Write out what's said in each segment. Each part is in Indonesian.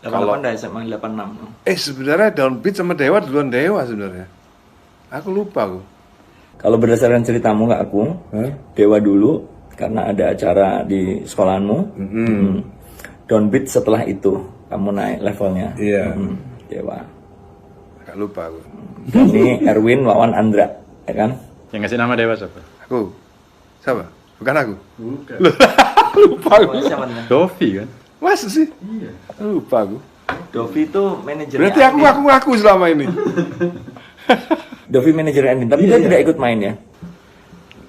Kalau 88 dah SMA 86. sebenarnya Downbeat sama Dewa duluan Dewa sebenarnya. Aku lupa aku. Kalau berdasarkan ceritamu ke aku, Dewa dulu karena ada acara di sekolahanmu. Downbeat setelah itu kamu naik levelnya. Iya. Dewa. Agak lupa aku. Ini Erwin, Wawan, Andra, ya kan? Yang ngasih nama Dewa siapa? Aku. Siapa? Bukan aku. Bukan. Lupa aku. Siapa namanya? Dovi kan? Masa sih? Iya. Lupa aku. Dovi itu manajernya. Berarti aku ngaku selama ini. Dovi manajernya Andin, tapi dia tidak ikut main ya.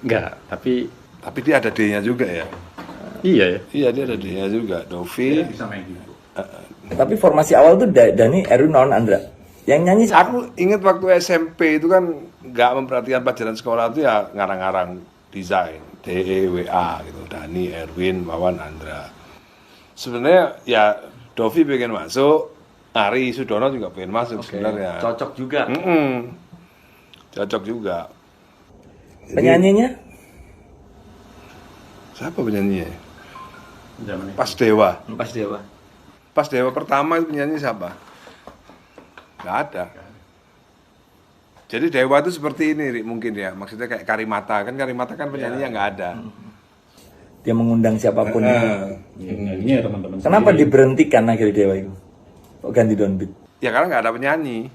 Enggak, tapi Tapi dia ada D-nya juga ya. iya ya. Iya, dia ada D-nya juga. Dovi. Bisa main gitu. Tapi formasi awal tuh Dani, Erwin, Wawan, Andra. Yang nyanyi Aku ingat waktu SMP itu kan nggak memperhatikan pelajaran sekolah itu ya ngarang-ngarang desain. DEWA gitu. Dani, Erwin, Wawan, Andra. Sebenarnya ya Dovi pengen masuk, Ari Sudono juga pengen masuk sebenarnya. cocok juga. Cocok juga. Penyanyinya Siapa penyanyinya? Zaman itu. Pas Dewa. pas Dewa. Pas Dewa pertama itu penyanyi siapa? Nggak ada. Jadi Dewa itu seperti ini, Rik, mungkin ya. Maksudnya kayak Karimata. Kan Karimata kan penyanyinya nggak ada. Dia mengundang siapapun. Ini ya teman-teman. Kenapa diberhentikan akhirnya Dewa itu? Kok ganti Downbeat? Ya karena nggak ada penyanyi.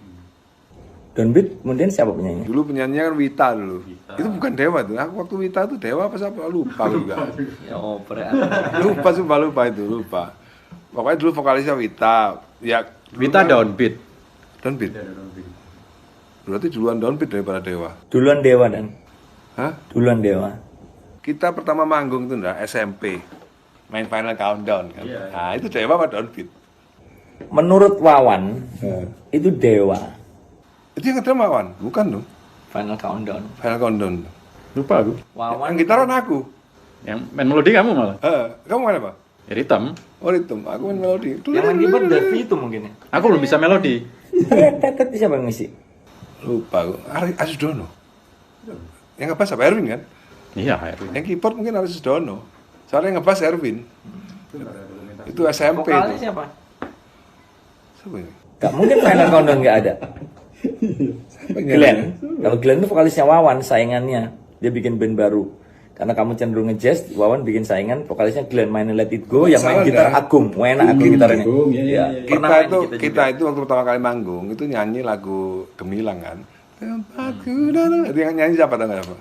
Downbeat kemudian siapa penyanyi? Dulu penyanyinya kan Wita dulu. Itu bukan Dewa tuh. Aku waktu Wita tuh Dewa apa siapa? Lupa aku juga. Ya opera. lupa itu. Pokoknya dulu vokalisnya Wita. Ya Wita Downbeat. Downbeat. Berarti duluan Downbeat daripada Dewa. Duluan Dewa dan Hah? duluan Dewa. Kita pertama manggung tuh SMP. Main Final Countdown kan. Iya. Nah, itu Dewa apa Downbeat? Menurut Wawan itu Dewa. Itu yang kedua Wawan, bukan dong. Final Countdown. Final Countdown. Lupa aku. Wawan Yang gitaran aku. Yang main melodi kamu malah. Kamu main apa? Ya hitam. Oh, ritme. Aku main melodi. yang main keyboard Devi itu mungkin ya. Aku belum bisa melodi. Tetet siapa yang ngisi? Lupa aku. Ari Sudono. Yang ngebass apa? Erwin kan? Iya, Erwin. Yang keyboard mungkin Ari Sudono. Soalnya yang ngebass Erwin. Itu SMP Vokalnya itu. siapa? Siapa ini? Gak mungkin Final Countdown gak ada. Glenn. Kalau Glenn itu vokalisnya Wawan, saingannya. Dia bikin band baru. Karena kamu cenderung nge-jazz, Wawan bikin saingan, vokalisnya Glenn mainin Let It Go, yang main gitar Agung. Wena Agung gitarnya. Iya. Kita itu waktu pertama kali manggung itu nyanyi lagu Gemilang kan. Tempatku dan itu yang nyanyi siapa tahu nggak apa?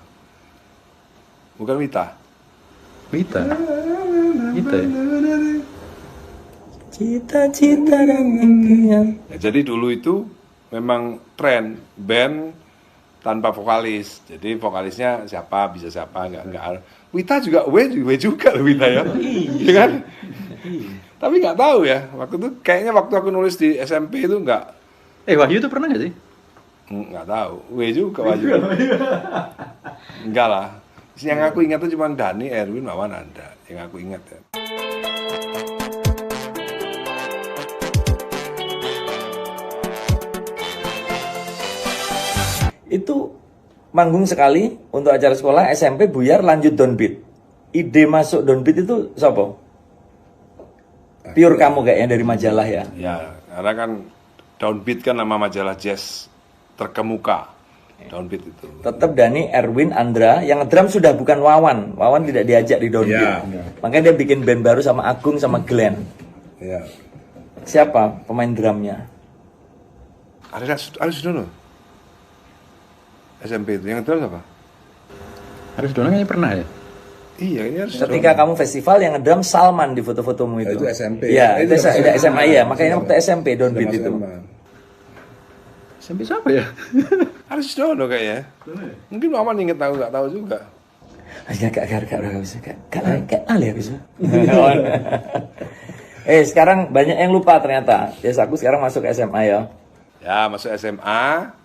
Bukan Wita. Wita. Wita ya? Cita-cita dan impian. Ya, jadi dulu itu memang tren band tanpa vokalis. Jadi vokalisnya siapa bisa siapa nggak. Wita juga W juga loh Wita ya. Iya kan? Tapi nggak tahu ya. Waktu itu kayaknya waktu aku nulis di SMP itu nggak Wahyu tuh pernah nggak sih? nggak tahu. W juga Wahyu. Enggak lah. Yang aku ingat itu cuma Dani, Erwin, Wawan, Andra. Yang aku ingat ya. Itu manggung sekali untuk acara sekolah SMP buyar lanjut Downbeat. Ide masuk Downbeat itu siapa? Pure kamu kayaknya dari majalah ya. Ya, karena kan Downbeat kan nama majalah jazz terkemuka. Downbeat itu. Tetap Dani, Erwin, Andra, yang ngedrum sudah bukan Wawan. Wawan tidak diajak di Downbeat. Ya. Makanya dia bikin band baru sama Agung sama Glenn. Ya. Siapa pemain drumnya? Ari Sudono. SMP itu yang terus apa? Harus Dono kayaknya pernah ya? Iya, ini harus Ketika kamu festival yang ngedrum Salman di foto-fotomu itu. Itu SMP. Iya, itu Itu SMA ya. Makanya waktu SMP Downbeat itu. Sampai siapa ya? Harus Dono kayaknya. Mungkin Wawan inget tahu nggak tahu juga. Gak ya bisa. Sekarang banyak yang lupa ternyata. Ya, aku sekarang masuk SMA ya. Ya, masuk SMA.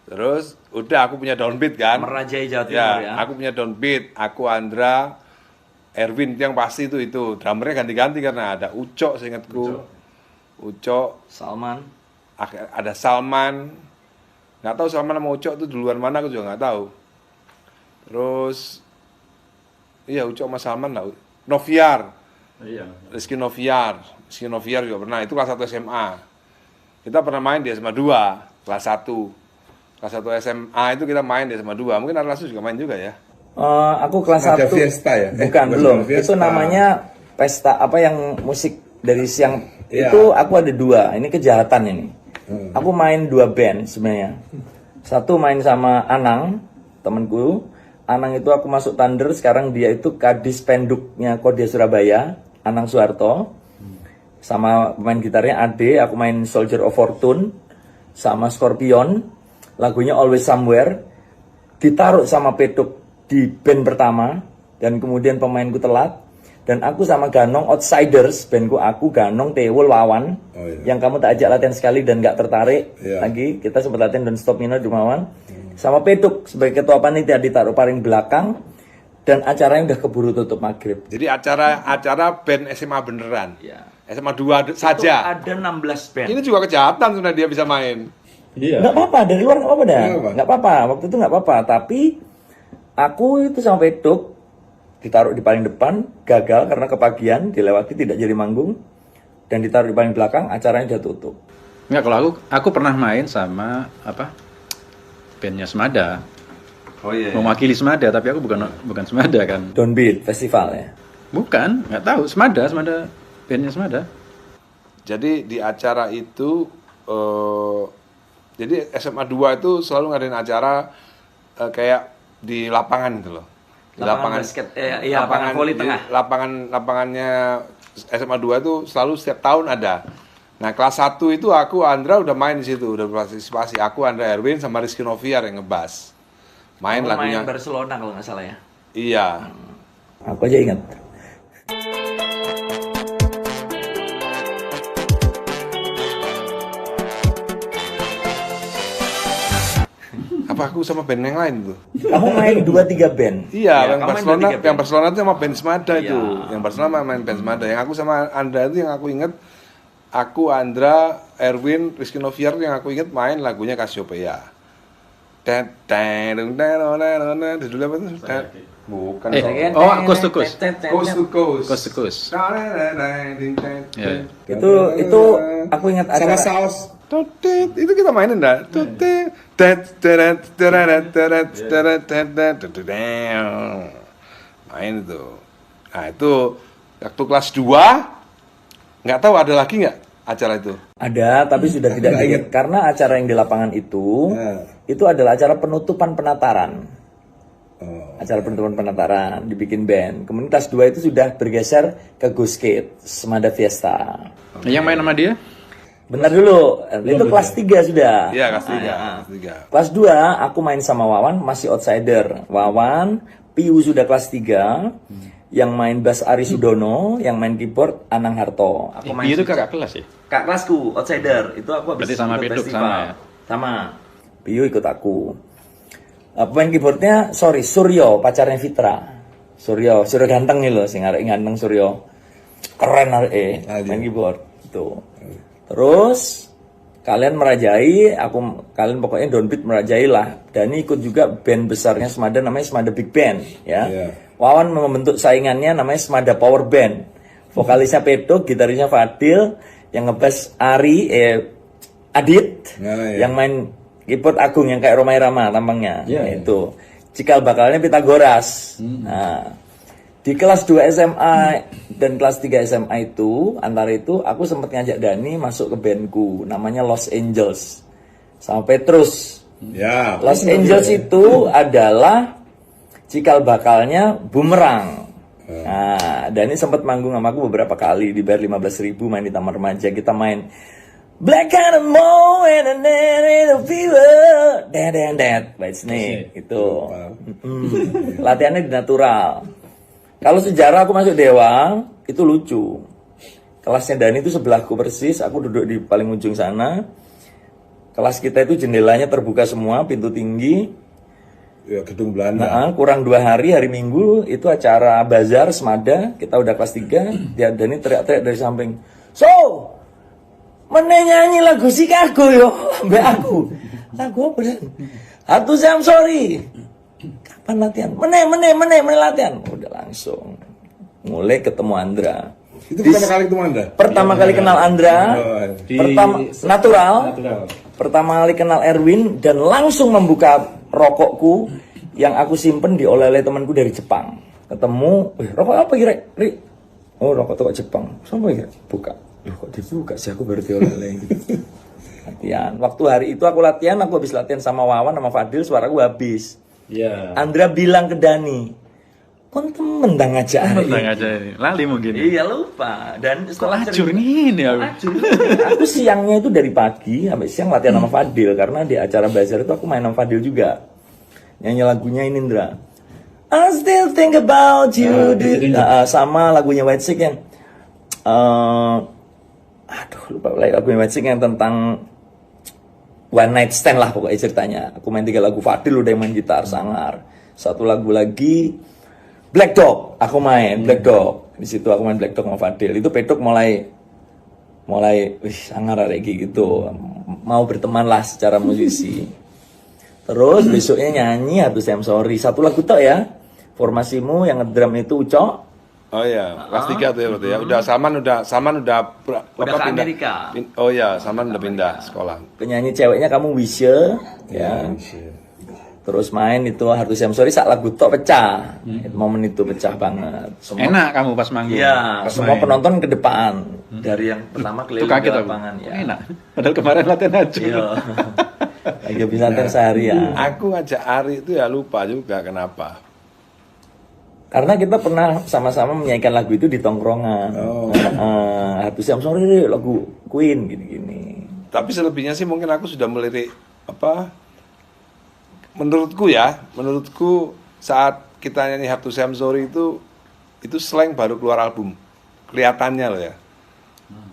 Terus udah aku punya Downbeat kan. Merajai Jawa Timur ya. Aku punya Downbeat, aku Andra, Erwin itu yang pasti itu drummernya ganti-ganti karena ada Ucok seingatku. Ucok, Salman. ada Salman. Nggak tahu Salman sama Ucok itu duluan mana aku juga nggak tahu. Terus iya Ucok sama Salman lah. Noviar. Iya. Rizky Noviar juga pernah, itu kelas 1 SMA. Kita pernah main di SMA 2, kelas 1. Kelas 1 SMA itu kita main di SMA 2. Mungkin Arlasu juga main juga ya? Aku kelas Ada 1. Fiesta ya? Bukan, belum. Fiesta. Itu namanya pesta apa yang musik dari siang. Iya. Itu aku ada 2. Ini kejahatan ini. Aku main 2 band sebenarnya. Satu main sama Anang, temanku. Anang itu aku masuk Thunder, sekarang dia itu Kadis Penduknya Kodia Surabaya, Anang Suharto. Sama pemain gitarnya Ade, aku main Soldier of Fortune sama Scorpion. Lagunya Always Somewhere. Ditaruh sama Peduk di band pertama, dan kemudian pemainku telat, dan aku sama Ganong Outsiders, bandku aku, Ganong, Tewul, Wawan, yang kamu tak ajak latihan sekali dan gak tertarik lagi, kita sempat latihan Don't Stop Me Now di Wawan, sama Peduk sebagai ketua panitia ditaruh paling belakang, dan acaranya udah keburu tutup maghrib. Jadi acara band SMA beneran? Ya. SMA 2 saja? Itu ada 16 band. Ini juga kejahatan sebenarnya dia bisa main. Iya. Nggak apa-apa, dari luar nggak apa-apa dah. Nggak apa-apa. Nggak apa-apa, waktu itu nggak apa-apa. Tapi aku itu sama Peduk ditaruh di paling depan, gagal karena kepagian, dilewati tidak jadi manggung, dan ditaruh di paling belakang, acaranya udah tutup. Enggak, kalau aku pernah main sama apa? Bandnya Semada. Oh iya. Mewakili Semada, tapi aku bukan Semada kan. Downbeat Festival ya. Bukan, nggak tahu. Semada, bandnya Semada. Jadi di acara itu, jadi SMA 2 itu selalu ngadain acara kayak di lapangan gitu loh. Di Lapangan basket, iya, lapangan voli tengah. Lapangannya SMA 2 itu selalu setiap tahun ada. Nah kelas 1 itu aku, Andra udah main di situ, udah berpartisipasi. Aku, Andra Erwin sama Rizky Noviar yang ngebass. Main lagunya. Main Barcelona kalau nggak salah ya. Iya. Aku aja ingat. Apa aku sama band yang lain tuh? Kamu main 2-3 band. Iya, yang kamu main Barcelona, 2-3 band. yang Barcelona itu sama band Semada itu. Iya. Yang Barcelona main band Semada. Yang aku sama Andra itu yang aku inget, aku, Andra, Erwin, Rizky Noviar yang aku inget main lagunya Cassiopeia. Judulnya apa tuh? Bukan. Coast to Coast. Coast to Coast. Coast to Coast. Ya. Itu aku ingat sama acara. saus. Itu kita mainin dah. Main itu. Nah itu waktu kelas 2 nggak tahu ada lagi nggak acara itu. Ada, tapi sudah tidak diingat karena acara yang di lapangan itu adalah acara penutupan penataran. Acara penutupan penataran dibikin band. Kemudian kelas 2 itu sudah bergeser ke Go Skate, Semada Fiesta. Yang main sama dia? Bentar dulu, itu kelas 3 sudah. Iya kelas 3. Nah, Kelas 3. Kelas 2 aku main sama Wawan, masih outsider. Wawan, Piu sudah kelas 3. Yang main bass Ari Sudono, yang main keyboard Anang Harto. Aku main Itu kakak kelas ya? Kak kelasku, outsider. Itu aku habis Berarti sama ikut Peduk, festival. sama ya? Sama. Piu ikut aku. Pemain keyboardnya, Suryo, pacarnya Fitra. Suryo ganteng nih loh, sing arek ganteng Suryo. Keren arek main keyboard. Itu. Terus kalian merajai, kalian pokoknya downbeat merajai lah. Dan ini ikut juga band besarnya Semada namanya Semada Big Band ya. Wawan membentuk saingannya namanya Semada Power Band. Vokalisnya Pedok, gitarisnya Fadil, yang ngebass Ari, Adit, yang main keyboard Agung yang kayak Romai Rama tampangnya. Itu. Cikal bakalnya Pitagoras. Nah, di kelas 2 SMA dan kelas 3 SMA itu, antara itu aku sempat ngajak Dani masuk ke bandku namanya Los Angeles sama Petrus. Ya. Los Angeles itu adalah cikal bakalnya Bumerang. Nah, Dani sempat manggung sama aku beberapa kali, dibayar 15.000, main di Taman Remaja. Kita main Black Animal and a Fever, Dead, White Snake, itu. Latihannya di natural. Kalau sejarah aku masuk Dewa, itu lucu. Kelasnya Dani itu sebelahku persis, aku duduk di paling ujung sana. Kelas kita itu jendelanya terbuka semua, pintu tinggi. Ya, gedung Belanda. Nah, kurang 2 hari, hari Minggu, itu acara bazar Semada, kita udah kelas 3, dia Dani teriak-teriak dari samping. So, mana nyanyi lagu Chicago yo, mbak aku. Lagu apa dan? Hatu jam sorry. Kapan latihan? Meneh latihan. Udah langsung. Mulai ketemu Andra. Itu pertama kali ketemu Anda? Pertama kali kenal Andra, pertama natural. Natural. Pertama kali kenal Erwin dan langsung membuka rokokku yang aku simpen dioleh-oleh temanku dari Jepang. Ketemu, rokok apa kira? Ri? Oh, rokok toko Jepang. Sama kira? Buka. Loh, kok dibuka sih, aku baru dioleh-oleh gitu. Latihan. Waktu hari itu aku latihan, aku habis latihan sama Wawan sama Fadil, suaraku habis. Iya. Andra bilang ke Dani, kon temen dah ngajak hari Tentang ini." aja ini. Lali mungkin. Iya lupa. Dan setelah Pelacur cerita- ini aku. Pelacur. Aku siangnya itu dari pagi sampai siang latihan sama Fadil karena di acara bazar itu aku main sama Fadil juga. Nyanyi lagunya ini Indra. I still think about you. Sama lagunya White Chick yang aduh lupa lagunya White Chick yang tentang one night stand lah pokoknya ceritanya. Aku main 3 lagu, Fadil udah yang main gitar sangar. Satu lagu lagi Black Dog, aku main Black Dog. Di situ aku main Black Dog sama Fadil. Itu Pedok mulai sangar kayak gitu. Mau berteman lah secara musisi. Terus besoknya nyanyi Hatus I'm Sorry. Satu lagu tok ya. Formasimu yang ngedrum itu Ucok. Oh iya, kelas 3 tuh ya berarti ya. Udah Saman udah Udah ke Amerika. Oh iya, Saman udah pindah sekolah. Penyanyi ceweknya kamu Wisya ya. Terus main itu Hatus I'm Sorry sak lagu tok pecah. Momen itu pecah banget. Enak kamu pas manggung. Iya, Pas semua main. penonton ke depan. Dari yang pertama Itu keliling kaget ke aku. lapangan ya. Enak. Padahal kemarin latihan aja. Iya. Lagi habis latihan sehari ya. Aku ngajak Ari itu ya lupa juga kenapa. Karena kita pernah sama-sama menyanyikan lagu itu di tongkrongan. Hatus I'm Sorry lagu Queen gini-gini. Tapi selebihnya sih mungkin aku sudah melirik apa? Menurutku saat kita nyanyi Have to Say I'm Sorry itu slang baru keluar album. Kelihatannya loh ya.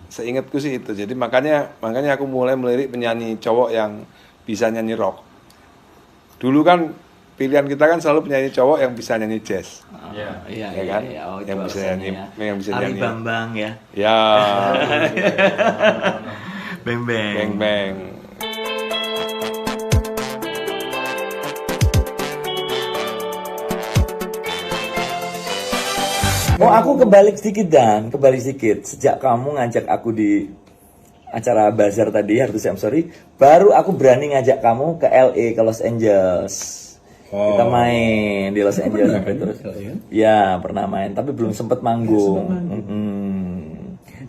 Seingatku sih itu. Jadi makanya aku mulai melirik penyanyi cowok yang bisa nyanyi rock. Dulu kan pilihan kita kan selalu penyanyi cowok yang bisa nyanyi jazz. Iya, Ya kan? Oh, itu Yang bisa alasannya nyanyi- ya. yang bisa Ari nyanyi. Bambang ya. Ya, Beng beng. bang bang. Oh, aku kebalik sedikit. Sejak kamu ngajak aku di acara bazar tadi, Hatus I'm Sorry, baru aku berani ngajak kamu ke LA, ke Los Angeles. Kita main di Los Angeles sampai terus. Ya, pernah main, tapi belum sempet manggung.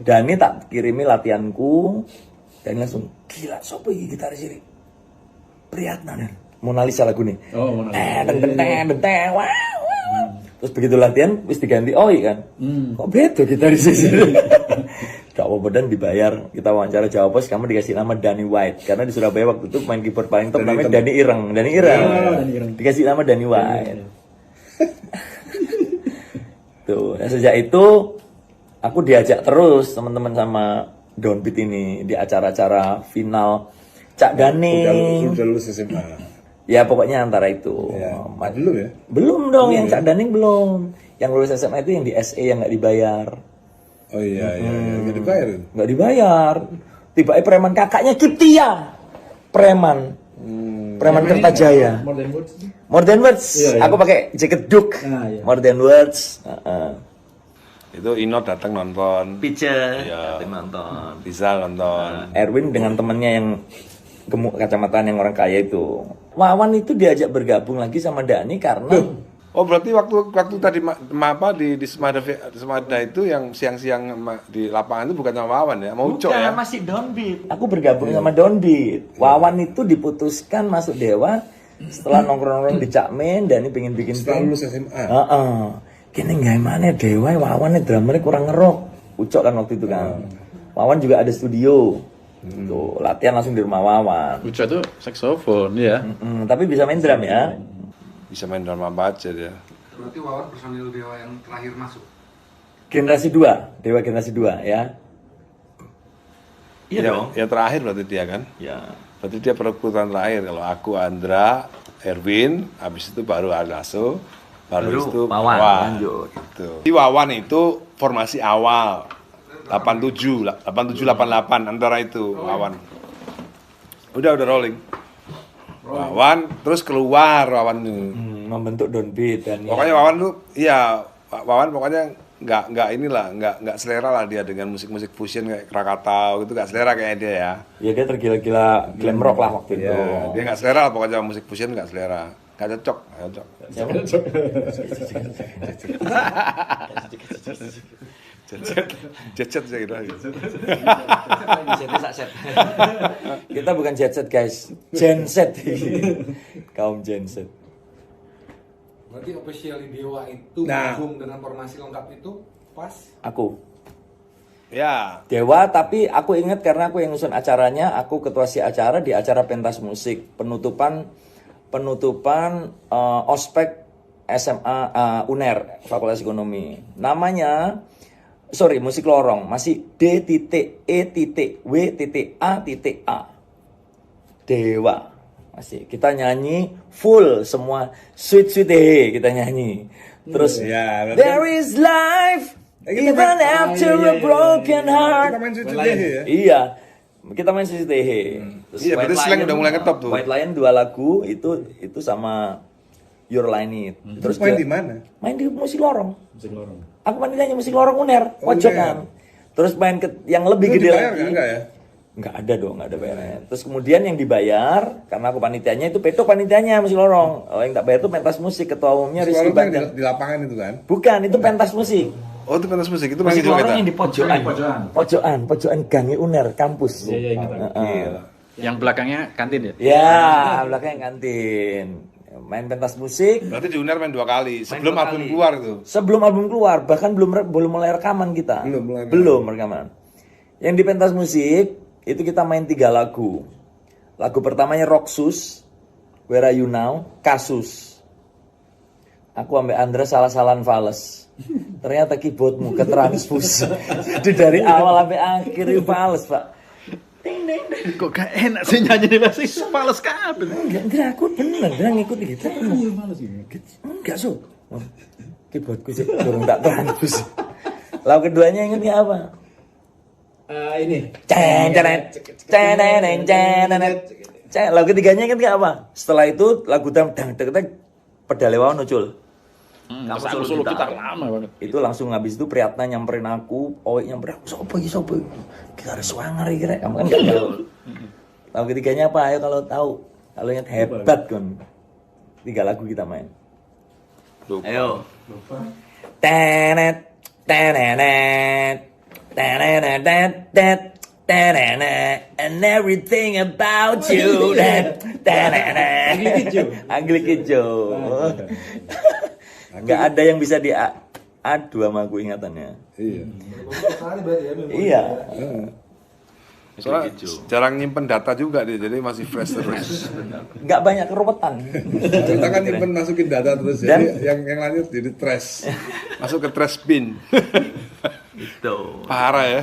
Dani tak kirimi latihanku, Dani langsung gila, sopo iki gitaris ini? Priyatna dan Mona Lisa lagu nih. Oh, Mona Lisa. Denteng, wow. Terus begitu latihan, wis diganti Oi kan. Kok beda gitaris ini? Gak apa-apa dan dibayar. Kita wawancara Jawa Pos, kamu dikasih nama Danny White. Karena di Surabaya waktu itu main keyboard paling top namanya Dani Ireng. Dani Ireng. Dikasih nama Danny White. Tuh, dan sejak itu aku diajak terus teman-teman sama Downbeat ini di acara-acara final Cak Daning. Udah lulus SMA. Ya pokoknya antara itu. Ya. Belum ya? Belum dong, yang Cak Daning belum. Yang lulus SMA itu yang di SE yang nggak dibayar. Oh iya. Nggak dibayar. Nggak dibayar. Tiba-tiba preman kakaknya Kiptia. Preman Kertajaya. More than words. Aku pakai jaket Duke. More than words. Itu Ino datang nonton, Pice. Iya. Nonton. Rizal nonton. Erwin dengan temennya yang gemuk kacamataan yang orang kaya itu. Wawan itu diajak bergabung lagi sama Dani karena Oh berarti waktu tadi di Semada itu yang siang-siang di lapangan itu bukan sama Wawan ya, mau Ucok ya? masih Downbeat. Aku bergabung sama Downbeat. Wawan itu diputuskan masuk Dewa setelah nongkrong-nongkrong di Cakmen. Dani pengen bikin Setelah band. lulus SMA. Kini nggak mana Dewa, Wawan nih drummernya kurang ngerok. Ucok kan waktu itu kan. Wawan juga ada studio. Tuh latihan langsung di rumah Wawan. Uca tuh saksofon ya. Tapi bisa main drum ya. Bisa main drama apa aja dia. Berarti Wawan personil Dewa yang terakhir masuk. Generasi 2, Dewa generasi 2 ya. Iya dong. Ya terakhir berarti dia kan. Ya. Berarti dia perekrutan terakhir. Kalau aku Andra, Erwin, habis itu baru Alaso, baru itu Wawan, lanjut. Gitu. Di Wawan itu formasi awal 87, 88 antara itu Wawan. Udah rolling. Wawan terus keluar Wawan tuh. Membentuk Downbeat dan Pokoknya Wawan tuh iya Wawan pokoknya nggak selera lah dia dengan musik-musik fusion kayak Krakatau gitu, nggak selera kayaknya dia ya. Ya dia tergila-gila glam rock lah waktu itu. Ya, dia nggak selera lah pokoknya musik fusion nggak selera, nggak cocok. Siapa? Jet saya kira. Kita bukan jet set guys, genset. Kaum genset. Berarti official Dewa itu Nah. manggung dengan formasi lengkap itu pas Aku Ya, Dewa, tapi aku ingat karena aku yang ngusun acaranya, aku ketua si acara di acara pentas musik penutupan ospek SMA UNER Fakultas Ekonomi. Namanya musik lorong masih D.E.W.A.A. Dewa. Masih kita nyanyi full semua sweet he kita nyanyi. Terus Ya, there is life even after a broken heart. kita main cuci ya. Iya, kita main CCTH. Terus Iya, berarti White slang Lion, udah mulai ngetop tuh. White Lion 2 lagu itu sama Your Line It. Terus main di mana? Main di musik lorong. Aku main nyanyi musik lorong UNER, pojokan. Terus main ke yang lebih gede lagi. Enggak ya? Enggak ada dong, enggak ada bayarnya. Terus kemudian yang dibayar, karena aku panitianya itu Peto panitianya musik lorong. Oh, yang tak bayar itu pentas musik, ketua umumnya Rizky Bandar. Di lapangan itu kan? Bukan, itu pentas musik. Oh, itu pentas musik, itu Musik masih lorong kita. yang di pojokan gangi UNER kampus. Iya, ingat. Gila. Yang belakangnya kantin ya? Ya, belakangnya kantin. Main pentas musik. Berarti di UNER main 2 kali, sebelum dua album kali. keluar itu. Sebelum album keluar, bahkan belum mulai rekaman kita. Belum rekaman. Yang di pentas musik itu kita main 3 lagu. Lagu pertamanya Rocksus, Where Are You Now, Kasus. Aku ambil Andra salah-salahan fales. Ternyata keyboardmu ketransfus. Jadi dari awal sampai akhir itu fales, Pak. Kok gak enak sih nyanyi di bahasa Pales kabel. Enggak, aku bener, ngikutin kita. Enggak, so. Keyboardku sih kurang tak transfus. Lagu keduanya ingetnya apa? ini Lagu ketiganya inget gak apa? Setelah itu lagu dang pedalewa muncul. Kamu solo kita lama banget. Itu langsung habis itu Priyatna nyamperin aku, Owe nyamperin aku, sopo? Kita harus swanger kira. Kamu kan gak tahu. Lagu ketiganya apa? Ayo kalau tahu. Kalau ingat hebat kan. 3 lagu kita main. Lupa. Ayo. Tenet, tenenet, tenenet, and everything about you. Anglik Ijo. Nggak ada yang bisa diadu sama aku ingatannya. Iya. Iya. Soalnya jarang nyimpen data juga dia, jadi masih fresh terus. Nggak banyak keruwetan. Kita kan nyimpen masukin data terus, Dan- jadi yang lanjut jadi trash. Masuk ke trash bin. Itu. Parah ya.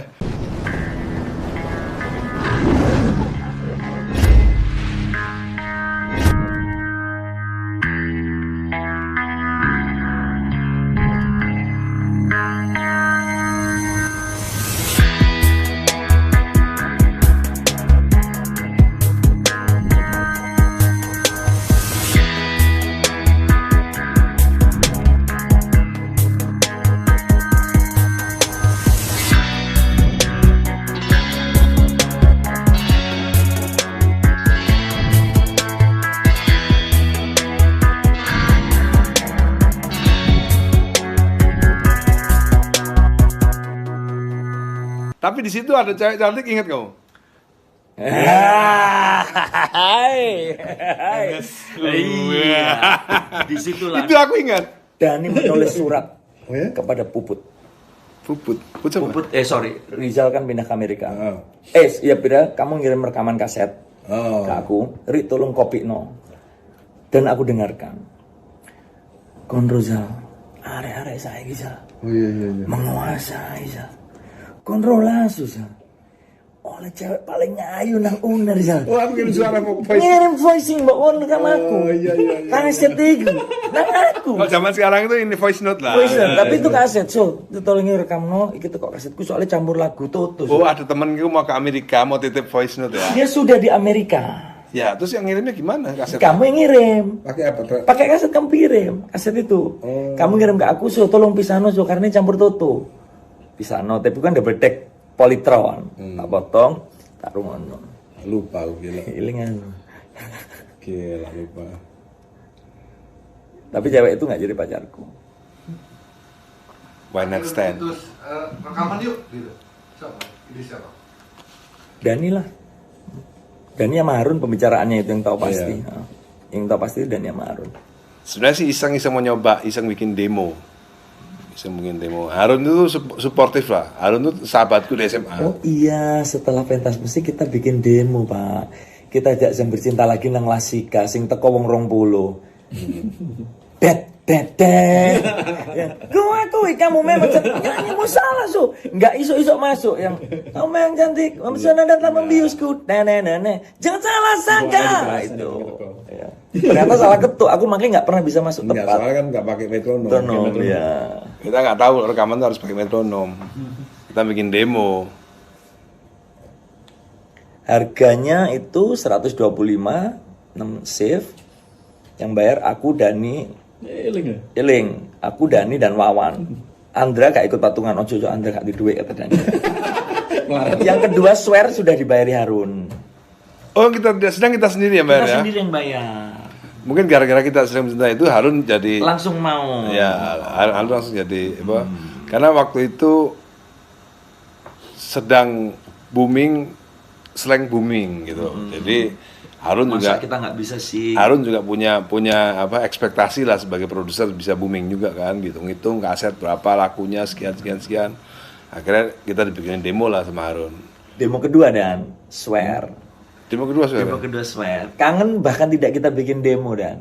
Tapi di situ ada cewek cantik, inget kamu? Hai. Iya. Disitulah Itu aku ingat. Dani menulis surat Oh ya? kepada Puput. Puput siapa? Puput, Rizal kan pindah ke Amerika. Oh. Iya Pira, kamu ngirim rekaman kaset Oh. ke aku. Ri, tolong kopi no. Dan aku dengarkan. Kon Rizal, are-are saya Rizal. Oh iya. Menguasai Rizal. Kontrola susah. Oleh cewek paling ayu nang UNER Rizal. Oh, aku kirim suara voice. Ngirim voicing mbak on sama aku. Oh, iya. Kaset itu nang aku. Kalau zaman sekarang itu ini voice note lah. Voice note, tapi itu kaset, so itu tolong rekam no, iki kok kasetku soalnya campur lagu tutus. Oh, ada temenku mau ke Amerika, mau titip voice note ya. Dia sudah di Amerika. Ya, terus yang ngirimnya gimana? Kaset. Kamu yang ngirim. Pakai apa? Pakai kaset kamu kirim, kaset itu. Kamu ngirim ke aku, so tolong pisano, so karena campur toto. Pisano, tapi kan double deck Polytron. Tak potong, tak rungono. Lupa aku gila. Ilingan. Gila lupa. Tapi cewek itu nggak jadi pacarku. One night stand. Terus rekaman yuk gitu. Siapa? Ini siapa? Dani lah. Dani sama Harun pembicaraannya itu yang tahu pasti. Iya. Yang tahu pasti Dani sama Harun. Sebenarnya sih iseng mau nyoba, iseng bikin demo. Harun itu suportif lah. Harun itu sahabatku di SMA. Oh iya, setelah pentas musik kita bikin demo, Pak. Kita ajak Jam Bercinta lagi nang Lasika sing teko wong 20. Det. Ya, Kuwi kamu memang nyanyimu salah, Su. Enggak iso masuk yang kamu memang cantik, memesona datang membiusku. Jangan salah sangka itu. Ya. Ternyata salah ketuk. Aku makanya nggak pernah bisa masuk Enggak, tepat. soalnya kan nggak pakai metronom. Metronom, ya. Kita nggak tahu rekaman itu harus pakai metronom. Kita bikin demo. Harganya itu 125 6 save. Yang bayar aku, Dani, Eling, aku, Dani dan Wawan. Andra gak ikut patungan, ojo Andra gak di duit kata Dani. Yang kedua swear sudah dibayari Harun. Oh, sedang kita sendiri yang bayar Kita ya? sendiri yang bayar. Mungkin gara-gara kita sedang mencinta itu Harun jadi Langsung mau. ya Harun langsung jadi apa? Karena waktu itu sedang booming, slang booming gitu. Jadi Harun Masa juga kita nggak bisa sih. Harun juga punya apa ekspektasi lah sebagai produser bisa booming juga kan gitu. Ngitung kaset berapa lakunya sekian. Akhirnya kita dibikinin demo lah sama Harun. Demo kedua dan swear. Demo kedua Demo sebenarnya. kedua swear. Kangen bahkan tidak kita bikin demo dan.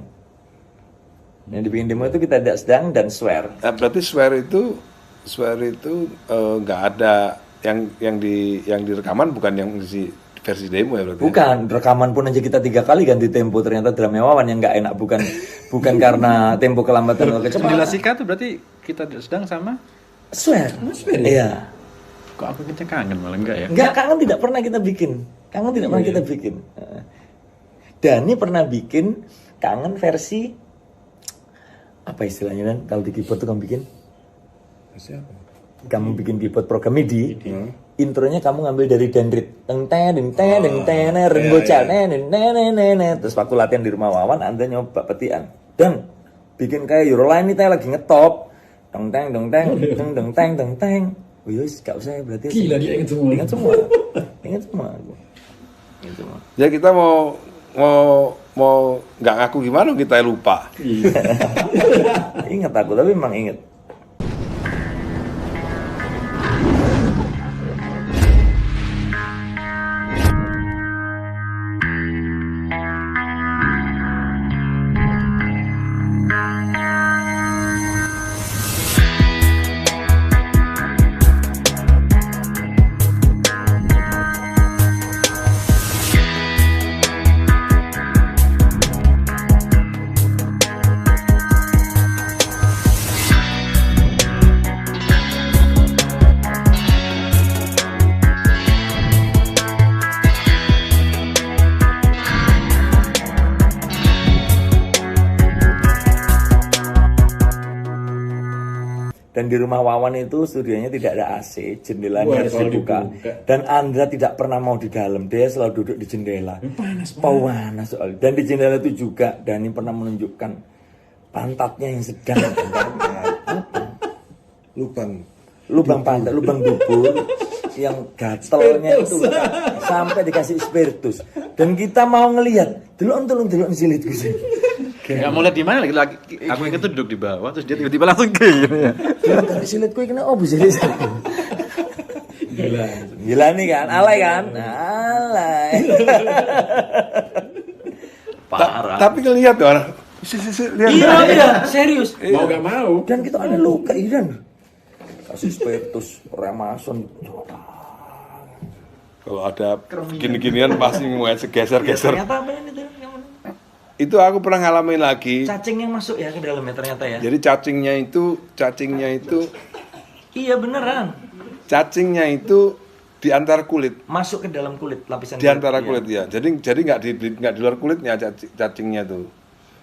Yang dibikin demo itu kita tidak sedang dan swear. Nah, berarti swear itu nggak ada yang di rekaman bukan yang versi demo ya berarti. Bukan, rekaman pun aja kita 3 kali ganti tempo. Ternyata drama Wawan yang nggak enak, bukan karena tempo kelambatan atau Di kecepatan. Lasika tuh berarti kita sedang sama. Swear. Iya. Kok aku kita kangen malah enggak ya? Enggak, kangen tidak pernah kita bikin. Kangen tidak pernah kita bikin. Dani pernah bikin kangen versi apa istilahnya kan? Kalau di keyboard tuh kamu bikin? Siapa? Kamu bikin keyboard program MIDI. Intronya kamu ngambil dari Dendrit. Bocah. Terus aku latihan di rumah Wawan, Anda nyoba petian. Dan bikin kayak Euroline nih lagi ngetop. Deng. Oh yus, gak usah ya berarti. Gila, dia ingat semua. Ingat semua. Ya kita mau nggak ngaku gimana kita lupa. Ingat aku, tapi memang ingat. Dan di rumah Wawan itu studionya tidak ada AC, jendelanya harus dibuka. Dan Andra tidak pernah mau di dalam, dia selalu duduk di jendela. Panas soalnya. Dan di jendela itu juga Dani pernah menunjukkan pantatnya yang sedang lubang pantat, lubang dubur yang gatelnya itu sampai dikasih spiritus. Dan kita mau ngelihat, delok silit gue sih. Enggak mau lihat di mana lagi. Aku ingat tuh duduk di bawah terus dia tiba-tiba langsung ke gitu ya. Dari silit gue kena obus silit. Gila nih kan, alay kan? Alay. Parah. Tapi ngelihat tuh orang. Lihat. Iya, serius. Mau gak mau. Dan kita ada luka, Idan. Kasih spiritus, remason. Kalau ada gini-ginian pasti mau geser-geser. Ternyata apa ini tuh? Itu aku pernah ngalamin lagi. Cacing yang masuk ya ke dalamnya ternyata ya. Jadi cacingnya itu Iya beneran. cacingnya itu di antara kulit, Masuk ke dalam kulit, lapisan di antara iya. kulit ya. Jadi nggak di luar kulitnya cacingnya tuh.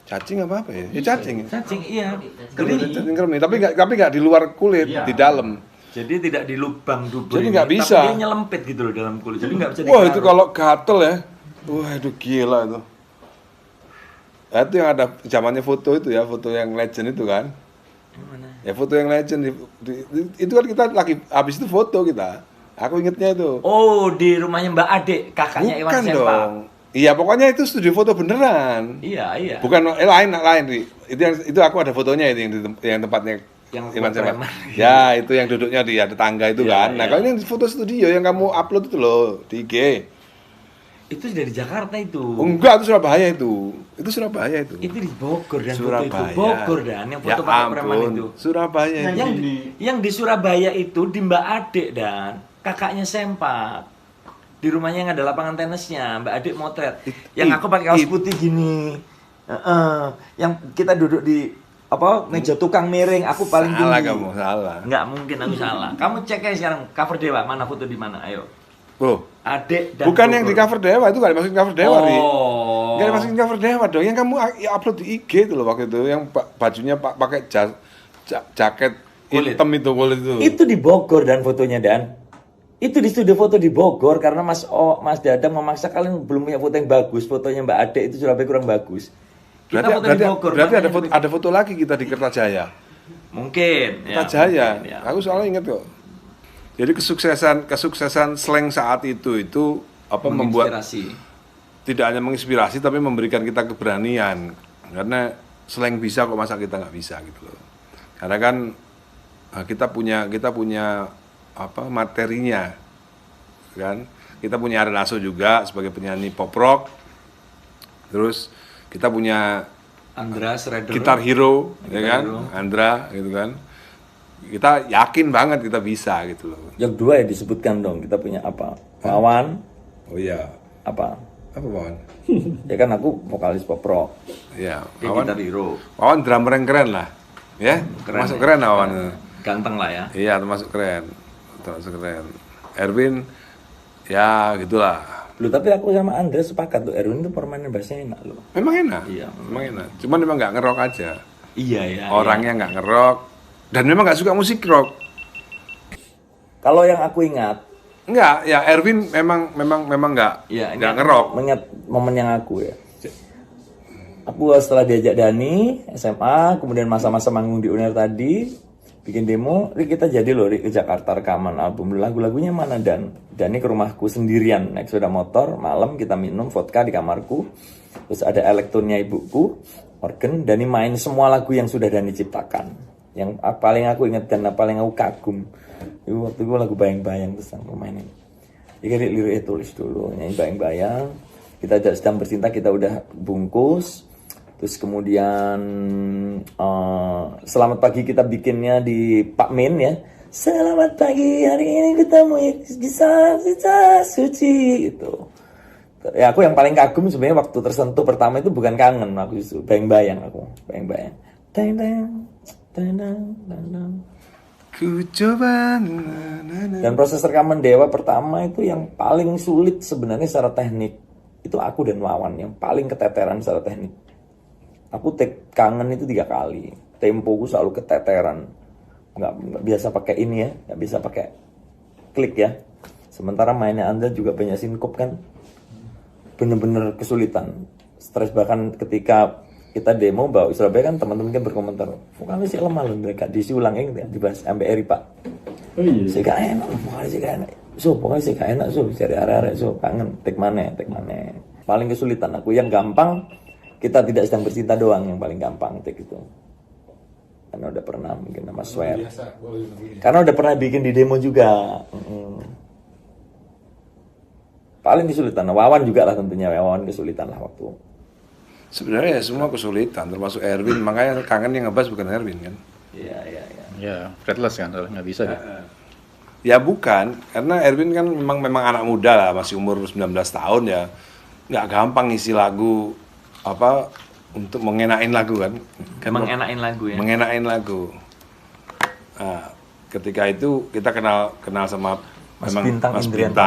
Cacing apa ya? Ya cacing. Cacing, iya. Cacing kermi, tapi nggak di luar kulit, di dalam. Jadi tidak di lubang dubur Jadi ini, nggak bisa. tapi dia nyelempit gitu loh dalam kulit. Jadi nggak bisa Wah, ditaruh. itu kalau gatel ya. Wah, itu gila itu. Nah, itu yang ada zamannya foto itu ya, foto yang legend itu kan. Mana? Ya foto yang legend itu kan kita lagi habis itu foto kita. Aku ingetnya itu. Oh, di rumahnya Mbak Ade, kakaknya Iwan Bukan Sempa. dong. Iya, pokoknya itu studio foto beneran. Iya. Bukan lain Ri. Itu aku ada fotonya itu yang tempatnya Yang Iwan Sempa. preman. Ya, itu yang duduknya di ada tangga itu Iya, kan. Nah, iya. kalau ini foto studio yang kamu upload itu loh di IG. Itu dari Jakarta itu. Oh, enggak, itu Surabaya itu. Itu Surabaya itu. Itu di Bogor dan foto Surabaya. itu Bogor dan yang foto Ya pakai preman ampun, itu. Surabaya itu. Yang di Surabaya itu di Mbak Ade dan kakaknya Sempat. Di rumahnya yang ada lapangan tenisnya, Mbak Ade motret. Yang aku pakai kaos putih gini. Yang kita duduk di meja tukang miring, aku paling tinggi. Salah kamu, salah. Nggak mungkin aku salah. Kamu cek aja sekarang cover Dewa, mana foto di mana? Ayo. Bro, Adek dan bukan yang di Bogor. cover Dewa, itu nggak dimasukin cover Dewa, Ri. Oh. Nggak dimasukin cover Dewa dong. Yang kamu upload di IG itu loh waktu itu, yang bajunya pakai jaket Kulit. hitam itu, kulit itu. Itu di Bogor dan fotonya Dan. Itu di studio foto di Bogor karena Mas Dadang memaksa kalian belum punya foto yang bagus. Fotonya Mbak Ade itu Surabaya kurang bagus. Kita foto di Bogor. Berarti makanya ada foto lagi kita di Kertajaya. mungkin. Kertajaya. mungkin, ya. Aku soalnya inget kok. Jadi kesuksesan slang saat itu membuat Menginspirasi. tidak hanya menginspirasi tapi memberikan kita keberanian. Karena slang bisa kok, masa kita nggak bisa gitu loh. Karena kan kita punya materinya, kan? Kita punya Ariel Lasso juga sebagai penyanyi pop rock. Terus kita punya Andra Shredder. Gitar Hero, ya kan? Hero. Andra gitu kan. Kita yakin banget kita bisa gitu loh. Yang dua ya disebutkan dong. Kita punya apa? Wawan. Oh iya. Apa? Apa Wawan? Ya kan aku vokalis pop rock. Ya, Dia Gitar Hero. Wawan drummer yang keren lah. Ya, termasuk keren lah Wawan. Ganteng lah ya. Iya, termasuk keren. Erwin ya gitulah. Lu tapi aku sama Andra sepakat tuh Erwin tuh permainan bahasa enak loh. Memang enak. Iya, memang enak. Cuman memang nggak ngerok aja. Iya ya. Orangnya nggak ngerok dan memang nggak suka musik rock. Kalau yang aku ingat, Enggak, ya Erwin memang nggak ya ini nggak aku ngerok. mengingat momen yang aku ya. Aku setelah diajak Dani SMA, kemudian masa-masa manggung di UNER tadi, bikin demo, Rik kita jadi loh Rik ke Jakarta rekaman album. Lagu-lagunya mana Dan? Dani ke rumahku sendirian naik sepeda motor, malam kita minum vodka di kamarku. Terus ada elektronnya ibuku, organ, Dani main semua lagu yang sudah Dani ciptakan. Yang paling aku ingat dan paling aku kagum. Itu waktu itu lagu Bayang-Bayang terus aku mainin. Jadi liriknya tulis dulu, nyanyi Bayang-Bayang. Kita sedang bercinta, kita udah bungkus. Terus kemudian selamat pagi kita bikinnya di Pak Min ya. Selamat pagi, hari ini ketemu kisah suci gitu. Ya aku yang paling kagum sebenarnya waktu tersentuh pertama itu bukan kangen, aku justru bayang-bayang aku, bayang-bayang. Ku coba. Dan proses rekaman Dewa pertama itu yang paling sulit sebenarnya secara teknik. Itu aku dan Wawan yang paling keteteran secara teknik. Aku take kangen itu 3 kali. Tempoku selalu keteteran. Nggak biasa pakai ini ya, nggak bisa pakai klik ya. Sementara mainnya Anda juga banyak sinkop kan. Bener-bener kesulitan. Stres bahkan ketika kita demo bawa Surabaya kan teman-teman kan berkomentar, vokalis sih lemah loh, mereka diisi ulang ini dibahas sampai Eri Pak. Oh iya. Sih gak enak, vokalis sih gak enak. Vokalis sih gak enak, cari arah-arah, kangen, tek mana. Paling kesulitan aku yang gampang, kita tidak sedang bercinta doang yang paling gampang tek itu. Karena udah pernah mungkin sama Swear. Karena udah pernah bikin di demo juga. Paling kesulitan, Wawan juga lah tentunya, Wawan kesulitan lah waktu. Sebenarnya ya semua kesulitan, termasuk Erwin. Makanya kangen yang ngebas bukan Erwin kan? Iya. Ya, fretless kan, nggak bisa dia. Ya bukan, karena Erwin kan memang anak muda lah, masih umur 19 tahun ya. Nggak gampang ngisi lagu untuk mengenain lagu kan. Mengenain lagu ya. Mengenain lagu. Nah, ketika itu kita kenal sama Mas memang Bintang Mas Indrianto.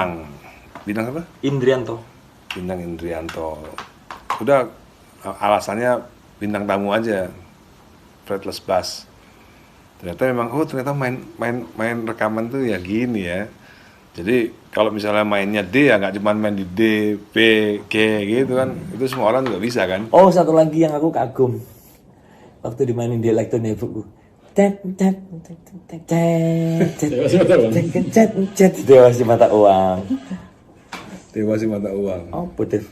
Bintang apa? Indrianto. Bintang Indrianto. Udah alasannya bintang tamu aja, fretless bass. Ternyata memang ternyata main rekaman tuh ya gini ya. Jadi kalau misalnya mainnya D ya nggak cuma main di D, B, G gitu kan, itu semua orang juga bisa kan. Oh, satu lagi yang aku kagum waktu dimainin di elektron ibuku. Dewa si mata uang. Dewa si mata uang. Oh, Dev.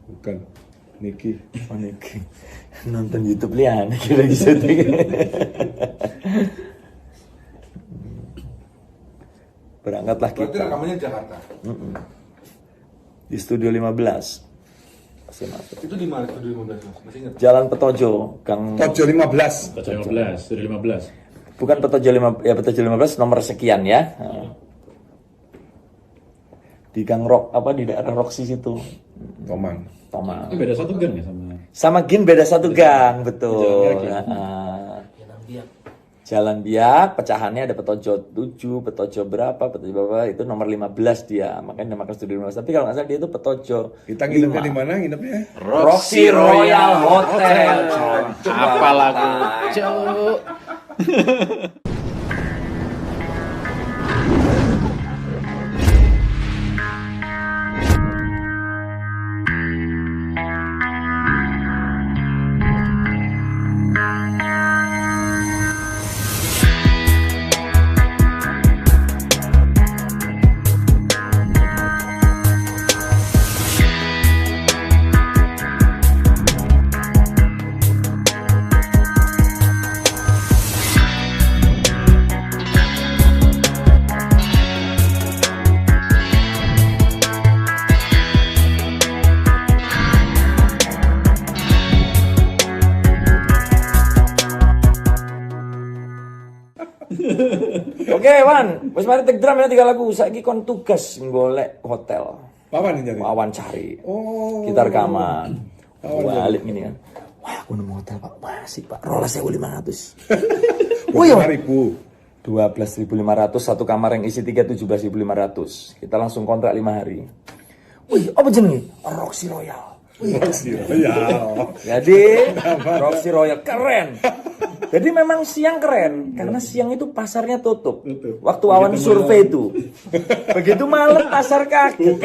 Bukan. Niki. Oh, Niki. Nonton YouTube lian kira lagi syuting. Berangkatlah Berarti kita rekamannya di Jakarta. di studio 15. Masih masuk. Itu di mana studio 15 Mas? Masih ingat? Jalan Petojo, Gang Tojo 15. Baca 15, dari 15. bukan Petojo 5 ya Petojo 15 nomor sekian ya. Di Gang Rock apa di daerah Roxy situ. Tomang. Tomang. Itu beda satu gang ya sama. Sama Gin beda satu gang, betul. Jalan Biak, pecahannya ada Petojo 7, Petojo berapa, Petojo berapa, itu nomor 15 dia. Makanya dia makan studio 15. Tapi kalau nggak salah dia itu Petojo. Kita nginepnya di mana nginepnya? Roxy Royal Hotel. Apa lagu? Cuk. Oke, Wan. Wis mari tek drum ya 3 lagu. Saiki kon tugas golek hotel. Papan yang nyari. Wawan cari. Oh. Kita rekaman. Wawan Balik ini kan. Wah, aku nemu hotel Pak. Masih Pak. 12.500. Wih, 12.500 satu kamar yang isi 3 17.500. Kita langsung kontrak 5 hari. Wih, apa jenenge? Roxy Royal. Roxy Royal. Jadi Roxy Royal keren. Jadi memang siang keren karena siang itu pasarnya tutup. Waktu awan survei itu. Begitu malam pasar kaget.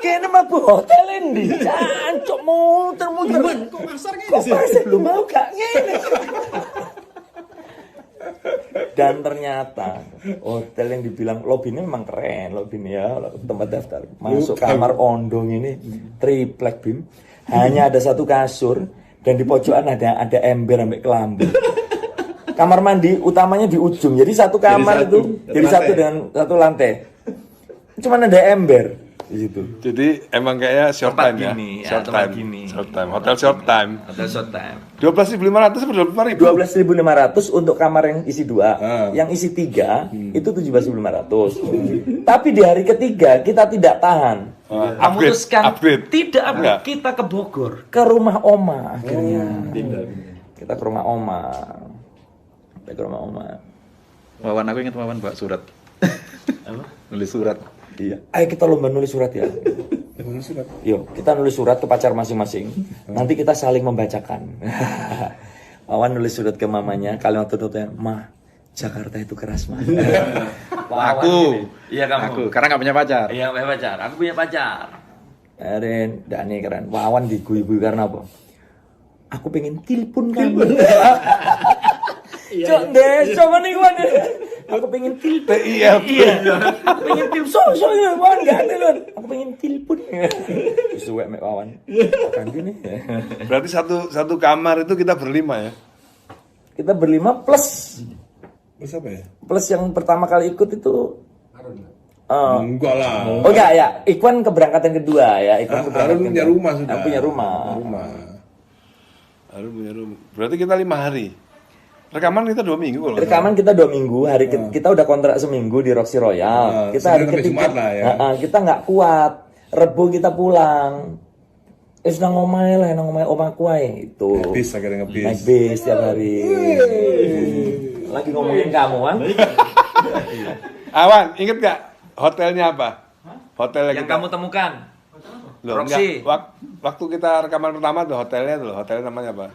Kayaknya mampu hotel ini. Jancok muter-muter. Kok pasarnya ini sih? Pasar lu mau gak ngene. Dan ternyata hotel yang dibilang lobbynya memang keren, lobbynya ya, tempat daftar. Masuk kamar ondong ini triplek bim. Hanya ada satu kasur dan di pojokan ada ember sampai kelambu. Kamar mandi utamanya di ujung. Jadi satu kamar jadi satu dengan satu lantai. Cuman ada ember di situ. Jadi emang kayaknya short Tempat time ya. gini, ya, Short tempat time. gini. Short time. Hotel short time. Hotel short time. 12.500 atau 25.000? 12.500 untuk kamar yang isi 2, yang isi 3 itu 17.500. Tapi di hari ketiga kita tidak tahan. Memutuskan tidak upgrade. Kita ke Bogor, ke rumah Oma akhirnya. Kita ke rumah Oma. Kita ke rumah Oma. Wawan, aku ingat Wawan bawa surat. Apa? Nulis surat. Iya. Ayo kita lomba nulis surat ya. Nulis surat. Yuk, kita nulis surat ke pacar masing-masing. Nanti kita saling membacakan. Wawan nulis surat ke mamanya, kalimat tutupnya, "Ma, Jakarta itu keras, Ma." Aku. Iya kamu. Aku, karena nggak punya pacar. Iya, punya pacar. Aku punya pacar. Keren, Dani keren. Wawan diguyu-guyu karena apa? Aku pengen telepon kamu. Cok deh, coba nih Wan. Aku pengen telepon. Iya. Aku pengen telepon. So ya Wan, enggak ada Wan. Aku pengen telepon. Suwe mek Wawan. Kan gini. Berarti satu kamar itu kita berlima ya? Kita berlima plus Terus apa ya? plus yang pertama kali ikut itu Enggak lah. oh enggak ya, Ikhwan keberangkatan kedua ya, Ikhwan keberangkatan Harun punya rumah sudah. Aku punya rumah. Harun punya rumah. Berarti kita 5 hari. Rekaman kita 2 minggu kalau nggak Rekaman kita 2 minggu, hari kita udah kontrak seminggu di Roxy Royal. Kita hari Senin sampai ketiga, Jumat lah ya. kita nggak kuat. Rebo kita pulang. Nang omahe lah, nang omahe omaku ae itu. Bis akhirnya ngebis. Naik bis tiap hari. Lagi ngomongin kamu kan? Awan, inget gak Hotelnya apa? Hotel Yang kamu temukan. Loh, Roxy. enggak. Waktu kita rekaman pertama tuh hotelnya namanya apa?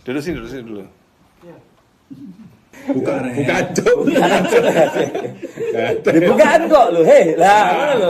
Duduk sini dulu. Bukan Cok. Bukan kok lu, hei lah lu.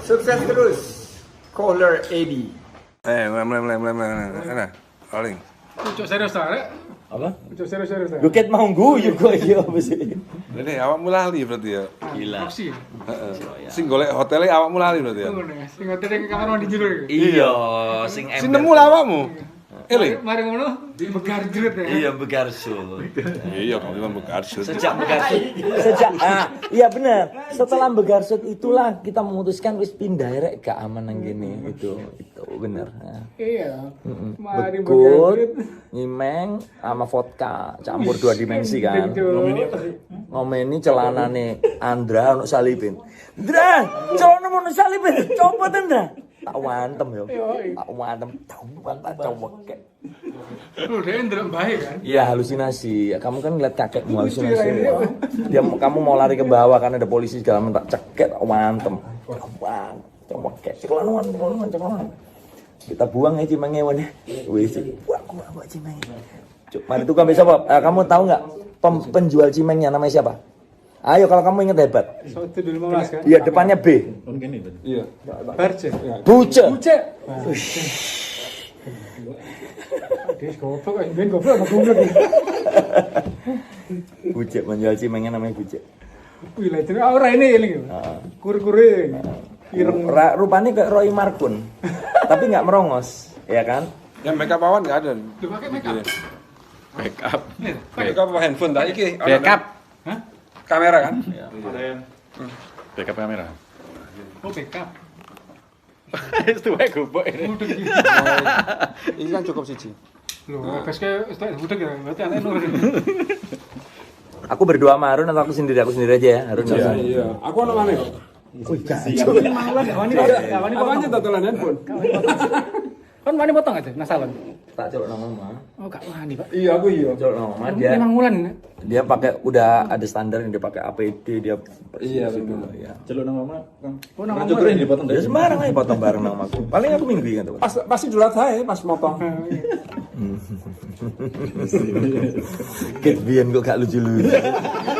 Sukses terus, Caller AD. Mulai. Paling. Ucuk serius ta, Rek? Apa? Ucuk serius ta. Lu ket mau guyu kok iya apa sih? Jadi awakmu lali berarti ya. Gila. Roxy. Heeh. Sing golek hotelnya awakmu lali berarti ya. Ngono ya. Sing hotel ke kamar mandi jero iki. Iya, sing Sing nemu lah awakmu. Mari ngono, begar jret ya. Iya Begarsut. Iya, kamu memang Begarsut. Sejak iya benar. Setelah Begarsut itulah kita memutuskan wis pindah rek gak aman nang gini itu bener. Iya. Mari Bekut, nyimeng sama vodka campur 2 dimensi kan. Ngomeni celanane Andra ono salipin. Andra, celana ono salipin. Coba Andra. Tak wantem yo. Tak wantem. Tak coba kek. Lu dia ndelok bae kan. Iya halusinasi. Kamu kan ngeliat kakekmu halusinasi. Kamu mau lari ke bawah karena ada polisi segala macam. Ceket, wantem. Coba kek. Cekelanuan. Kita buang ya cimengnya wan. Wis, buang cimengnya. Mari tukang besok, kamu tahu nggak penjual cimengnya namanya siapa? Ayo kalau kamu ingat hebat. 115 kan. Iya depannya B. Iya. Barce. Buce. Dia goblok, ben goblok apa goblok iki. Buce menjual cimengnya namanya Buce. Wih, lah itu ora ini eling. Kur-kure. Ireng. Rupanya kayak Roy Markun. Tapi nggak merongos, ya kan? Yang makeup awan nggak ada. Lu pakai make up. Backup. Makeup apa handphone tadi iki? Backup. Hah? Kamera kan? Backup kamera. Oh, backup. Itu wae gubuk ini. Udah iki. Ini kan cukup siji. Lho, pas ke udah ya, berarti aneh nur. Aku berdua sama Harun atau aku sendiri aja ya, Harun. Iya. Aku ono maneh kok. Wani totolan handphone. Kan wani potong aja, nasalon. Tak colok nama mama. Oh, gak wani, Pak. Iya, aku iya. Colok nama mama dia. Memang wulan. Dia pakai udah ada standar yang dia pakai APD dia. Iya, betul. Ya. Celuk nang mama. Oh, nang Cukurin dipotong Ya sembarang aja potong bareng nama aku. Paling aku minggu kan tuh. Pasti julat saya pas motong. Ket biyen kok gak lucu-lucu.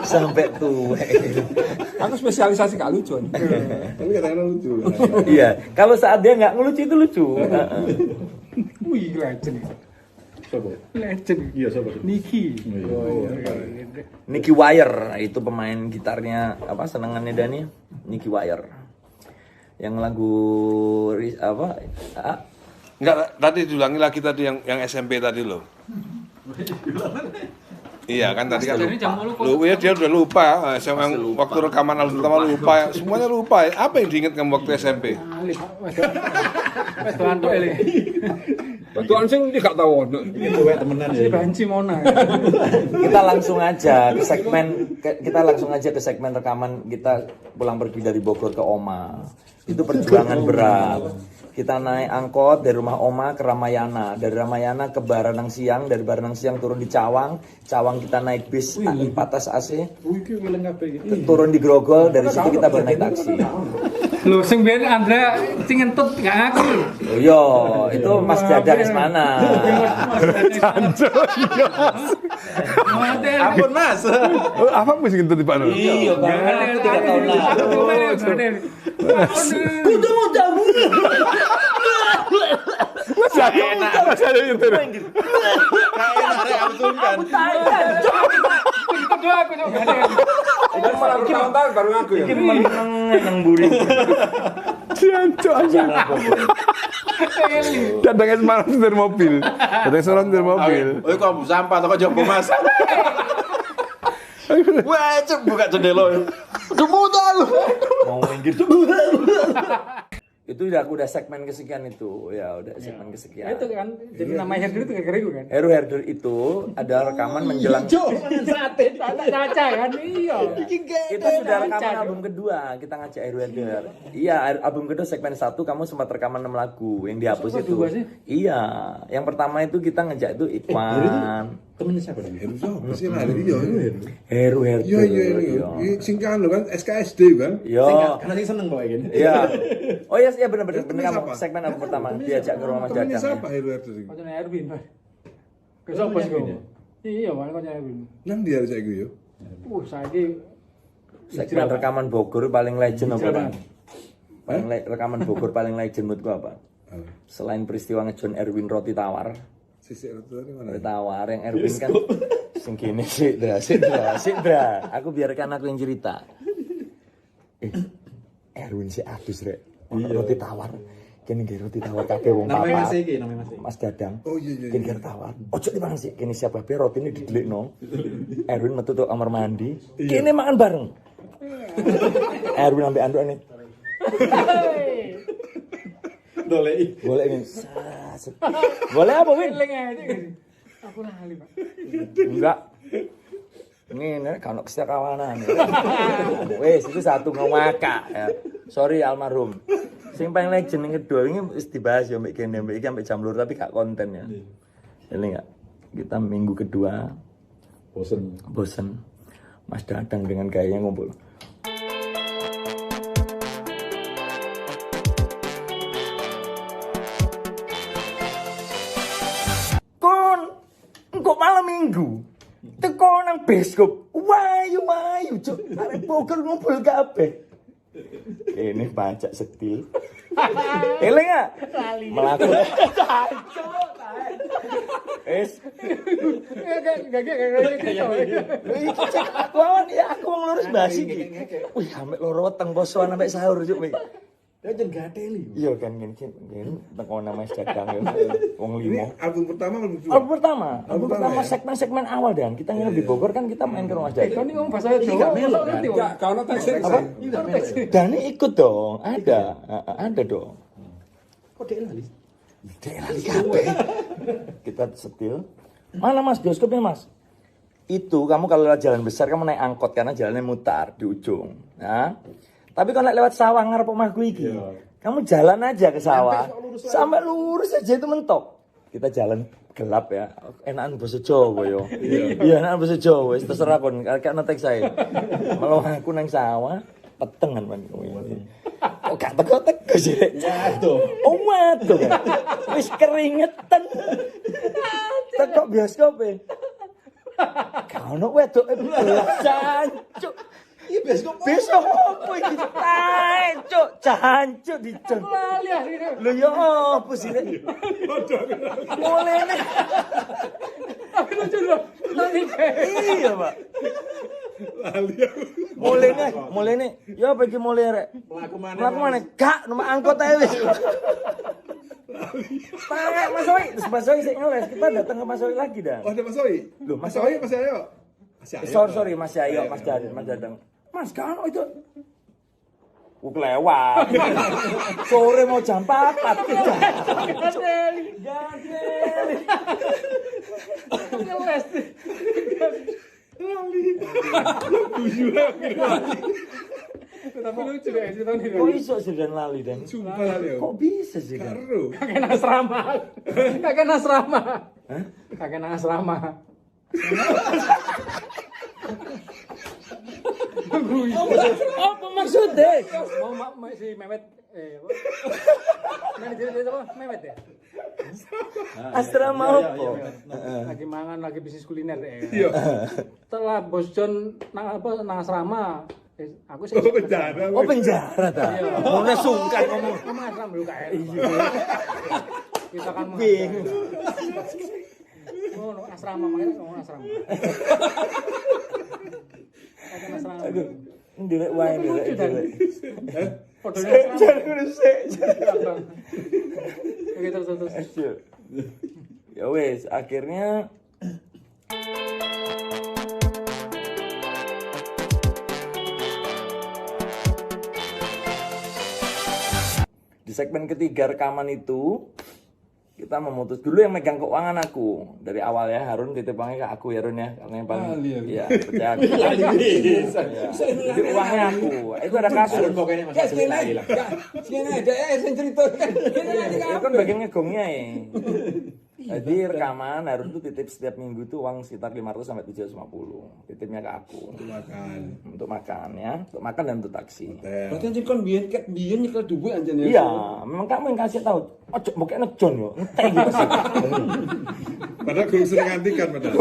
Sampai tuh. Aku spesialisasi gak lucu. Tapi kadang-kadang lucu. Iya, kalau saat dia nggak ngelucu itu lucu. Wih, legend. Sopo? Legend. Iya, sopo? Niki. Nicky Wire itu pemain gitarnya apa senengannya Dani? Nicky Wire. Yang lagu apa? Enggak, tadi diulangi lagi tadi yang SMP tadi loh. Iya kan tadi kan Jadi jam 10 kok. lu ya dia udah lupa SMA waktu rekaman album pertama lupa semuanya lupa. Apa yang diingat kamu waktu SMP? Ali, Pak. Wes doan tok ele. Tuan sing tidak tahu. Itu wae temenan Si ya. banci mona. Kita langsung aja ke segmen rekaman kita pulang pergi dari Bogor ke Oma. Itu perjuangan berat. Kita naik angkot dari rumah Oma ke Ramayana, dari Ramayana ke Baranang Siang, dari Baranang Siang turun di Cawang, Cawang kita naik bis 4 AC, Wih, ki weleng kabeh iki. turun di Grogol, dari situ kita baru naik taksi. Lho sing biyen Andra sing ngentut gak ngaku. Oh, yo, itu Mas Dadang mana? Ampun Mas. Apa mesti gitu di Pak Nur? Iya, karena aku 3 tahun lalu. Kudu Enak saya itu. Kayak arek aku sungkan. aku malah bertahun-tahun baru ngaku ya. Iki meneng nang mburi. Jancuk aja. Datangnya semalam setir mobil. Oh, kok ambu sampah atau kok jopo Mas? Wah, cuk buka jendela. Mau minggir tuh. Itu udah segmen kesekian itu. Ya, udah segmen kesekian. Itu kan jadi nama Herder itu gara-gara itu kan. Heru Herder itu adalah rekaman menjelang Sate caca kan iya. itu sudah rekaman album kedua kita ngajak Heru Herder. Iya, album kedua segmen 1 kamu sempat rekaman 6 lagu yang dihapus Siapa itu. dua sih? Iya, yang pertama itu kita ngajak itu Ikwan. Temennya siapa dong? Heru siapa sih lah dari yo. Heru Herder. Iya iya. Ini singkatan lo kan SKSD kan. Yo. Karena sing seneng kok gini. Iya. Oh iya, iya benar Temennya kamu siapa? segmen album pertama diajak ke rumah Mas Temennya Dadang. siapa Heru Herder ini? Kocone Erwin. Ke sapa sih kok? Iya, mana kocone Erwin. Nang dia saya yo. Saiki Segmen rekaman Bogor paling legend apa, Bang? Rekaman Bogor paling legend menurutku apa? Selain peristiwa ngejon Erwin roti tawar. Sisi itu dari mana? Roti tawar yang Erwin kan sing gini sih, Dra. Aku biarkan aku yang cerita. Erwin si adus rek. Roti tawar. Kene nggih roti tawar kabeh wong Namanya Mas papat. iki, namanya Mas iki. Mas Dadang. Oh iya iya. Kene tawar. Ojo dipangan sih. Kene siapa bae rotine didelikno. Erwin metu tok kamar mandi. Kene makan bareng. Erwin ambek andukane. Dolei. Boleh ini. Boleh apa, Win? eling aja gitu. Aku lali, Pak. Enggak. Ini kan kesetiakawanan. Wes itu satu ngawaka ya. Sorry almarhum. Sing paling legend yang kedua ini wis dibahas ya mbek kene mbek iki sampai jam 2 tapi gak konten ya. Ini enggak. Kita minggu kedua bosen. Mas Dadang dengan gayanya ngumpul. Kon engko malam minggu teko nang bioskop. Wayu cuk. Arek Bogor ngumpul kabeh. Ini pajak setil. Eling gak? Melaku. Es. Iki cek aku awan ya aku wong lurus basi iki. Wih, ambek loro weteng posoan ambek sahur cuk. Ya jen gateli. Iya kan teko nang Mas Dadang ya. Wong Ini limo. album pertama album kedua. Album pertama ya? segmen awal dan kita nginep di Bogor kan kita main ke rumah Kan Dadang. ini ngomong bahasa Jawa. Ngerti, Wak? Enggak, kau nonton sih. Apa? Dani ikut dong, ada dong. Kok dia lali? Dia lagi kabeh. Kita setil. Mana Mas bioskopnya Mas? Itu kamu kalau lewat jalan besar kamu naik angkot karena jalannya mutar di ujung. Nah, tapi kalau naik lewat sawah ngarep omahku iki. Kamu jalan aja ke sawah. Sampai lurus aja itu mentok. Kita jalan gelap ya. Enakan basa Jawa yo. Iya, enakan basa Jawa. Wis terserah kon kakek netek saya. Malah aku nang sawah petengan man. Kok gak teko-teko sih. Waduh. Oh waduh. Wis keringetan. Teko bioskop e. Kano wedok jancuk. Iya bioskop. Besok apa iki? Jancuk, jancuk dicen. Lali akhirnya. Lho ya apa sih Rek? Mulai nih. Tapi lucu loh. Nanti Iya, Pak. Mulai nih. Ya apa iki mulai Rek? Melaku mana? Mlaku mana? Gak, numpak angkot ae wis. Pak, Mas Oi, terus Mas Oi sik ngeles. Kita datang ke Mas Oi lagi dah. Oh ada Mas Oi. Loh, Mas Mas Oi masih ayo. Masih ayo. Sorry, Mas Yayo, Mas Dadang. Mas kan itu kelewat. Sore mau jam 4. Gadeli. Gadeli. Ngeles. Tapi lucu deh ceritanya. Kok iso sih dan lali dan? Sumpah lah yo. Kok bisa sih kan? Karo. Kakek asrama. Kakek asrama. Hah? Kakek asrama. Apa maksudnya? Mau si Mehmet apa? Mehmet ya? Asrama apa? Lagi mangan, lagi bisnis kuliner Iya. Setelah Bos John nang asrama, aku sih Oh penjara. Oh penjara ta? Mau sungkan ngomong. asrama dulu kayak. Kita kan Bingung. Oh, asrama makanya ngomong asrama. Ada asrama. Aduh, ndelek wae ndelek. Fotonya asrama. Jangan sik. Oke, terus. Aduh. Ya wes, akhirnya di segmen ketiga rekaman itu kita memutus dulu yang megang keuangan aku dari awal ya. Harun titip uangnya ke aku ya Run ya, karena yang paling iya percaya aku. Ya. Jadi uangnya aku itu ada kasus pokoknya Ya, sini ada yang cerita kan. itu kan bagian ngegongnya ya. Jadi rekaman Harun tuh titip setiap minggu tuh uang sekitar 500 sampai 750 titipnya ke aku untuk makan ya, untuk makan dan untuk taksi. Berarti anjir kan biyen nyekel duit anjir ya. Iya, memang kamu yang kasih tahu. Ojo mbok ngejon yo, entek gitu sih. Padahal guru sering ngantikan padahal.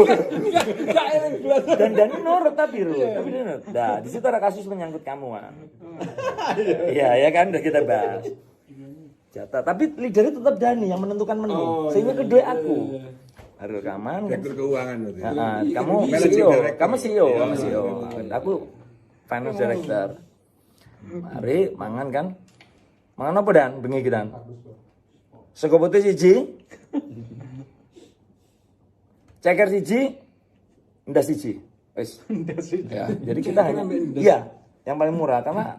Enggak eling belas. Dan nurut tapi nurut. Nah, di situ ada kasus menyangkut kamu, Wan. Iya, ya kan udah kita bahas. Jatah, tapi leadernya tetap Dani yang menentukan menu. Sehingga kedua aku. Harus rekaman. Direktur keuangan berarti. Kamu Managing CEO, director. kamu CEO. Aku finance director. Mari mangan kan. Mangan apa Dan? Bengi Dan. Sego putih siji. Ceker siji. Ndas siji. Wis. Ya, jadi kita hanya yang paling murah karena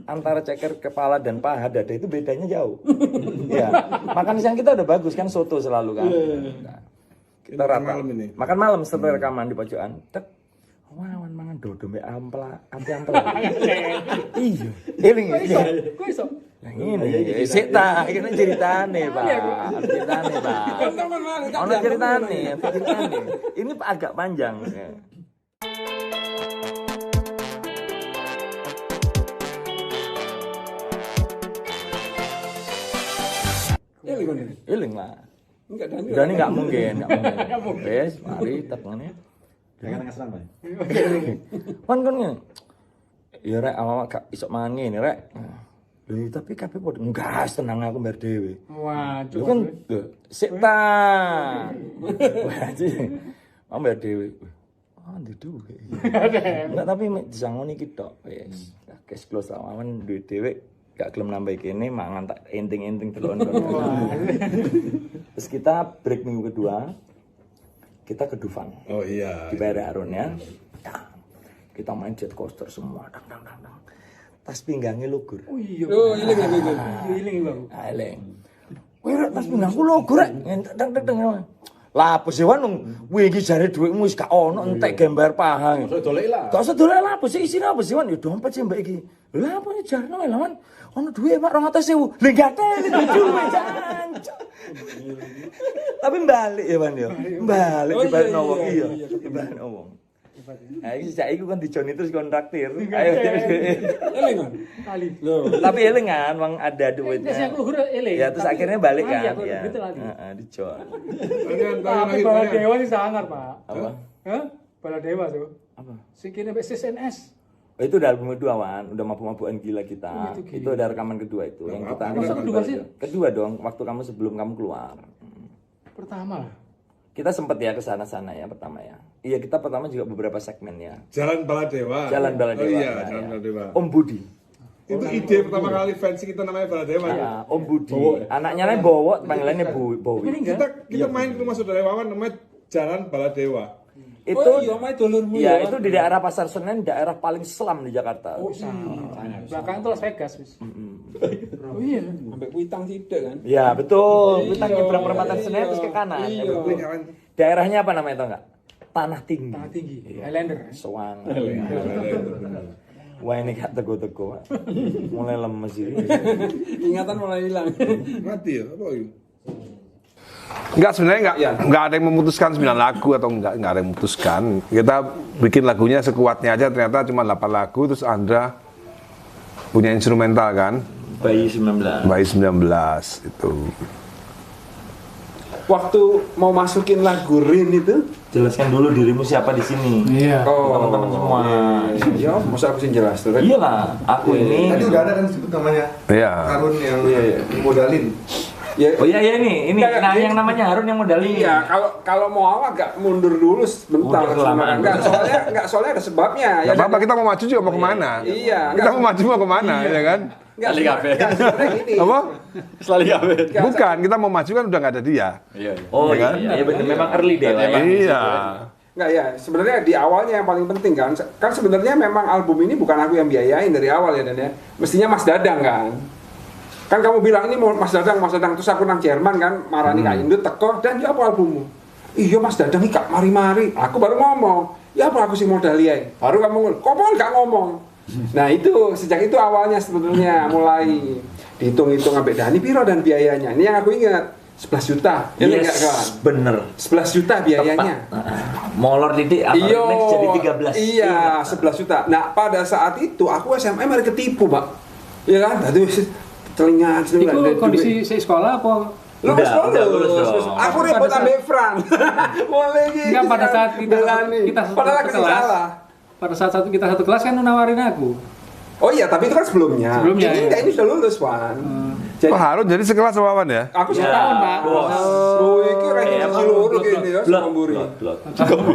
antara ceker kepala dan paha dada itu bedanya jauh. Ya, makan siang kita udah bagus kan soto selalu kan. Nah, kita Makan rata. malam ini. Makan malam setelah rekaman di pojokan. Tek. Wan mangan dodo mbek ampla. Iya. Eling ya. Kok iso? Nah ini sik ta, iki ceritane, Pak. Ceritane, Pak. Ono ceritane. Ini agak panjang. Eling lah. Enggak Dani nggak mungkin. Wes, mari tekane. Jangan ngasram, Pak. Kan ngene. Ya rek awak gak iso mangan ngene rek. Lho tapi kabeh padha enggak tenang aku mbar dhewe. Wah, Lho kan sik ta. Wah, mbar dhewe. Ah, duwe. Enggak tapi disangoni iki tok wis. Cash close awan duwe dhewe gak gelem nambah kene mangan tak enting-enting delokon. Terus kita break minggu kedua. Kita ke Dufan. Oh iya. Di Bayar Harun ya. Kita main jet coaster semua. Dang. Tas pinggangnya lugur. Oh iya. Iling Bang. Eleng. Wih, tas pinggangku lugur rek. Dang. Lah apa sih wan kuwi iki jare dhuwitmu wis gak ono entek gambar paha. Dolek lah. Gak usah dolek lah apa sih isine apa sih wan ya dompet sih mbak iki. Lah apa jarno lah wan. Ono duit Pak 200.000. Lah gak tele duit jancuk. Tapi balik ya Wan ya. Balik di balik wong iya. Di balik wong. Nah, iki saiki kan dijoni terus kontraktir. Ayo. Eling kan? Ali. Loh. Tapi eling kan wong ada Nek duitnya. aku luhur eling. Ya terus akhirnya balik Iya, kan ya. gitu lagi. Heeh, dijon. Tapi Bala Dewa sih sangar, Pak. Apa? Hah? Bala Dewa tuh. Apa? Sing kene mbek SNS. Oh, itu udah album kedua Wan, udah mabuk-mabukan gila kita. Oh, itu gila. Itu ada rekaman kedua itu yang kita Masa kedua sih? Kedua dong, waktu kamu sebelum kamu keluar. Pertama lah. Kita sempet ya ke sana-sana ya pertama ya. Iya, kita pertama juga beberapa segmen ya. Jalan Baladewa. Jalan Baladewa. Oh iya, ya, Jalan ya. Baladewa. Om Budi. Itu ide pertama kali fans kita namanya Baladewa. Ya, Om Budi. Anaknya namanya Bowo, panggilannya Bowi. Kita main ke rumah saudara Wawan namanya Jalan Baladewa. Itu Oh iya, main dulurmu ya, ya. itu di daerah Pasar Senen, daerah paling selam di Jakarta. Oh, belakang itu Las Vegas, wis. Oh iya. Sampai kuitang tidak kan? Ya, betul. Kita nyebrang perempatan Senen terus ke kanan. Ya, Iya. betul. Daerahnya apa namanya tau nggak? Tanah Tinggi. Tanah Tinggi. Highlander. Soang. Wah ini gak tego-tego. Mulai lemes ini. Ingatan mulai hilang. Mati ya? Apa itu? Enggak, sebenarnya enggak ada yang memutuskan 9 lagu atau enggak ada yang memutuskan. Kita bikin lagunya sekuatnya aja, ternyata cuma 8 lagu. Terus Andra punya instrumental kan, Bayi 19. Bayi 19 itu. Waktu mau masukin lagu Rin itu, Jelaskan dulu dirimu siapa di sini. Iya. Teman-teman semua. ya masa aku sih jelas tuh kan? Iyalah, aku ini. Tadi udah ada kan disebut namanya Iya. Harun yang modalin. Ya, Oh iya ini Enggak, nah jadi- yang namanya Harun yang modalin. Iya, kalau mau awal agak mundur dulu sebentar. Udah kelamaan. Soalnya ada sebabnya. Nggak apa-apa, kita mau maju juga mau kemana? Iya, Kita mau maju mau kemana, ya kan? Sebenarnya gini. Apa? Selalu gawe. Bukan, kita mau maju kan udah nggak ada dia. Iya. Oh Iya iya, kan? iya benar memang early deh. Pak, ya. Iya. Enggak ya, sebenarnya di awalnya yang paling penting kan. Kan sebenarnya memang album ini bukan aku yang biayain dari awal ya Dan ya. Mestinya Mas Dadang kan. Kan kamu bilang ini mau Mas Dadang, terus aku nang Jerman kan, marani Kak Indut teko dan ya apa albummu? Iya Mas Dadang iki gak mari-mari. Aku baru ngomong, ya apa aku sih modal liai. Baru kamu ngomong, kok gak ngomong. Nah itu sejak itu awalnya sebetulnya mulai dihitung-hitung sampai Dani piro dan biayanya. Ini yang aku ingat 11 juta. Ya enggak kawan? Bener. 11 juta biayanya. Molor didik apa Iya, next jadi 13. Iya, 11 juta. Nah, pada saat itu aku SMM ada ketipu, Pak. Iya kan? Tadi telinga Itu kondisi si sekolah apa? Lulus, Udah lulus lulus. dong. Aku ribut ambil Fran. Mulai gitu. Enggak, pada saat kita Padahal aku satu kelas. salah. Pada saat kita satu kelas kan nawarin aku. Oh iya, tapi itu kan sebelumnya. Sebelumnya, Ini iya. enggak, ini sudah lulus, Wan. Jadi Oh Harun jadi sekelas sama Wawan ya? aku Ya, setahun, Pak. bos. Oh, iki ranking Emang seluruh gini ya, Blok, Sukamburi. blok.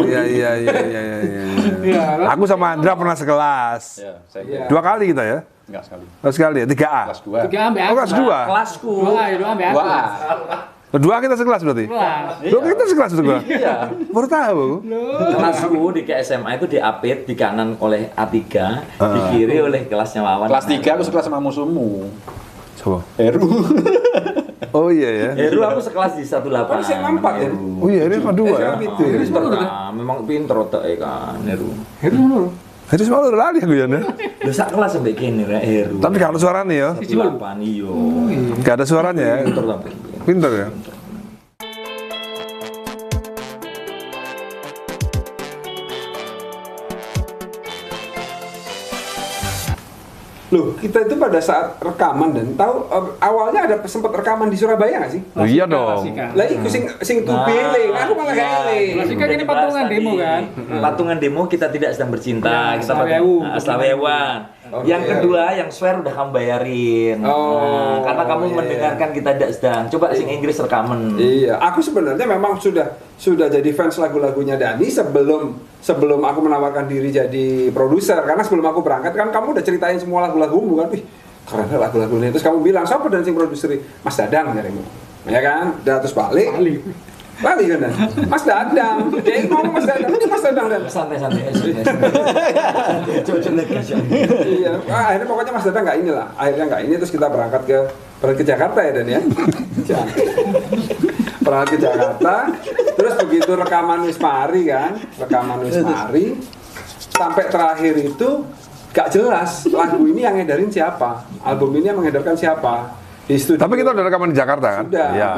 Iya. Iya. Aku sama Andra pernah sekelas. Iya, saya Iya. 2 kali kita ya? enggak sekali. Oh, sekali ya? 3A? Kelas 2. Tiga ambil Oh, aku. kelas 2? Kelasku. Dua ambil aku. Wah. Kedua kita sekelas berarti? Kelas. Dua kita sekelas berdua? Iya. Baru tahu. Kelasku di SMA itu diapit di kanan oleh A3, di kiri oleh kelasnya Wawan. Kelas 3 aku sekelas sama musuhmu. Coba. Heru. Oh iya ya. Heru aku sekelas di 18. Oh, SMA 4 ya? Oh iya, ini cuma 2 ya. Itu. Heru memang pinter otak kan Heru. Itu dulu. Jadi semua udah lari aku ya. Nen. Lu sak kelas sampai kini Rek, Heru. Tapi kalau suaranya ya, 18 iyo. nggak ada suaranya ya. Pinter tapi. Pinter ya. Loh, kita itu pada saat rekaman dan tahu awalnya ada sempat rekaman di Surabaya nggak sih? Oh, iya dong. Lah iku sing tubeling, aku malah gak eling. Klasika ini patungan demo kan? Patungan demo kita tidak sedang bercinta, Ya, kita Selawewu. Selawewan. Oke. Yang kedua, yang swear udah kamu bayarin. Oh, Karena kamu iya. mendengarkan kita tidak sedang. Coba sing Inggris rekaman. Iya, aku sebenarnya memang sudah jadi fans lagu-lagunya Dani sebelum aku menawarkan diri jadi produser. Karena sebelum aku berangkat kan kamu udah ceritain semua lagu-lagumu kan. Wih, keren lagu-lagunya. Terus kamu bilang, siapa dan sing produser? Mas Dadang nyarimu. Ya kan? Udah terus balik. Balik kan Dan? Mas Dadang. Dia ngomong Mas Dadang. Ini Mas Dadang Dan. Santai-santai. Coba Iya, akhirnya pokoknya Mas Dadang nggak inilah. Akhirnya nggak ini terus kita berangkat ke Jakarta ya Dan ya. Berangkat ke Jakarta, terus begitu rekaman wis mari kan, sampai terakhir itu gak jelas lagu ini yang ngedarin siapa, album ini yang mengedarkan siapa di studio. Tapi kita udah rekaman di Jakarta kan? Sudah. Iya.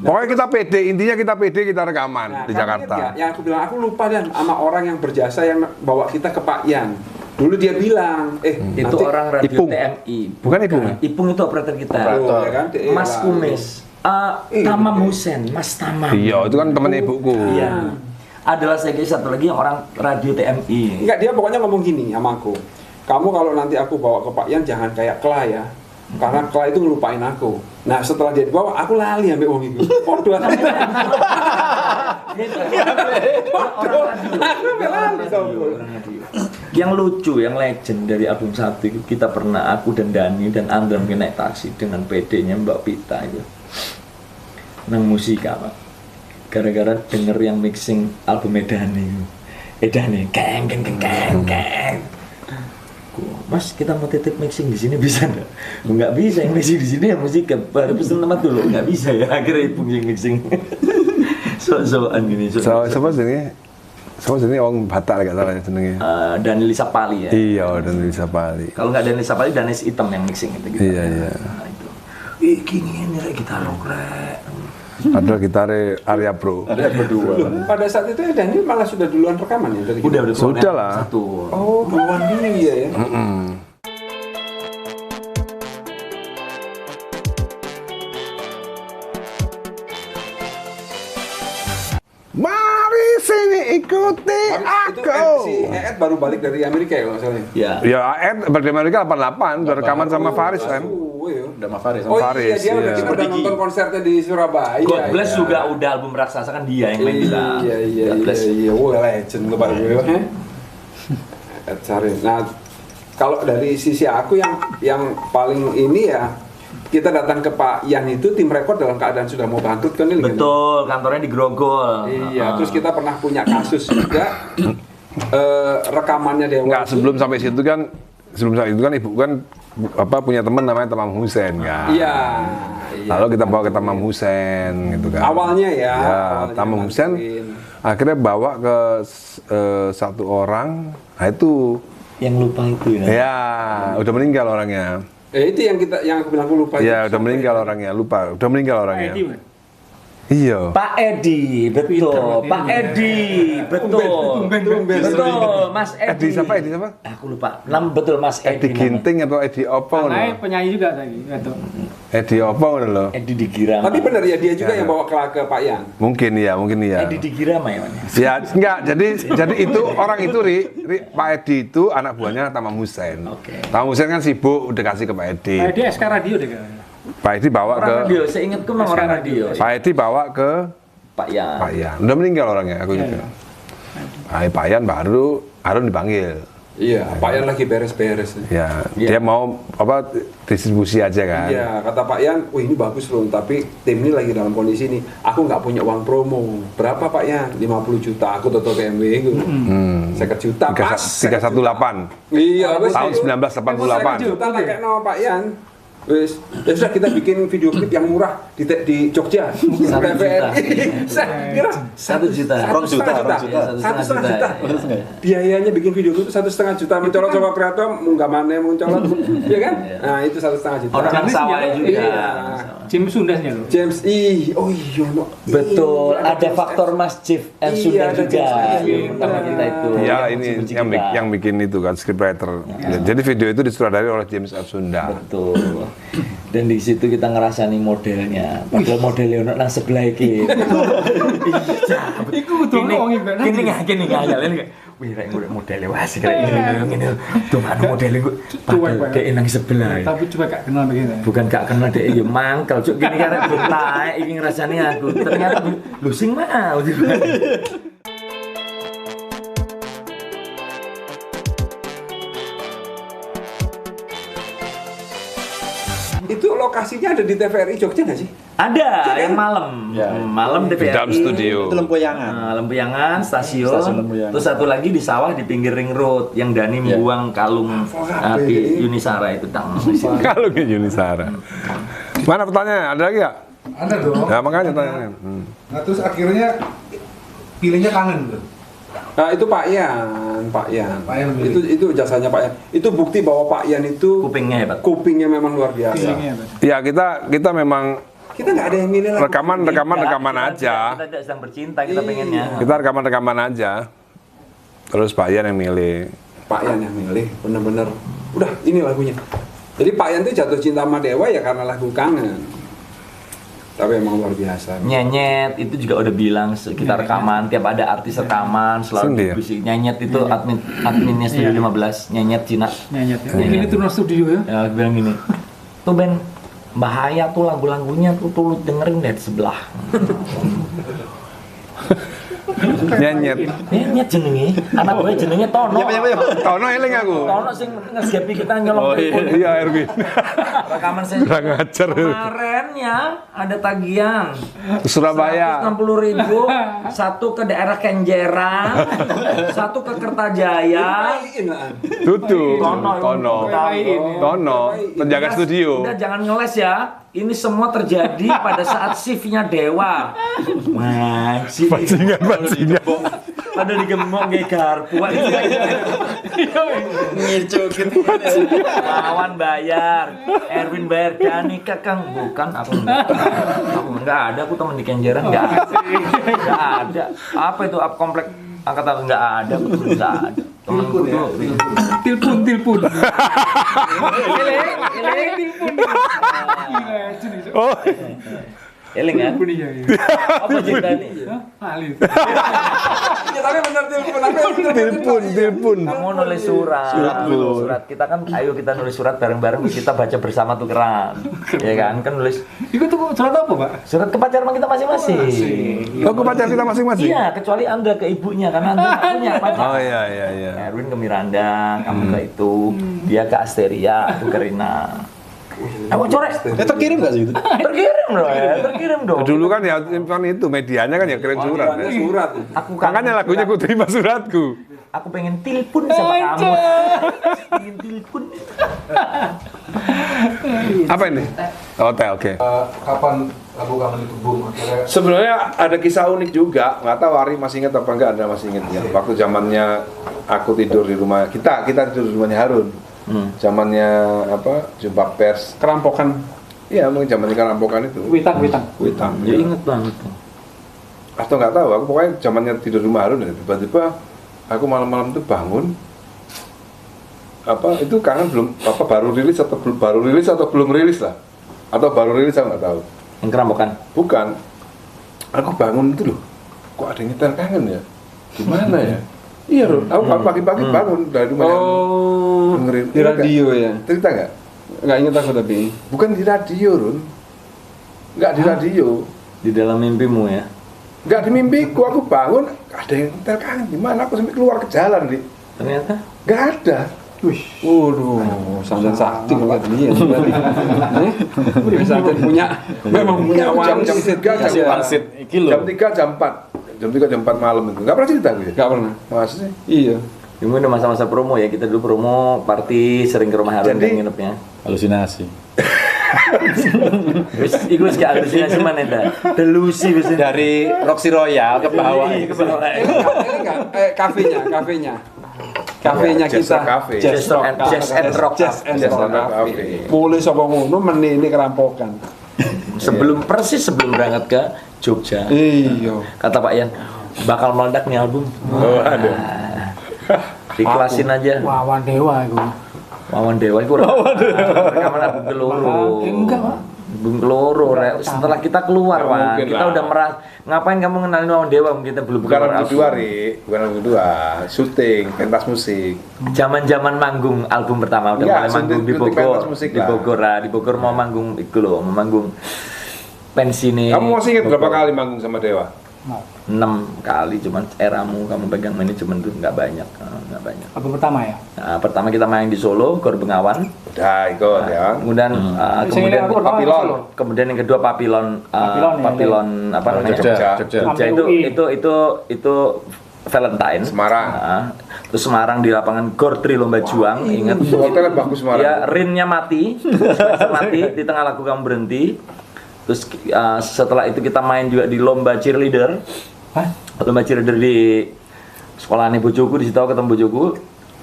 Pokoknya kita pede, intinya kita pede, kita rekaman Nah, di kamu Jakarta. ingat nggak? Yang aku bilang, aku lupa Dan sama orang yang berjasa yang bawa kita ke Pak Yan. Dulu dia bilang, Itu nanti orang radio Ipung. TMI. Bukan Ipung? Ipung itu operator kita. Tuh, ya kan? Mas Kumis. Tamam Husen, Mas Tamam. Iya, itu kan temen ibuku. Iya. Adalah satu lagi yang orang radio TMI. Enggak, dia pokoknya ngomong gini sama aku. Kamu kalau nanti aku bawa ke Pak Yan jangan kayak Kla ya. Karena Kla itu ngelupain aku. Nah setelah dia dibawa, aku lali ambil wong itu. Podo aku. Yang lucu, yang legend dari album 1 itu kita pernah, aku dan Dani dan Andra mungkin naik taksi dengan PD-nya Mbak Pita itu nang musika Pak, gara-gara denger yang mixing album Dani Dani keng keng keng keng keng. Mas kita mau titip mixing di sini bisa nggak? Nggak bisa, yang mixing di sini ya musik baru pesen tempat dulu nggak bisa ya, akhirnya ibu yang mixing sok-sokan gini. Siapa sini? Siapa sini orang Batak gak salah ya jenenge. Daniel Sapali ya. Iya, dan bisa Pali. Kalau nggak Daniel Sapali, Danis Hitam yang mixing itu gitu. Iya, iya. Nah, itu. Gini nih gitar rock rek. Ada gitarnya Arya Bro. Ada berdua. Pada saat itu Dani malah sudah duluan rekaman ya dari kita? Udah Sudah keluar lah. Satu. Oh, duluan dia ya. Mari sini ikuti Itu aku. si Eet baru balik dari Amerika ya kalau nggak salah. Ya. Ya, Ed berdiri Amerika 88, udah rekaman sama Faris kan. iya. Udah sama Faris. Oh Faris, iya, dia iya. udah nonton konsernya di Surabaya. God Bless iya. juga udah album raksasa kan dia yang main kita. Iya. God Bless. Wah, legend lu Pak gue. Cari. Nah, kalau dari sisi aku yang paling ini ya, kita datang ke Pak Yan itu tim rekod dalam keadaan sudah mau bangkrut kan ini. Betul, kantornya di Grogol. Iya, terus kita pernah punya kasus juga rekamannya Dewa. Enggak, sebelum sampai situ kan ibu kan punya teman namanya Tamam Hussein kan. Iya. Lalu kita bawa ke Tamam Hussein gitu kan. Awalnya ya. Ya, awalnya Tamam Hussein bantuin. akhirnya bawa ke satu orang. Nah itu Yang lupa itu ya. ya udah meninggal orangnya. Itu yang aku bilang aku lupa. Iya, udah meninggal orangnya, lupa. Udah meninggal orangnya. Edi, Mas. Iya. Pak Edi, betul. Pak Edi, betul. Betul, Mas Edi Edi. siapa? Edi siapa? Aku lupa. Betul Mas Edi Edi. Ginting atau Edi Opo? Anaknya no? penyanyi juga tadi, gitu. Edi Opo loh. Edi Digirama. Tapi benar ya dia juga Ya. yang bawa ke Pak Yan. Mungkin iya. Edi Digirama ya, Mas. Ya, enggak. Jadi itu orang itu Pak Edi itu anak buahnya Tamam Hussein. Oke. Tamam Hussein kan sibuk udah kasih ke Pak Edi. Dia SK Radio deh kayaknya. Pak Edi bawa Orang ke radio, seingatku memang orang radio. Pak Edi bawa ke Pak Yan. Pak Yan. Udah meninggal orangnya, aku juga. Pak Yan baru Harun dipanggil. Iya, Pak Yan lagi beres-beres. Ya, dia mau distribusi aja kan. Iya, kata Pak Yan, wah ini bagus loh, tapi tim ini lagi dalam kondisi ini. Aku nggak punya uang promo. Berapa Pak Yan? 50 juta. Aku toto BMW itu. 50 juta. Pas. 318. Iya, wes Tahun itu. 1988. 50 juta pakai nama Pak Yan. Wes, ya sudah kita bikin video klip yang murah di Jogja. TVRI. Saya kira 1 juta. Satu setengah juta. Biayanya bikin video klip 1,5 juta. Mencolot coba kreator, munggah mana mencolot, ya kan? Nah itu 1,5 juta. Orang sawah juga. Iya. James Sundasnya loh. James, oh iya, no. Betul, Iya, ada James faktor F. Mas Chief and Iya, Sunda ada juga. James F. Yang pertama kita itu. Ya yang ini muji-muji yang, kita. yang bikin itu kan scriptwriter. Ya, jadi video itu disutradarai oleh James F. Sunda. Betul. Dan di situ kita ngerasani modelnya. Padahal modelnya ono nang sebelah iki. Iku kudu ngomongin bener. Gini nggak wih rek modelnya wah sih kayak ini. Tuh anu modelnya gue. Padahal dia nang sebelah. Tapi coba gak kenal begini. Bukan gak kenal dia ya mangkel cuk gini karek bentai iki ngrasani aku. Ternyata lu sing mau. Itu lokasinya ada di TVRI Jogja nggak sih? Ada yang malam. Malam Di dalam TVRI. studio. Itu Lempuyangan. Lempuyangan, stasiun. Stasiun Lempuyangan. Terus satu lagi di sawah di pinggir ring road yang Dani membuang kalung api Yunisara itu tang. Kalau ke Yunisara. Mana pertanyaannya? Ada lagi nggak? Ada dong. Ya makanya tanya. Nah terus akhirnya pilihnya kangen tuh. Nah itu Pak Yan. Pak Yan memilih. Itu jasanya Pak Yan. Itu bukti bahwa Pak Yan itu Kupingnya hebat. kupingnya memang luar biasa. Feelingnya, Mas. Ya kita memang Kita nggak ada yang milih lagi. rekaman Kita aja. tidak sedang bercinta, kita pengennya. Kita rekaman aja. Terus Pak Yan yang milih. Pak Yan yang milih, bener-bener. Udah, ini lagunya. Jadi Pak Yan itu jatuh cinta sama Dewa ya karena lagu Kangen. Tapi emang luar biasa. Nyenyet itu juga udah bilang kita rekaman tiap ada artis rekaman Sendiri selalu ya? bisik nyenyet itu adminnya Studio 15 nyenyet Cina Nyanyi ya. Ini turun studio ya. ya bilang gini tuh Ben bahaya tuh lagu-lagunya tuh lu dengerin deh di sebelah Nyanyet. nyenyet jenenge anak gue jenenge Tono Tono eling aku. Tono sing ngesepi kita nyolong telepon. Iya Erwin. Rekaman saya Kurang ajar. kemarin ya ada tagihan Surabaya. 160.000 satu ke daerah Kenjeran satu ke Kertajaya Tutu. Tono Tono. Penjaga studio. udah jangan ngeles ya ini semua terjadi pada saat shiftnya Dewa Bajingan. pada digembok kayak garpu lawan bayar Erwin bayar Dani kakang bukan aku enggak ada aku temen di Kenjeran enggak ada apa itu up komplek angkatan enggak ada aku enggak ada temenku tuh Tilpun. Telepon. Oh. eling kan Telepon iya. apa cerita ini Alif. Ya tapi benar telepon. Kamu nulis surat. Kita kan, ayo kita nulis surat bareng-bareng, kita baca bersama tukeran. Ya kan nulis. Itu tuh surat apa, Pak? Surat ke pacar kita masing-masing. Oh, ke pacar kita masing-masing? Iya, kecuali Anda ke ibunya, karena Anda nggak punya pacar. Oh iya. Erwin ke Miranda, kamu ke itu, dia ke Asteria, aku ke Rina. Aku coret. Terkirim nggak sih itu? Terkirim dong. Dulu kan ya itu medianya kan ya kirim surat. Ya. Surat. Aku kan Makanya lagunya ku terima suratku. Aku pengen telepon sama kamu. Pengen telepon. Apa ini? Hotel, oke. Kapan lagu kamu itu boom akhirnya? Sebenarnya ada kisah unik juga. Nggak tahu Ari masih ingat apa enggak? Anda masih ingat ya? Waktu zamannya aku tidur di rumah kita tidur di rumahnya Harun. Zamannya apa? Jumpa pers. Kerampokan. Iya, mungkin zamannya kerampokan itu. Witan. Ya inget banget. Atau nggak tahu. Aku pokoknya zamannya tidur di rumah Harun. Tiba-tiba aku malam-malam itu bangun. Apa itu kangen belum? Apa baru rilis atau belum rilis lah? Atau baru rilis aku nggak tahu. Yang kerampokan? Bukan. Aku bangun itu loh. Kok ada yang nyetel kangen ya? Gimana ya? Iya, Ron. Aku pagi-pagi bangun dari rumah. Oh, dengerin. di radio ya? Cerita nggak? Nggak ingat aku tapi. Bukan di radio, Ron. Nggak di radio. Di dalam mimpimu ya? Nggak di mimpiku. Aku bangun, ada yang nyetel kangen. Gimana? Aku sampai keluar ke jalan, Dik. Ternyata? Nggak ada. Waduh, sampean sakti kalau dia berarti. Sampean memang punya jam 3, jam 4 malam itu. Nggak pernah cerita gue. Nggak pernah. Masa sih? Iya. Ini udah masa-masa promo ya, kita dulu promo party sering ke rumah Harun Jadi- dan nginepnya. Halusinasi. Iku wis gak halusinasi mana dah? Delusi wis. Dari Roxy Royal ke bawah. Iya, ke bawah. Kafenya Jester kita. Cafe. Jazz and rock. Jazz and Jazz rock and rock cafe. cafe. Boleh sapa ngono meneh ini kerampokan. Sebelum berangkat ke Jogja. Iya. Kata Pak Yan, bakal meledak nih album. Oh, ada. Diklasin aja. Wawan Dewa itu. Wawan Dewa itu rekaman album keloro. Enggak, Pak. Album keloro. Setelah kita keluar, Nggak Wan, mungkin kita lah. udah merah. Ngapain kamu ngenalin Wawan Dewa? Kita belum Bukan keluar album kedua, Ri. Bukan album kedua. Syuting, pentas musik. Zaman-zaman manggung album pertama udah Iya, mulai manggung di syuting Bogor. pentas musik Di lah. Bogor lah, di Bogor mau manggung itu loh, mau manggung pensi nih. Kamu masih ingat berapa kali manggung sama Dewa? 6 kali, cuman eramu kamu pegang manajemen tuh nggak banyak. Album pertama ya. Nah, pertama kita main di Solo, Gor Bengawan. Udah, ikut ya. Kemudian Saya aku pertama Papilon. Solo. Kemudian yang kedua Papilon, Papilon, ya, Papilon apa namanya? Jogja. Jogja Sampai itu UI. itu Valentine. Semarang. Nah, terus Semarang di lapangan Gor Tri Lomba Juang, ingat? Hotelnya bagus Semarang. Ya, rinnya mati, mati di tengah lagu kamu berhenti. Terus setelah itu kita main juga di lomba cheerleader. Hah? Lomba cheerleader di sekolahannya bojoku, di situ aku ketemu bojoku.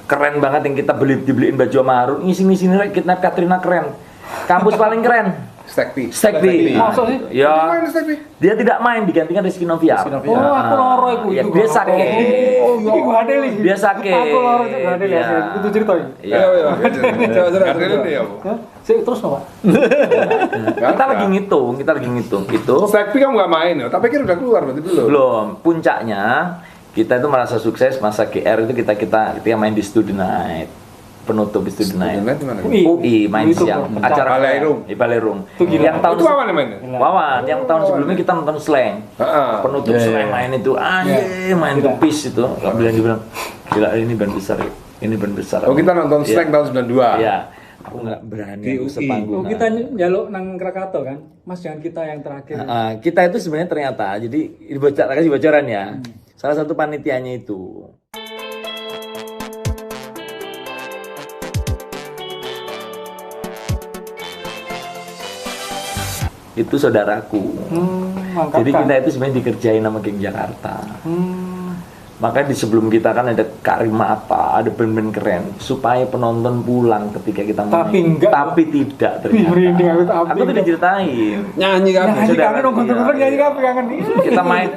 Keren banget yang kita dibeliin baju sama Harun. Ngisi kidnap Katrina keren. Kampus paling keren. Stekpi. Stekpi. Masuk sih? Ya. Main Stekpi. Dia tidak main, digantikan Rizky Noviar. Oh, aku loro iku. Ya, dia sakit. Oh, iku ada nih. Dia sakit. Aku loro itu ada Iya. ya. Itu cerita ini. Iya. Gak ada ini ya, Bu. Sih terus no, Pak. Kita lagi ngitung. Itu Stekpi kamu nggak main ya? Tapi kira udah keluar berarti belum? belum. Puncaknya kita itu merasa sukses masa GR itu kita main di Student Night. Penutup di Student Night. Student Night di mana? UI main Itu siang. puncak. Acara Baleirung. Di Baleirung. Itu gila. Yang tahun Itu apa nih mainnya? Wawan, yang tahun sebelumnya kita nonton Slang. Heeh. Penutup Slang main itu anjir, main ke PIS itu. Bilang gila ini band besar. Ini band besar. Oh, kita nonton Iya. Slang tahun 92. Iya. Aku nggak berani Di aku UI. sepanggung. Oh, kita njaluk nang Krakatau kan. Mas jangan kita yang terakhir. Kita itu sebenarnya ternyata, jadi kasih bocoran ya. Salah satu panitianya itu. Itu saudaraku. Mantap Jadi kan? kita itu sebenarnya dikerjain sama geng Jakarta. Makanya di sebelum kita kan ada Karima apa, ada band-band keren supaya penonton pulang ketika kita main. Tapi enggak. Tapi tidak Ih, merinding aku, ternyata. tapi Aku tuh enggak. diceritain. Nyanyi kan? Nyanyi Saudara, kangen dong, iya, konten nyanyi iya. kangen kangen. Kita main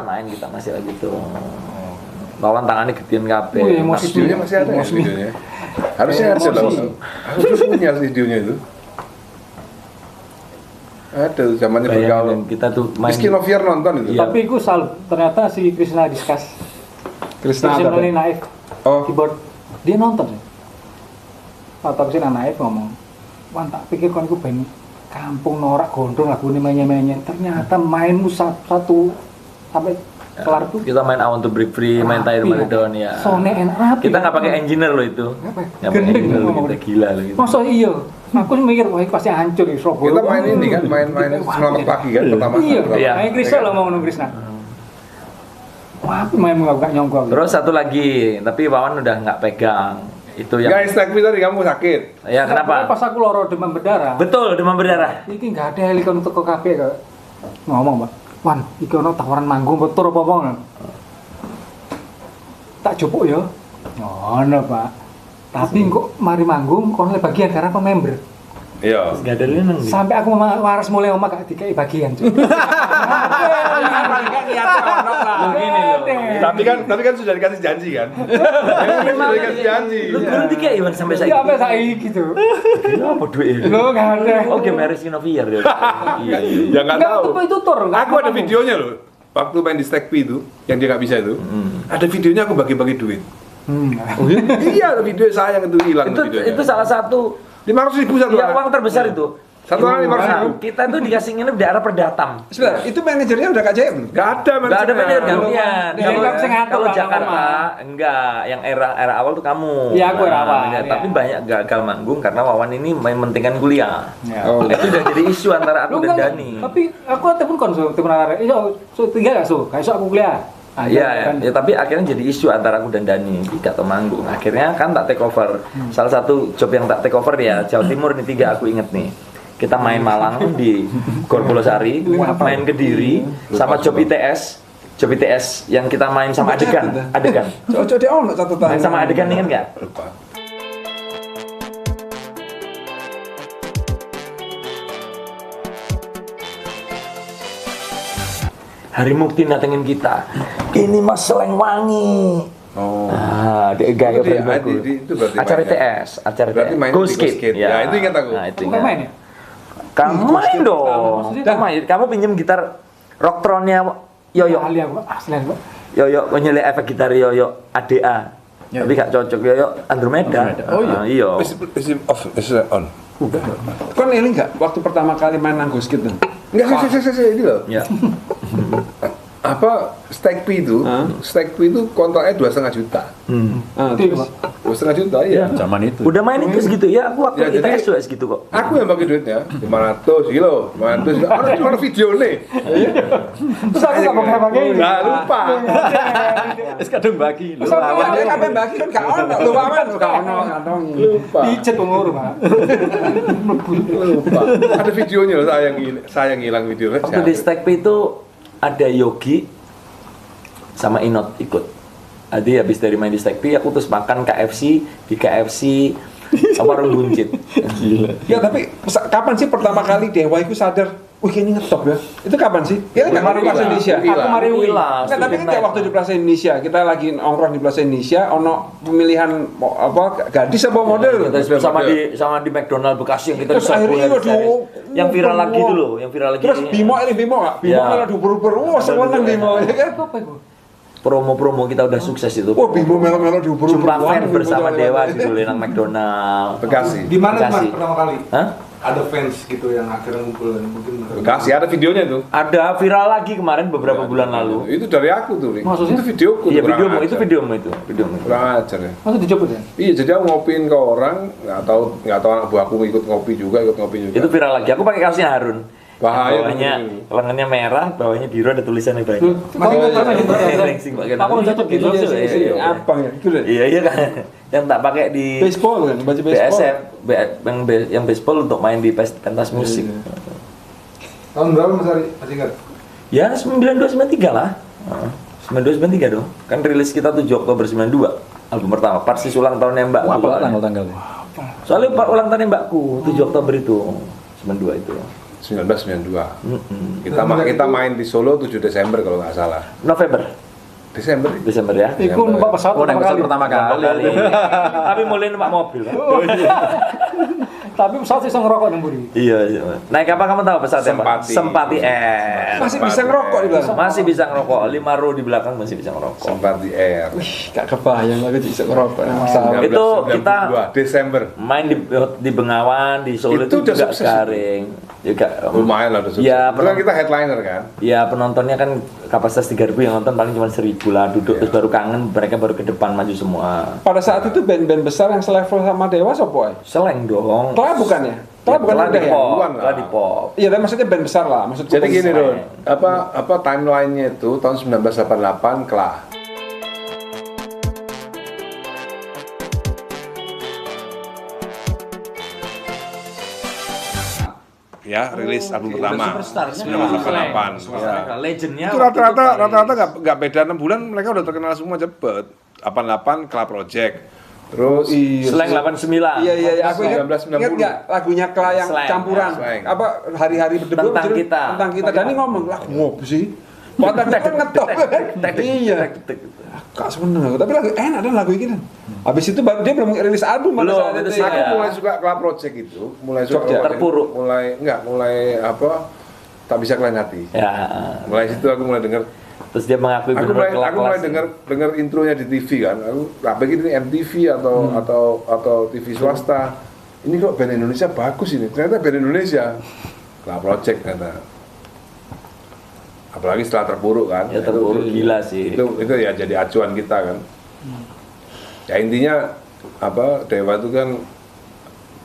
main kita masih lagi tuh. Lawan tangannya gedean kabeh. Wih, emosi. Videonya masih ada ya videonya? Harusnya ada loh. Harus punya videonya itu. Ada zamannya bergaul. Bayangin kita tuh main Rizky Noviar nonton itu. Iya. Tapi aku salut, ternyata si Krishna Diskas. Krishna Krishna apa? Naif. Oh. Keyboard. Dia nonton ya. Atau Krishna Naif ngomong, "Wan tak pikir kon iku ben kampung norak gondrong lagune menye-menye." Ternyata mainmu satu sampai kelar tuh. kita main I Want to Break Free, main Tyre rapi, Maridon ya. Sone enak rapi. Kita nggak pakai engineer loh itu. Nggak pakai. Nggak pakai Gendeng engineer loh, ngomong. kita gila loh gitu. Masa iya? Aku mikir wah ini pasti hancur di Surabaya. Kita main ini kan, main selamat pagi kan pertama. Iya, Iya. main Krishna lah mau ngomong Krishna. Wah, aku main nggak nyongkok. Terus satu lagi, tapi Wawan udah nggak pegang. Itu yang Guys, Stekpi tadi kamu sakit. ya kenapa? Pas aku loro demam berdarah. Betul, demam berdarah. Iki nggak ada helikon untuk ke kafe kok. Ngomong, Pak. Wan, iki ono tawaran manggung betul apa apa? Tak jupuk ya. Ngono, Pak. Tapi kok mari manggung kono le bagian karena aku member. Iya. Gak ada lenang. Sampai aku waras mulai omah gak dikai bagian. Cuk. Paling kan niat ono lah. Loh, gini loh. Tapi kan sudah dikasih janji kan. Sudah dikasih janji. Lu turun tiga Iwan sampai Iya, sampai saya. saiki gitu. Apa duit? Lo gak ada. Oh, game Rizky Noviar dia. Iya, iya. Ya nggak tahu. Itu tur. Aku ada videonya loh. Waktu main di Stekpi itu, yang dia nggak bisa itu, ada videonya aku bagi-bagi duit. Iya, ada video saya yang itu hilang videonya. Itu salah satu 500.000 satu ya, orang. uang terbesar itu. Satu orang 500.000. Kita tuh dikasih nginep di daerah Perdatam. Sebentar, itu manajernya udah Kak Jaya belum? Gak ada Gak ada manajer gantian. Dia Kalau nggak bisa ngatur kalau lah, Jakarta normal. enggak, yang era awal tuh kamu. Iya, aku era awal, ya, iya. Tapi banyak gagal manggung karena Wawan ini mementingkan kuliah. Ya. Oh, Itu udah jadi isu antara aku dan Dani. Tapi aku telepon kon telepon arek. So tinggal gak so? Kayak so aku kuliah. Ah, Iya, kan. ya, tapi akhirnya jadi isu antara aku dan Dani di Gatot Manggung. Akhirnya kan tak take over. Salah satu job yang tak take over ya Jawa Timur nih 3 aku inget nih. Kita main Malang di Gor Bolosari, main Kediri, sama job ITS. Job ITS yang kita main sama adegan. Coba dia ono catatan. Main sama adegan inget nggak? lupa. Hari Mukti datengin kita. Ini Mas Seleng Wangi. Oh. Ah, dia gaya Itu di- bagus. itu berarti Acara mainnya. ITS, acara Berarti ITS. main Go di Go Skate. Skate. Ya, itu ingat aku. Nah, itu Bukan ingat. main ya? Kamu main dong. Maksudnya Kamu main. Kamu pinjem gitar Rocktronnya Yoyo. Ahli aku asli aku. Yoyo menyelip efek gitar Yoyo ADA. Tapi gak cocok Yoyo Andromeda. Oh, iya. Iya. Is off, is on. Kon ini enggak waktu pertama kali main nang Goskit tuh? Enggak, saya ini loh. Ya. Apa Stekpi itu? Stekpi itu kontraknya 2,5 juta. Ah, Itu, terus Pak. 2,5 juta ya. Zaman itu. Udah main itu segitu ya. Aku waktu Ya, jadi- ITS juga segitu kok. Aku yang bagi duitnya 500 kilo, 500 kilo. Orang video nih. Terus aku gak pakai. Nah, lupa. Es kadung bagi. Terus aku Wah, dia kabeh bagi kan gak ono. Lu wawan gak ono kantongi. Lupa. Pijet umur, Pak. Lupa. Ada videonya loh, saya yang hilang videonya. Waktu di Stekpi itu ada Yogi sama Inot ikut. Jadi habis dari main di Stekpi aku terus makan KFC di KFC warung buncit. Ya tapi kapan sih pertama kali Dewa itu sadar, wih ini ngetop ya? Itu kapan sih? Kita nggak mari Plaza Indonesia. Aku mari Wila. Nah, tapi kan kayak waktu di Plaza Indonesia, kita lagi nongkrong di Plaza Indonesia, ono pemilihan apa gadis apa model? Terus sama di McDonald Bekasi yang kita Terus diserbu akhirnya hari-hari. waduh, yang viral lagi wah. dulu, yang viral lagi. Terus Bimo nggak? Bimo Ya. malah diuber-uber, wah seneng Bimo ya kan? Apa itu? Promo-promo kita udah sukses itu. Wah Bimo melo-melo diuber-uber. Jumpa Wah, fans Bimo bersama jalan-jalan. Dewa di dulu nang McDonald. Bekasi. Di mana Mas Bekasi. pertama kali? Hah? Ada fans gitu yang akhirnya ngumpul mungkin. Bekasi ada videonya tuh. Ada viral lagi kemarin beberapa bulan lalu. Itu dari aku tuh, Rik. Maksudnya? Itu videoku. Iya tuh, kurang videomu, itu ajar. videomu itu, videomu. Kurang ajar ya. Masa dijemput ya? Iya, jadi aku ngopiin ke orang, nggak tahu anak buahku ikut ngopi juga. Itu viral lagi. Aku pakai kaosnya Harun. Bahaya Bawahnya, tuh. lengannya merah, bawahnya biru ada tulisannya banyak. Masih ingat pernah di Brengsek pakai Aku jatuh gitu Iya, sih. iya, iya. Apa ya? Itu deh. Iya iya kan. Yang tak pakai di Baseball kan, baju baseball. BSF, yang baseball untuk main di pentas musik. Tahun berapa Mas Ari? Masih ingat? Ya 9293 lah. 9293 dong. Kan rilis kita 7 Oktober 92. Album pertama, persis ulang tahunnya Mbak. Apa tanggal-tanggalnya? Soalnya ulang tahunnya Mbakku 7 Oktober itu. 92 itu. 1992. Kita main di Solo 7 Desember kalau nggak salah. November. Desember ya. Iku numpak pesawat Oh, naik pesawat pertama pertama kali. Tapi mulai numpak mobil. Kan? Tapi pesawat iso ngerokok nang mburi. Iya. Naik apa kamu tahu pesawatnya, Pak? Sempati. Sempati Air. Masih bisa ngerokok di belakang. Masih bisa ngerokok. 5 row di belakang masih bisa ngerokok. Sempati Air. Wih, gak kebayang aku bisa ngerokok. Itu kita 1992, Desember. main di Bengawan, di Solo Itu itu udah juga sukses. garing. Juga Lumayan lah udah sukses. Ya, Itu kan kita headliner kan. ya penontonnya kan kapasitas 3.000 yang nonton paling cuma 1.000 lah duduk terus baru kangen mereka baru ke depan maju semua. Pada saat itu band-band besar yang selevel sama Dewa siapa? Seleng dong. Kla bukan ya? Kla bukan Lah ada di ya? pop, Duluan lah. lah di pop. Iya, tapi maksudnya band besar lah. Maksudku Jadi band gini besar. Don, apa timelinenya itu tahun 1988 Kla. Ya, rilis album pertama 1988. Ya. Legendnya. Itu rata-rata nggak beda 6 bulan mereka udah terkenal semua cepet. 88 Kla Project. Terus Seleng 89. Iya, aku ingat 1990. nggak lagunya Kla yang Slang, campuran. slang. Apa hari-hari berdebu Tentang judul- kita. Tentang kita. Dan ini ngomong lagu ngopi sih. Padahal kan ngetop. Iya. Kak seneng aku, tapi lagu enak dan lagu ini. Habis itu baru dia belum rilis album pada Belum, saat itu itu. sih. ya. aku mulai suka Kla Project itu, mulai suka Jogja. Terpuruk. mulai apa? Tak bisa kalian hati. Ya. Mulai situ aku mulai denger. Terus dia mengakui Aku mulai denger intronya di TV kan. Aku nggak pikir ini MTV atau TV swasta. Ini kok band Indonesia bagus ini. Ternyata band Indonesia. Kla Project ternyata. Apalagi setelah Terpuruk kan. Ya terpuruk gila sih. Itu ya jadi acuan kita kan. Ya intinya apa Dewa itu kan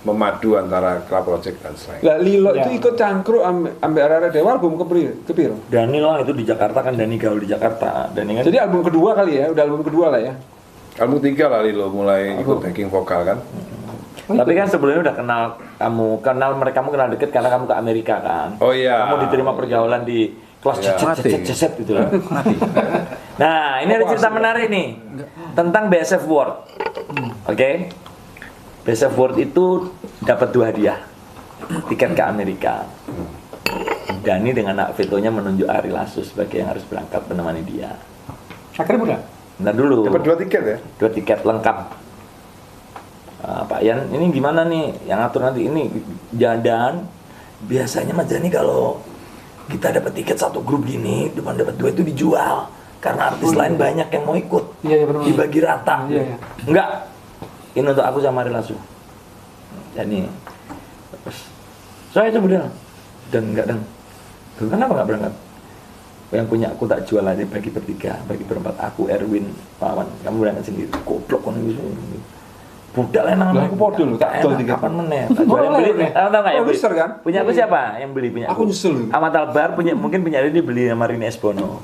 memadu antara Kla Project dan Slang. Lah Lilo Ya. itu ikut cangkruk ambil arah Dewa album kepiro. Dani lah itu di Jakarta kan, Dani gaul di Jakarta. Dani kan Jadi album kedua kali ya, udah album kedua lah ya. Album 3 lah Lilo mulai ikut backing vokal kan. tapi kan sebelumnya udah kenal mereka, kamu kenal deket karena kamu ke Amerika kan. Oh iya. Kamu diterima pergaulan di kelas Iya. ceset gitu lah. Nah, ini ada cerita menarik nih tentang BSF World. Oke. BSF World itu dapat 2 hadiah. Tiket ke Amerika. Dani dengan hak vetonya menunjuk Ari Lasso sebagai yang harus berangkat menemani dia. Akhirnya mudah. Bentar dulu. Dapat 2 tiket ya? 2 tiket lengkap. Pak Yan, ini gimana nih? Yang atur nanti ini jalan. Biasanya Mas Dani kalau kita dapat tiket satu grup gini, cuma dapat 2 itu dijual. Karena artis lain banyak yang mau ikut. Iya, benar. Dibagi rata. Iya, iya. Enggak. Ini untuk aku sama Ari Lasso. Jadi saya itu udah dan enggak dan kenapa nggak berangkat? Yang punya aku tak jual aja, bagi bertiga, bagi berempat, aku, Erwin, Pawan, kamu berangkat sendiri. Goblok kan gitu. Budak lah Lah, aku podo lho, tak jual tiket. kapan meneh? Tak jual yang beli. Boleh, Tahu enggak yang beli? Produser kan? Punya aku siapa? Yang beli punya Aku nyesel. Ahmad Albar mungkin punya dia dibeli sama Rini Esbono.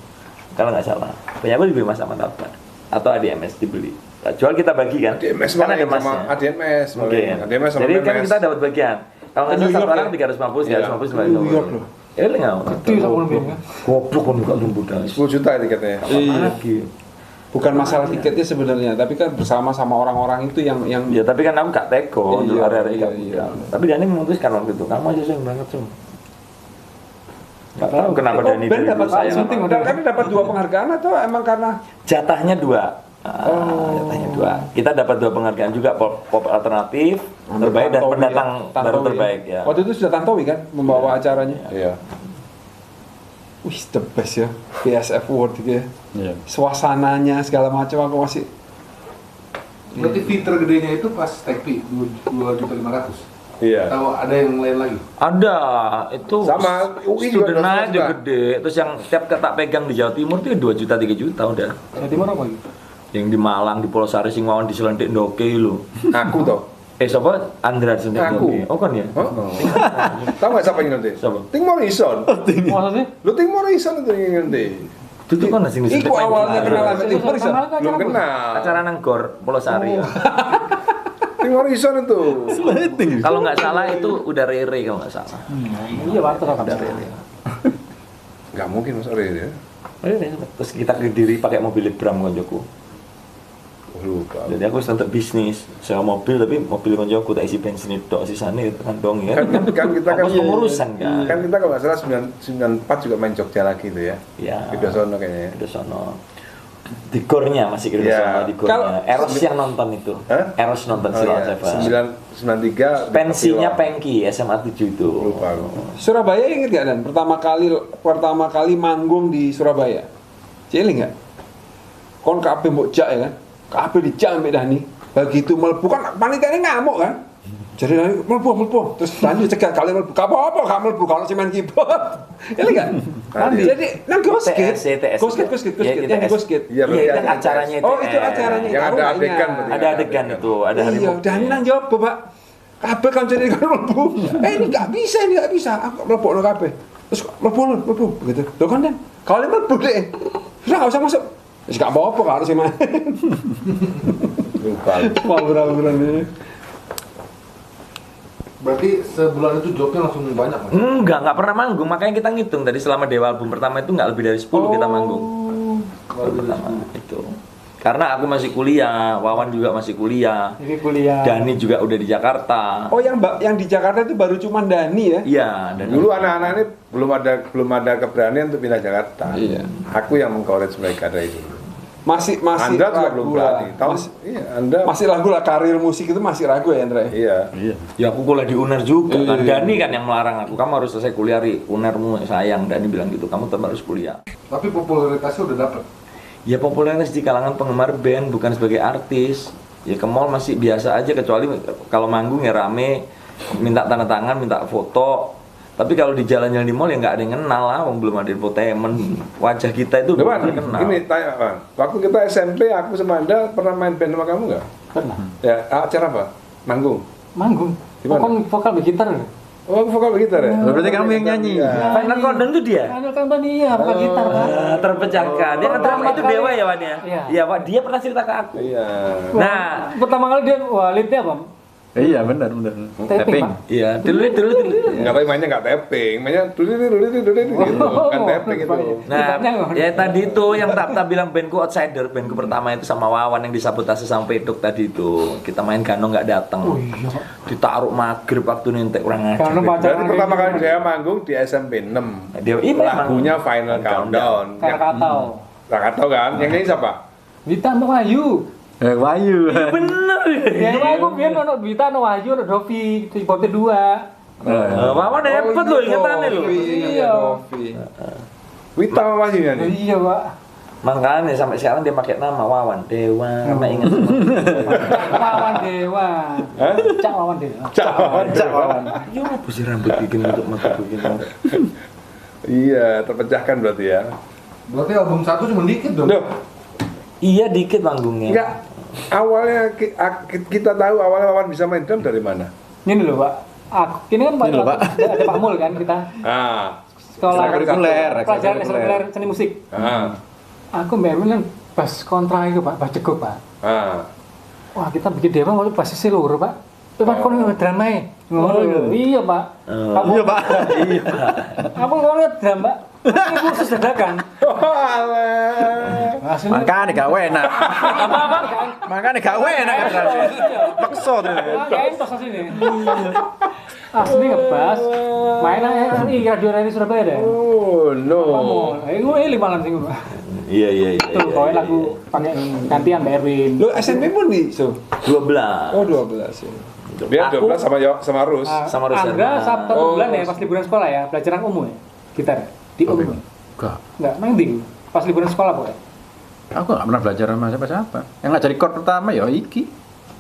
Kalau nggak salah. Punya aku dibeli Mas Ahmad Albar atau ADMS dibeli. Tak jual kita bagi kan? ADMS Kan ada sama masnya. ADMS Mungkin. ADMS sama Jadi kan MMS. kita dapat bagian. Kalau nggak New salah satu York orang ya? 350, Iya. 350 New York loh. Ya lu nggak? Itu tak belum kan? Goblok kan juga belum budak. 10 juta tiketnya. Iya. Lagi. Bukan masalah tiketnya sebenarnya, tapi kan bersama sama orang-orang itu yang Ya tapi kan aku gak teko dulu Iya, area-area iya, gak iya. budak. Tapi Dani memutuskan waktu itu, kamu aja yang berangkat Sum. Gak tahu kenapa Dani band dapat saya. penting udah. kan dapat 2 penghargaan atau emang karena Jatahnya 2. Jatahnya 2. Kita dapat 2 penghargaan juga, pop alternatif terbaik dan Tantowi pendatang ya? Tantowi baru ya? terbaik ya. Waktu itu sudah Tantowi kan membawa acaranya. Iya. Wih, the best ya. BSF World gitu ya. Iya. Suasananya segala macam aku masih Berarti fee tergedenya itu pas tag fee 2.500.000. Iya. Tahu ada yang lain lagi? Ada, itu Sama, UI juga student udah aja swasta. gede. Terus yang tiap tak pegang di Jawa Timur itu 2 juta 3 juta udah. Jawa Timur apa gitu? Yang di Malang, di Polosari sing mawon diselentik ndoke lho. Aku toh. Siapa? Andra diselentik Aku. ndoke. Oh kan ya? Tahu nggak siapa yang nanti? Siapa? Ting Morrison. Masa sih? Lu Ting Morrison itu yang nanti. Itu kan sing diselentik. Iku awalnya kenal sama Tim Morrison. Belum kenal. Acara nang Gor Polosari. ya. Ting Morrison itu. Kalau nggak salah itu udah Rere kalau nggak salah. Iya, waktu kan. Nggak mungkin Mas Ari ya. Terus kita ke Kediri pakai mobil Bram konjoku. Lupa. Jadi aku untuk bisnis sewa mobil tapi mobil konjoku tak isi bensin itu sisanya itu kan dong ya. Kan kita kan Aku pengurusan kan. Kan kita kalau nggak salah 94 juga main Jogja lagi tuh ya. Ya. Di Dosono kayaknya ya. Udah sono. Di gore-nya masih gitu Iya. sama di gore-nya. Eros yang nonton itu. Hah? Eros nonton Oh, Silon iya. Seven. 93 Pensinya Pengki SMA 7 itu. lupa aku. Surabaya inget gak Dan? Pertama kali manggung di Surabaya. Cilik nggak? Kon kabeh mbok jak ya kan? Kabeh dijak mbek Dani. Begitu mlebu kan panitiane ngamuk kan? Jadi Dani mlebu. Terus Dani cegat kali mlebu. Gak apa-apa gak mlebu kalau cuma keyboard. Ini kan? Jadi nang Ghoskit. Ghoskit. Yang di Ghoskit. Iya, Iya, itu berarti acaranya itu. Oh, itu acaranya. Yang Aku ada nggak adegan ingat. berarti. Ada adegan itu, ada Iya, harimau. Dani nang jopo, Pak. Kabeh kan jadi kan mlebu. Ini nggak bisa. Aku mlebu kabeh. Terus mlebu begitu. Loh kan Dan, kalau mlebu deh. Sudah nggak usah masuk. Terus nggak apa-apa kalau sih main. Lupa. Pangguran ini. Berarti sebulan itu jobnya langsung banyak Mas? Enggak pernah manggung, makanya kita ngitung dari selama Dewa album pertama itu enggak lebih dari 10 kita manggung. Album pertama itu. Karena aku masih kuliah, Wawan juga masih kuliah. Jadi kuliah. Dani juga udah di Jakarta. Oh, yang di Jakarta itu baru cuman Dani ya? Iya, dan Dulu anak-anak ini belum ada keberanian untuk pindah Jakarta. Iya. Aku yang meng-encourage mereka dari itu. Masih Anda juga belum ragu lah. berani. Tahu? Iya, Anda. Masih ragu lah, karir musik itu masih ragu ya Andre? Iya. ya aku kuliah di UNER juga kan. Iya. Dani kan yang melarang aku, kamu harus selesai kuliah Ri. UNERmu sayang, Dani bilang gitu, kamu tetap harus kuliah. Tapi popularitasnya udah dapet. Ya popularitas di kalangan penggemar band, bukan sebagai artis. Ya ke mall masih biasa aja, kecuali kalau manggung ya rame, minta tanda tangan, minta foto. Tapi kalau di jalan-jalan di mall ya nggak ada yang kenal lah, wong belum ada infotainment. Wajah kita itu belum Dewan, terkenal. ini tanya, Wan. Waktu kita SMP, aku sama Anda pernah main band sama kamu nggak? Pernah. Ya, acara apa? Manggung. Manggung. Di mana? Vokal gitar. Oh, aku vokal gitar ya? Berarti kamu yang nyanyi. Iya. Final Countdown itu dia? Anu kan Bani ya, vokal gitar Pak. Terpecahkan. Dia kan drama itu Dewa ya Wan ya? Iya. Iya Pak, dia pernah cerita ke aku. Iya. Nah, Pertama kali dia leadnya apa? Iya benar. Tapping, Pak. iya, dulu. Nggak tahu mainnya nggak tapping, mainnya dulu gitu, kan tapping itu. Nah, Depannya, ya tadi itu yang tak bilang bandku outsider, bandku pertama itu sama Wawan yang disabotase sama Pedok tadi itu. Kita main Gano nggak datang. Oh iya. Ditaruh maghrib waktu nintek kurang ajar. Gano pacaran. Berarti pertama kali saya manggung di SMP 6. Dia ini Lagunya Final Countdown. Krakatau. Krakatau kan? Yang nyanyi siapa? Wita no Wahyu. Wahyu. bener. Yang lain gue biar ono Wita no Wahyu ono Dovi, keyboardnya 2. Wawan hebat loh ingetannya loh. Iya. Wita sama Wahyu nyanyi. Iya, Pak. Makanya sampai sekarang dia pakai nama Wawan Dewa karena ingat semua. Wawan Dewa. Hah? Cak Wawan Dewa. Cak Wawan. Ya apa sih rambut bikin untuk mata bikin. Iya, terpecahkan berarti ya. Berarti album 1 cuma dikit dong. Loh, Iya dikit panggungnya. enggak. Awalnya kita tahu awalnya Wawan bisa main drum dari mana? Ini loh, Pak. Ini kan Ini loh, Pak. ada Pak Mul kan kita. Ah, Sekolah Ekstrakurikuler, pelajaran ekstrakurikuler. seni musik. ah, Aku mbak kan bass kontra itu Pak, bass ceguk Pak. ah. Wah kita bikin dewa waktu basisnya loro Pak. Pak kono drama e. Iya Pak. Iya Pak. Iya Pak. Aku kono drum Pak. Ini khusus dadakan. Alah. Aslinya Makanya gak enak. Makanya gak enak. Paksa tuh. kayak tos aslinya. Asli ngebas. Main aja di radio Radio Surabaya deh. Oh no. Ini limalan sih Pak. Iya. Tuh kau lagu pakai gantian Mbak Erwin. Lo SMP pun nih, so. 12. Oh 12 ya. Dia Aku- 12 sama Rus. Sama Rus Andra Herman. Sabtu Oh. bulan ya pas liburan sekolah ya, pelajaran umum ya. Gitar di umum. Enggak. Enggak, main di pas liburan sekolah pokoknya. Aku gak pernah belajar sama siapa-siapa. Yang ngajari chord pertama ya iki.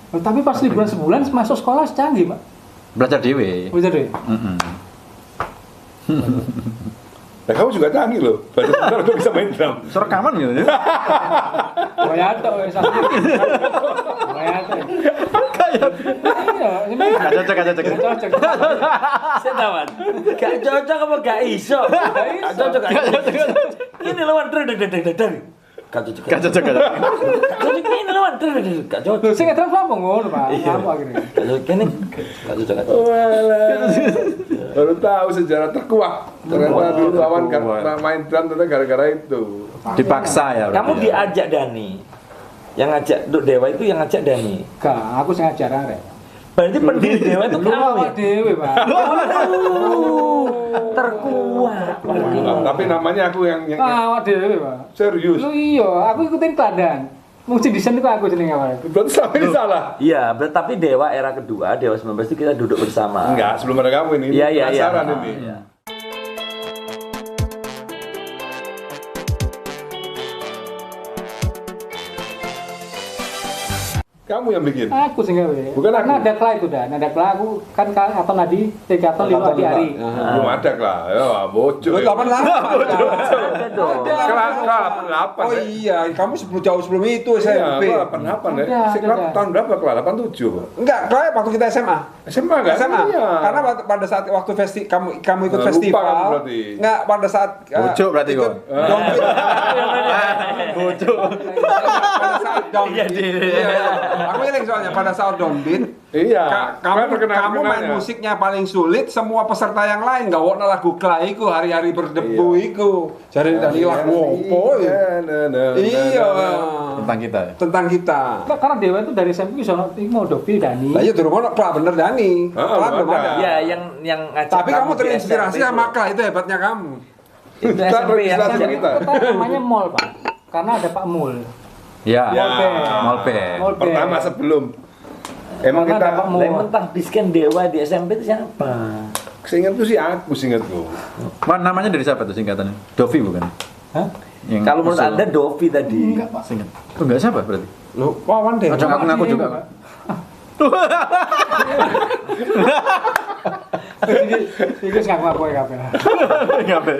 Oh, tapi pas liburan sebulan masuk sekolah secanggih, Pak. Belajar dewe. Bisa deh. Nah, kamu juga canggih loh. Baca benar udah bisa main drum. Serekaman gitu ya. Kayak ada wes asli. Kayak ada. Iya, ini Gak cocok. cocok. Saya tahu. Gak cocok apa gak iso? Gak cocok. Ini lawan deng. Gak cocok. Gak cocok. Ini lawan deng. Gak cocok. Loh, saya ngetrans apa ngono, Pak? Iya. Apa akhirnya? Gak cocok. Ini gak cocok. Walah. Baru tahu sejarah terkuak. Ternyata dulu Wawan karena main drum ternyata gara-gara itu. Dipaksa ya. Kamu diajak Dani. Yang ngajak Dewa itu yang ngajak Dani. Enggak, aku sengaja arek. Berarti pendiri Dewa itu Lu kamu ya? awak dhewe, Pak. Terkuat. Tapi namanya aku yang Awak dhewe, Pak. serius. Lu iya, aku ikutin teladan. Muji desain itu aku jenenge awake. Berarti sama ini salah. Iya, tapi Dewa era kedua, Dewa 19 itu kita duduk bersama. Enggak, sebelum ada kamu ini. Iya. Penasaran ini. Iya. Kamu yang bikin. Aku sing gawe. Bukan aku. Nada Kla itu dah. Nada Kla aku kan atau Nadi, Tegaton Lilo Adi Ari. Belum ada lah. Ya, bocor. 88. Ada dong. Kelas 8. Oh iya, kamu jauh sebelum itu Iya, SMP. 88 ya. Ada. Tahun berapa kelas? 87. Enggak, kayak waktu kita SMA. SMA kan? SMA. Iya. Karena pada saat waktu kamu ikut Lupa festival. kamu berarti. Enggak, pada saat Bocok berarti ikut kok. Downbeat. Bocok. Pada saat Downbeat. Iya. Aku ingat soalnya pada saat Downbeat. Iya. Kamu main musiknya paling sulit, semua peserta yang lain gak wona lagu Klai iku hari-hari berdebu iku. Jadi dari lagu opo. Iya. Tentang kita ya. Tentang kita. Karena Dewa itu dari SMP bisa mau Dovi Dani. Lah iya durung ono Kla bener Dani. Kla belum ada. Iya, yang ngajak Tapi kamu di terinspirasi SMP sama Kla, itu hebatnya kamu. itu SMP ya. Kita SMP cerita. itu kan namanya Mall, Pak. Karena ada Pak Mul. Ya. Ya. Molpe. Mall Pertama sebelum. Emang Karena kita ada Pak Mul. Lah mentang biskan Dewa di SMP itu siapa? seingatku sih aku seingatku. Wah, namanya dari siapa tuh singkatannya? Dovi bukan? Hah? Yang Kalau menurut usul. Anda Dovi tadi. Enggak, Pak. Singkat. Oh, enggak siapa berarti? Loh, Wawan deh. Ojo ngaku juga, Pak. Iku ngaku aku ya kabeh.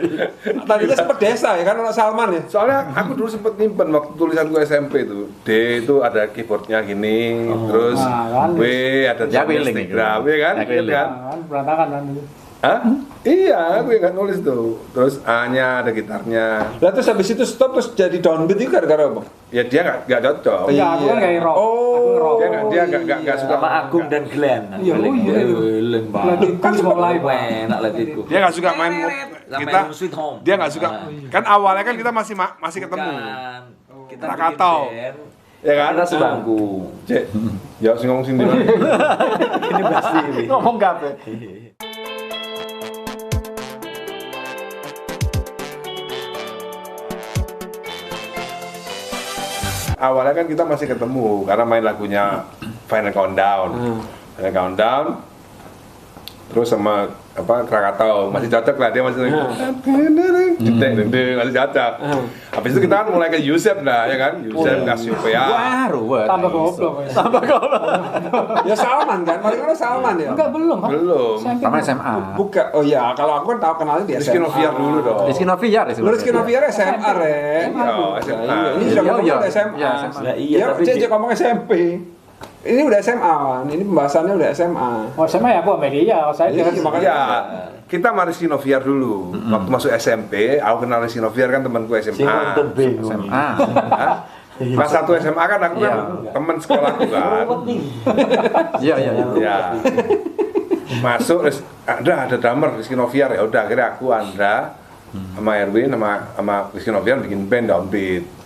Tadinya sempet desa ya kan ono Salman ya. Soalnya aku dulu sempet nyimpen waktu tulisanku SMP itu. D itu ada keyboardnya gini, terus Nah, kan. W ada Ya, keliling joystick itu. drum, ya kan? Ya, keliling. Kan? Nah, kan berantakan kan itu. Hah? Iya, aku yang nggak nulis tuh. Terus A-nya ada gitarnya. Lah terus habis itu stop terus jadi downbeat itu gara-gara apa? Ya dia nggak cocok. Iya, aku kan gak rock. Oh. Aku rock. Dia nggak suka. Sama Agung dan Glenn. Iya, oh iya. Glenn, Pak. Lagi kan mulai, Pak. Enak lagi itu. Dia nggak suka main Sama kita. yang Sweet Home. Dia nggak suka. Kan awalnya kan kita masih ketemu. Bukan. Kita Krakatau. bikin band, Ya kan? kita sebangku. Cek. Ya sing ngomong sini. Ini pasti ini. Ngomong gape. Awalnya kan kita masih ketemu karena main lagunya Final Countdown. Final Countdown. Terus sama apa Krakatau masih cocok lah, dia masih masih cocok. Habis itu kita kan mulai ke Yusef lah ya kan, Yusef Cassiopeia. Ruwet. Tambah goblok. Ya Salman kan, paling mana Salman ya? Enggak belum, Pak. Belum. SMP Sama belum. SMA. Bukan, oh iya kalau aku kan tahu kenalnya di Rizky SMA. Noviar dulu dong. Rizky Noviar. Lu Rizky Noviar SMA, Ren. Oh, SMA. Ini sudah Iya, ngomong iya. udah SMA. Iya, SMA. Lah iya, Ya, tapi Cek ngomong SMP. Ini udah SMA kan, ini pembahasannya udah SMA. Oh, SMA ya aku sama dia, saya Iya, kira makanya. Iya, kita sama Rizky Noviar dulu. Waktu masuk SMP, aku kenal Rizky Noviar kan temanku sing SMA. nonton bingung. Ah. Hah? Kelas 1 SMA kan aku kan teman sekolahku kan. Iya. Ya. Masuk terus ada drummer Rizky Noviar, ya udah akhirnya aku Andra sama Erwin sama Rizky Noviar bikin band Downbeat.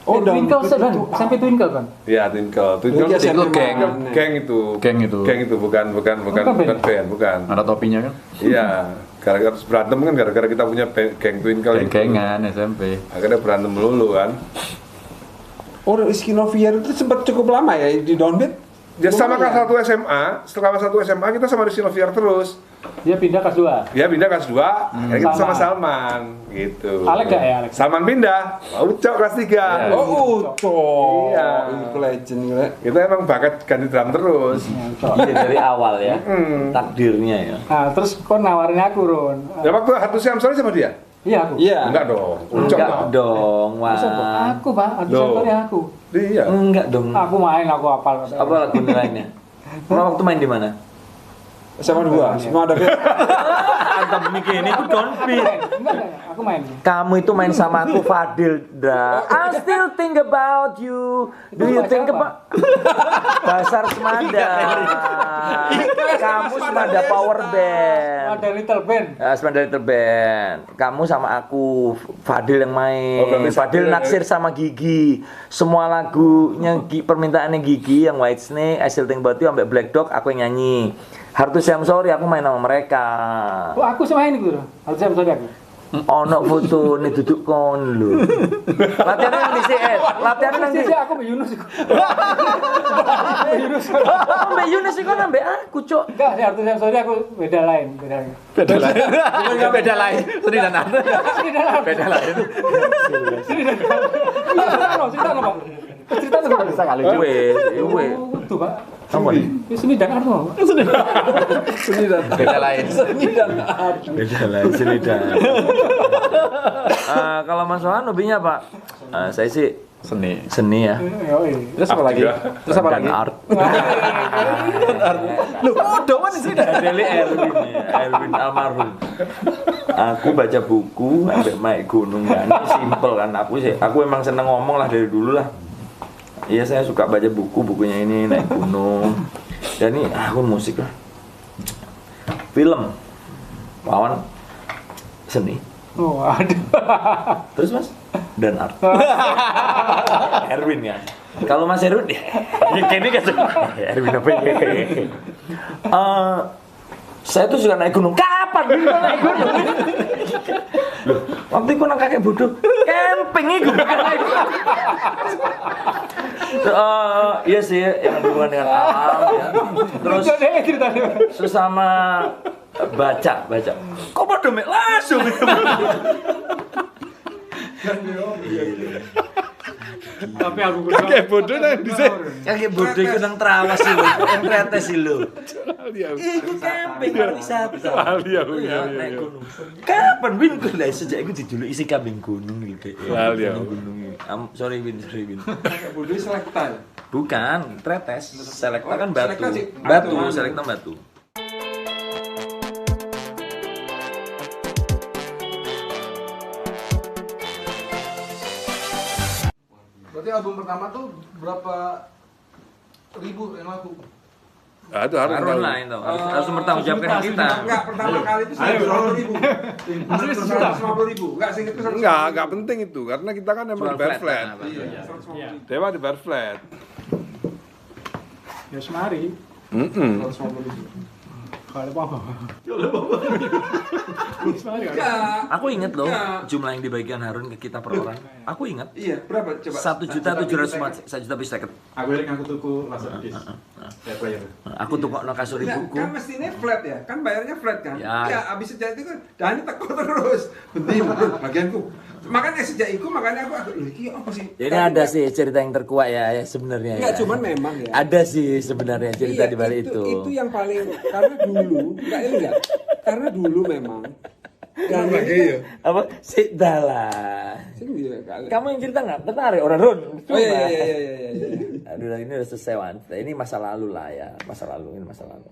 Oh, Twinkle Downbeat kan, itu sampai Twinkle kan. Ya, Twinkle Iya, SMP geng. mana? geng itu. Geng itu. Geng itu bukan band, bukan. Ada topinya kan? Iya, gara-gara terus berantem kan gara-gara kita punya geng Twinkle itu. Geng-gengan SMP. Akhirnya berantem melulu kan. Oh, Rizky Noviar itu sempat cukup lama ya di Downbeat. Ya sama kelas 1 SMA, setelah kelas 1 SMA kita sama Rizky Noviar terus. Dia pindah kelas 2. Dia pindah kelas 2, akhirnya kita sama Sama. Salman gitu. Alek gak ya, Alek? Salman pindah, Ucok kelas 3. Oh, Ucok. Iya. Ini legend gila. Kita emang bakat ganti drum terus. Iya dari awal ya. Takdirnya ya. Nah, terus kok nawarin aku, Ron. Ya waktu Hatu Siam Sorry sama dia? Iya aku. Iya. Enggak dong, Ucok Enggak dong. dong, Masa kok Wan. aku, Pak. Ada Loh. contohnya aku. Iya. Enggak dong. Aku main, aku hafal. Apa lagu lainnya? Kamu waktu main di mana? SMA 2, semua ada band. Antem mikir ini tuh Downbeat. Enggak, aku main. Kamu itu main sama aku Fadil, Dra. I still think about you. Do you think about Dasar Semada? Kamu Semada Power Band. Ada Little Band. Semada Little Band. Kamu sama aku, Fadil yang main. Fadil naksir sama Gigi. Semua lagunya permintaannya Gigi yang White Snake, I Still Think About You sampai Black Dog aku yang nyanyi. Hard to Say I'm Sorry aku main sama mereka. Oh, aku sih main gitu. Harus saya sorry aku. Ono foto nih duduk kon lho. Latihannya nang dhisik, latihannya nang Sisi dhisik. aku Mbak Yunus iku. Mbak Yunus iku nambah aku, Cuk. Enggak, saya harus sorry aku beda lain. Beda lain. Beda lain. Seni dan art. Beda lain. Cerita apa? Cerita apa? Bisa kali. Wes. Tuh, Pak. Apa nih? Seni dan art mau. Beda lain. Beda lain seni dan. Kalau Mas Wahan hobinya apa? Saya sih seni ya. Terus apa lagi? Terus apa lagi? Dan art. Lu doang sih dah. Deli Erwin almarhum. Aku baca buku sampai naik gunung kan. Ini simple kan. Aku emang seneng ngomong lah dari dulu lah. Iya saya suka baca bukunya ini naik gunung. Dan ini aku musik lah. Film. Wawan seni. Oh, aduh. Terus Mas dan art. Erwin ya. Kalau Mas Erwin ya kayaknya gak suka. Erwin apa ya? Saya tuh suka naik gunung. Kapan gue naik gunung? Loh, waktu itu nang kakek bodoh camping itu bukan naik gunung. Iya sih yang berhubungan dengan alam ya. Terus sesama baca. Kok bodoh mek langsung. Tapi aku Kakek bodoh nang dhisik. Kakek bodoh itu nang Trawas sih lho, yang kreates sih lho. Iku camping pariwisata. Lali aku, Iya, iya, naik iya. gunung. Kapan Win gue lah sejak aku dijuluki isi kambing gunung gitu. Lali aku. Gunung. Sorry Win. Bodoh selekta. Bukan, tretes. Selekta kan batu. Selekta sih. Batu, selekta batu. Berarti album pertama tuh berapa ribu yang laku? Ah, itu harus Harun tahu. lah itu. Harus bertanggung jawabkan kita. Enggak, pertama kali itu 150.000. 150.000. Enggak, sih itu 150.000. Enggak penting itu karena kita kan emang Jual bar flat, flat. nah, Iya, 150.000. Dewa di bar flat. ya semari. 150.000. Kalau apa? Semari kan. Enggak. Aku inget loh Enggak. jumlah yang dibagikan Harun ke kita per orang. Aku inget. Iya, berapa coba? 1.750.000, 1.050.000. Aku yang aku tuku laser disc. Ya player. Aku tuh kok kasur Enggak, ibuku. kan mestinya flat ya, kan bayarnya flat kan? Ya. Ya, abis sejak itu kan, dan ini teko terus. Henti, bagianku. Makanya sejak itu, makanya aku loh, ini apa sih? Ini ada sih cerita yang terkuat ya sebenarnya. Enggak, Ya. cuman memang ya. Ada sih sebenarnya cerita Iya, di balik itu. Itu yang paling, karena dulu, enggak, karena dulu memang. Dan Apa? Sidala. kali. Kamu yang cerita nggak? Tertarik orang Run. Oh iya. Aduh, ini udah selesai Wan. Ini masa lalu lah ya, masa lalu ini masa lalu.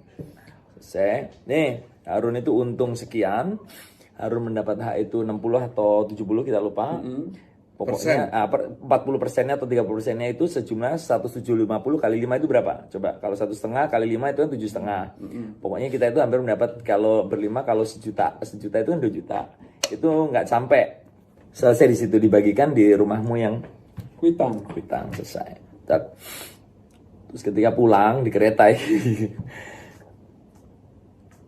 Selesai. Nih, Harun itu untung sekian. Harun mendapat hak itu 60 atau 70 kita lupa. Pokoknya 40%-nya atau 30%-nya itu sejumlah 1.750 kali 5 itu berapa? Coba kalau 1,5 kali 5 itu kan 7,5. Pokoknya kita itu hampir mendapat kalau berlima kalau sejuta itu kan 2 juta. Itu nggak sampai. Selesai di situ dibagikan di rumahmu yang Kuitang. selesai. Terus ketika pulang di kereta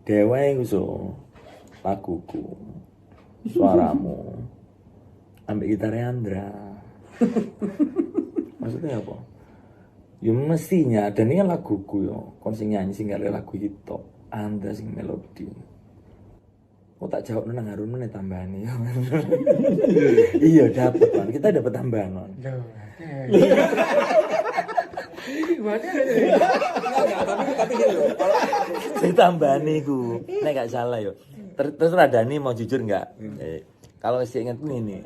Dewa yang laguku, suaramu, ambil gitarnya Andra. Maksudnya apa? Ya mestinya, dan ini kan laguku yo, kon sing nyanyi sing gak lagu itu, Andra sing melodi. Kok tak jawab nang Harun meneh tambahan ya. Iya dapat kan, kita dapat tambahan kan. Tapi gini loh, kalau Saya tambahan niku, nek gak salah yo. Terus Radani mau jujur nggak? Kalau masih ingat ini,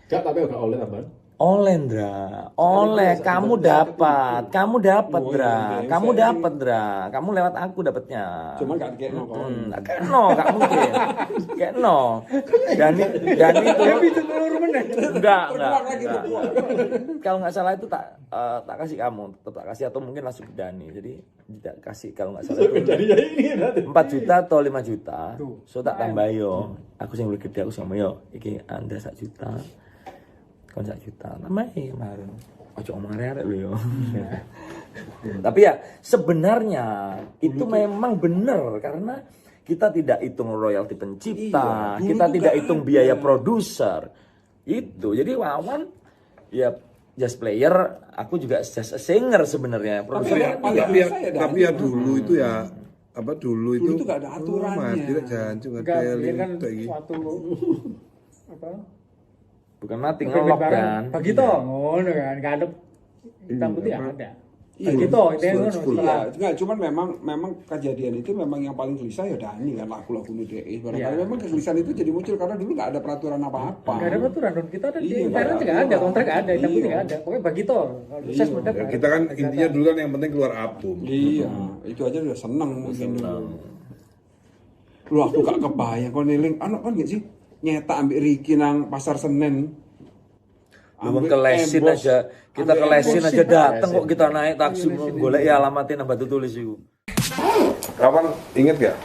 Gak, tapi agak oleh tambahan. Oleh Ndra, oleh kamu dapat, kamu dapat Ndra, kamu dapat Ndra, kamu lewat aku dapatnya. Cuma gak kayak nongol. Kayak no, gak mungkin, kayak no. Dan itu enggak. Kalau nggak salah itu tak kasih kamu, tetap tak kasih atau mungkin langsung ke Dani. Jadi tidak kasih kalau nggak salah itu 4 juta atau 5 juta. So tak tambah yo. Aku sing lebih gede aku sama yo. Iki Anda 1 juta. Kon 1 juta. Nambahi kemarin. Ojo omong arek lho yo. Tapi ya sebenarnya itu memang benar karena kita tidak hitung royalti pencipta, kita tidak hitung biaya produser. Itu. Jadi Wawan ya just player, aku juga just a singer sebenarnya. Tapi ya dulu itu ya dulu itu gak ada aturannya. Tidak jancung Enggak, ada dia kan kayak gitu. suatu apa? Bukan mati Bukan ngelok barang, kan. Begitu, ngono kan, enggak ada hitam putih ada. Begitu, itu yang ngono. Iya, enggak, cuman memang kejadian itu memang yang paling gelisah ya Dani kan lagu-lagu DE. Barangkali memang kegelisahan itu jadi muncul karena dulu nggak ada peraturan apa-apa. Enggak ada peraturan, dan kita ada di Iya, internet juga ada, kontrak ada, hitam putih ada. Pokoknya begitu. Kalau sukses mudah. Ya, kita kan intinya dulu kan yang penting keluar album. Iya, itu aja udah seneng mungkin dulu. Lu aku gak kebayang kok niling, anak kan gak sih nyetak ambil Ricky nang pasar Senen. Lu kelesin aja, kita kelesin aja dateng kok kita naik taksi golek ya alamatnya nambah tulis itu. Kawan inget gak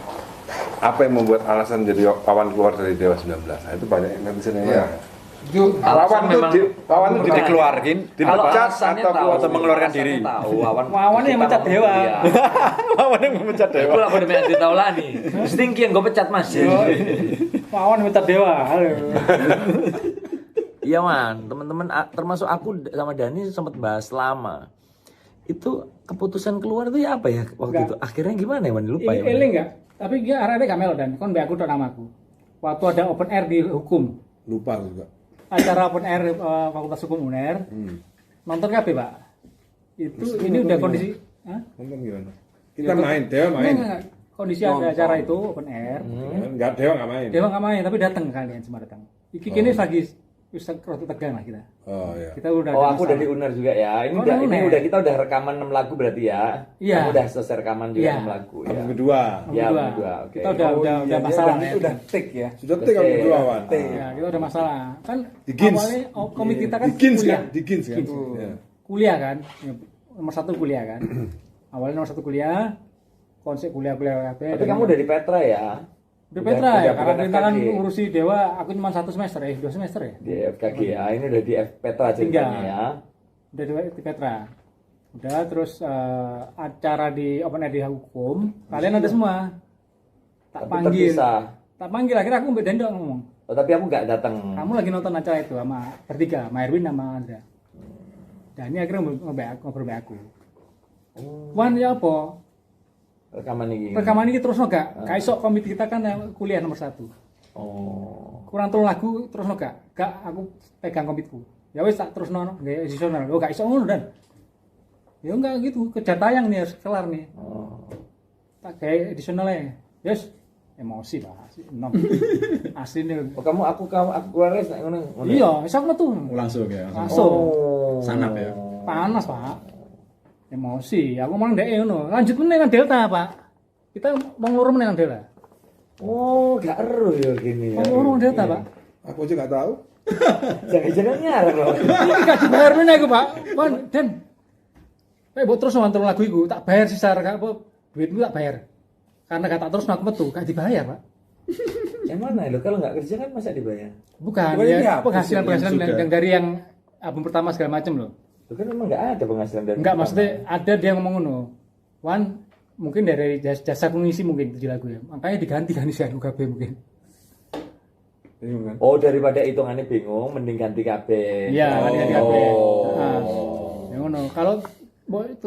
apa yang membuat alasan jadi Wawan keluar dari Dewa 19? Nah, itu banyak yang netizen yang nanya. Itu Wawan tuh dikeluarkan, dipecat alasannya atau mengeluarkan diri. Tahu Wawan yang mecat Dewa. Wawan yang memecat Aku Dewa. lah pada main ditaulani. Stinky yang gue pecat Mas. Wawan yang mecat Dewa. Halo. Iya man, teman-teman termasuk aku sama Dani sempat bahas lama. Itu keputusan keluar itu ya apa ya waktu itu? Akhirnya gimana ya, Man? Lupa ya. Ini enggak, tapi dia arahnya kamel dan kon mbak aku tuh namaku. Waktu ada open air di hukum, lupa juga. acara open air Fakultas Hukum UNER, nonton kabeh Pak. Itu ini udah kondisi, Nonton gimana? Kita main, Dewa main. Enggak. Kondisi ada acara itu open air. Enggak, Dewa nggak main. Dewa nggak main, tapi datang kalian semua datang. Iki kini lagi bisa roti tegang lah kita. Oh iya. Kita udah. Oh, ada aku udah masalah. di UNER juga ya. Ini Oh, udah udah ini UNER. udah kita udah rekaman 6 lagu berarti ya. Iya. Kamu udah selesai rekaman juga Iya. 6 lagu ya. Album kedua. Ya, Berdua. berdua, oke. Kita udah masalah ya. Udah take ya. Sudah tik album kedua, Wan. Ya, kita udah masalah. Kan Di Gins. awalnya komit kita kan Di Gins kuliah. kan? Di Gins kan? Gins. Iya. Kuliah kan. Ya, nomor 1 kuliah kan. Awalnya nomor 1 kuliah. Konsep kuliah-kuliah kabeh. Tapi kamu udah di Petra ya. Udah Petra ya, karena bukan perintahan FKG. ngurusi Dewa, aku cuma 1 semester 2 semester ya. Di FKG ya. Ini udah di Petra ceritanya ya. Udah di Petra. Udah terus acara di open air di hukum, kalian ada semua. Tak Tapi panggil. terpisah. Tak panggil akhirnya aku mbak Dendok ngomong. Oh, tapi aku nggak datang. Kamu lagi nonton acara itu sama bertiga, sama Erwin sama Andra. Dan ini akhirnya ngobrol sama aku. Wan ya apa? Rekaman ini. Rekaman ini terus gak? Gak iso komit kita kan yang kuliah nomor 1. Oh. Kurang 3 lagu terus gak? Gak, aku pegang komitku. Ya wis tak terus nono, gak edisional. Oh gak iso ngono dan. Ya enggak gitu, kejar tayang nih harus kelar nih. Oh. Tak kayak edisionalnya. Yes, emosi Pak. Nom. Asli nih. Oh, aku keluar res ngono. Iya, iso metu. Langsung ya. Langsung. Oh. Sanap ya. Panas Pak. Emosi. Aku mau ndek ngono. Lanjut meneh nang Delta, Pak. Kita mau nglurus meneh nang Delta. Oh, gak eru ya gini. Mau nglurus nang Delta, Pak. Aku aja nggak tahu. Jangan-jangan ngarep loh. Ini gak dibayar meneh aku, Pak. Wan, Den. Mbok terus nonton lagu iku, tak bayar sisa gak apa duitmu tak bayar. Karena gak tak terus aku metu, gak dibayar, Pak. Yang mana lo? Kalau nggak kerja kan masa dibayar? Bukan, Bukan ini ya apa? penghasilan Yang yang dari yang album pertama segala macam loh. Itu kan memang nggak ada penghasilan dari. Enggak, maksudnya ada dia ngomong ngono. Wan, mungkin dari jasa pengisi mungkin 7 lagu ya. Makanya diganti si lagu KB mungkin. Oh, daripada hitungannya bingung, mending ganti KB. Iya, ganti KB. Oh. Nah, ya ngono. Kalau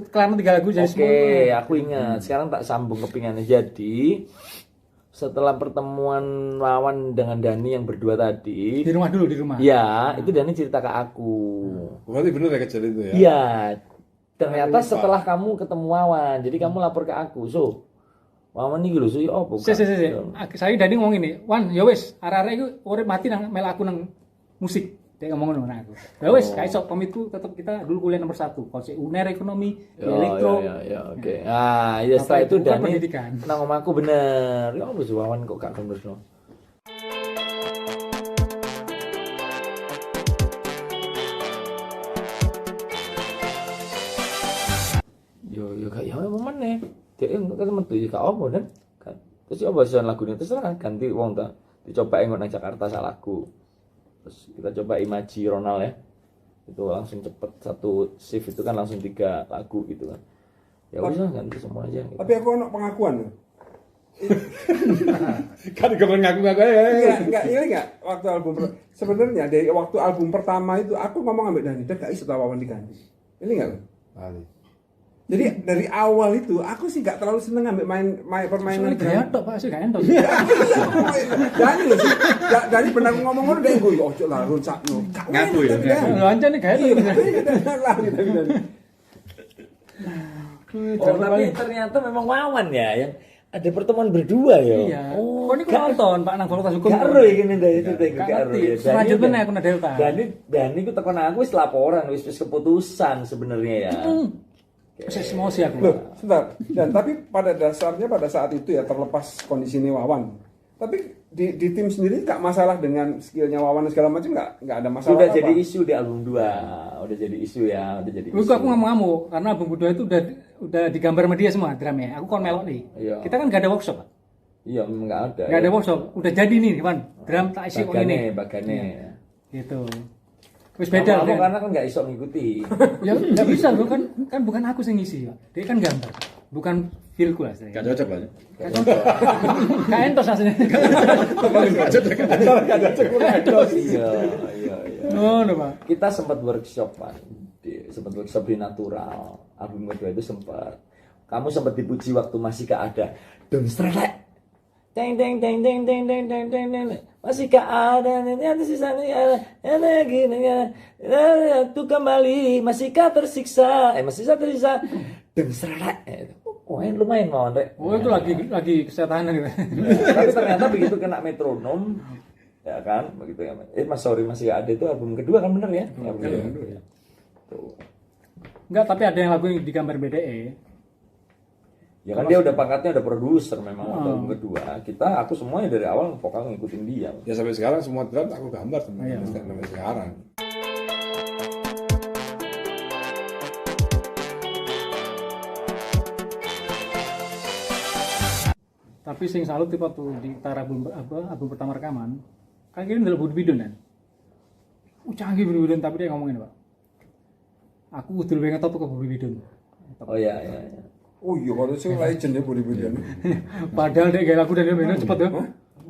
kelamaan 3 lagu jadi Oke, aku ingat. Sekarang tak sambung kepingannya. Jadi setelah pertemuan Wawan dengan Dani yang berdua tadi, di rumah dulu di rumah. ya itu Dani cerita ke aku. Berarti bener ya kejadian itu ya? Iya. Ternyata setelah kamu ketemu Wawan, jadi kamu lapor ke aku. So, Wawan ini lho, so ya apa? Si. Saya Dani ngomong ini, Wan, ya wis, arek-arek iku urip mati nang mel aku nang musik. Dia ngomong ngono aku. Ya wis, gak iso pamitku tetep kita dulu kuliah nomor 1. Konsep UNER ekonomi, elektro. Ya, oke. Ah, ya setelah itu Bukan Dani pendidikan. nang omahku bener. Ya wis Wawan kok gak bener. Yo gak ya apa meneh. Dek kan metu ya gak apa kan. Terus ya apa lagune terserah ganti wong ta. Dicoba engko nang Jakarta sak lagu. Terus kita coba Imaji Ronald ya. Itu langsung cepet satu shift itu kan langsung 3 lagu gitu kan. Ya wis lah ganti semua aja. Gitu. Tapi aku ono pengakuan. Kan kemarin ngaku-ngaku ya. Enggak waktu sebenarnya dari waktu album pertama itu aku ngomong ambek Dani, "Dah gak iso Wawan diganti." Ini enggak? Jadi dari awal itu aku sih gak terlalu seneng ambil main permainan Soalnya gaya tok Pak, sih gak entok. Dani loh sih. Dani benar ngomong ngono deh gue ojo lah runsakno. Ngaku ya, ngaku. Lho ancane gaya tok. Oh, tapi ternyata memang Wawan ya yang ada pertemuan berdua ya. Iya. Kok niku nonton Pak nang Fakultas Hukum. Gak ero iki ndek itu teh Gak gak ero ya. ngerti. Selanjutnya aku nang Delta. Dani ku tekan aku wis laporan wis keputusan sebenarnya ya. Proses emosi aku. Loh, sebentar. Dan tapi pada dasarnya pada saat itu ya terlepas kondisi ini Wawan. Tapi di tim sendiri gak masalah dengan skillnya Wawan dan segala macam gak ada masalah. Sudah apa? jadi isu di album 2. Udah jadi isu ya, udah jadi isu. Lu aku ngamuk karena album kedua itu udah digambar sama dia semua dramanya. Aku kon melok nih. Iya. Kita kan gak ada workshop, Pak. Iya, memang gak ada. Gak ada workshop. Udah jadi nih, Pan. Dram tak isi kok ini. Bagane. Gitu. Wis beda Kamu kan. karena kan gak iso ngikuti. Ya enggak bisa loh kan bukan aku yang ngisi, Pak. Dia kan gambar. Bukan feelku lah saya. Gak cocok lah. Gak entos aslinya. Iya. Oh, no, Pak. Kita sempat workshop Pak. Sempat workshop di Natural. Album kedua itu sempat. Kamu sempat dipuji waktu masih gak ada. Dong strelek. Deng deng deng deng deng deng deng deng deng. Masih gak ada ada sisanya lagi tuh kembali masihkah tersiksa masih tersiksa deng strelek. Oh, lumayan mau Rek. Oh, itu lagi kesehatan gitu. Tapi ternyata begitu kena metronom ya kan begitu ya. Sorry masih ada itu album kedua kan bener ya? Album kedua. Ya. Tuh. Enggak, tapi ada yang lagu yang digambar BDE. Ya kan dia udah pangkatnya udah produser memang waktu album kedua. Aku semuanya dari awal vokal ngikutin dia. Ya sampai sekarang semua drum aku gambar sampai sekarang. Tapi sing salut tipe tuh di tara album pertama rekaman. Kan kira ndelok Budi Bidon kan. Canggih Budi Bidon tapi dia ngomongin, Pak. Aku kudu luwih ngetop ke Budi Bidon. Oh iya. Oh iya kalau sing legend ya Budi Bidon. Padahal dia gaya lagu dan dia mainnya cepet ya.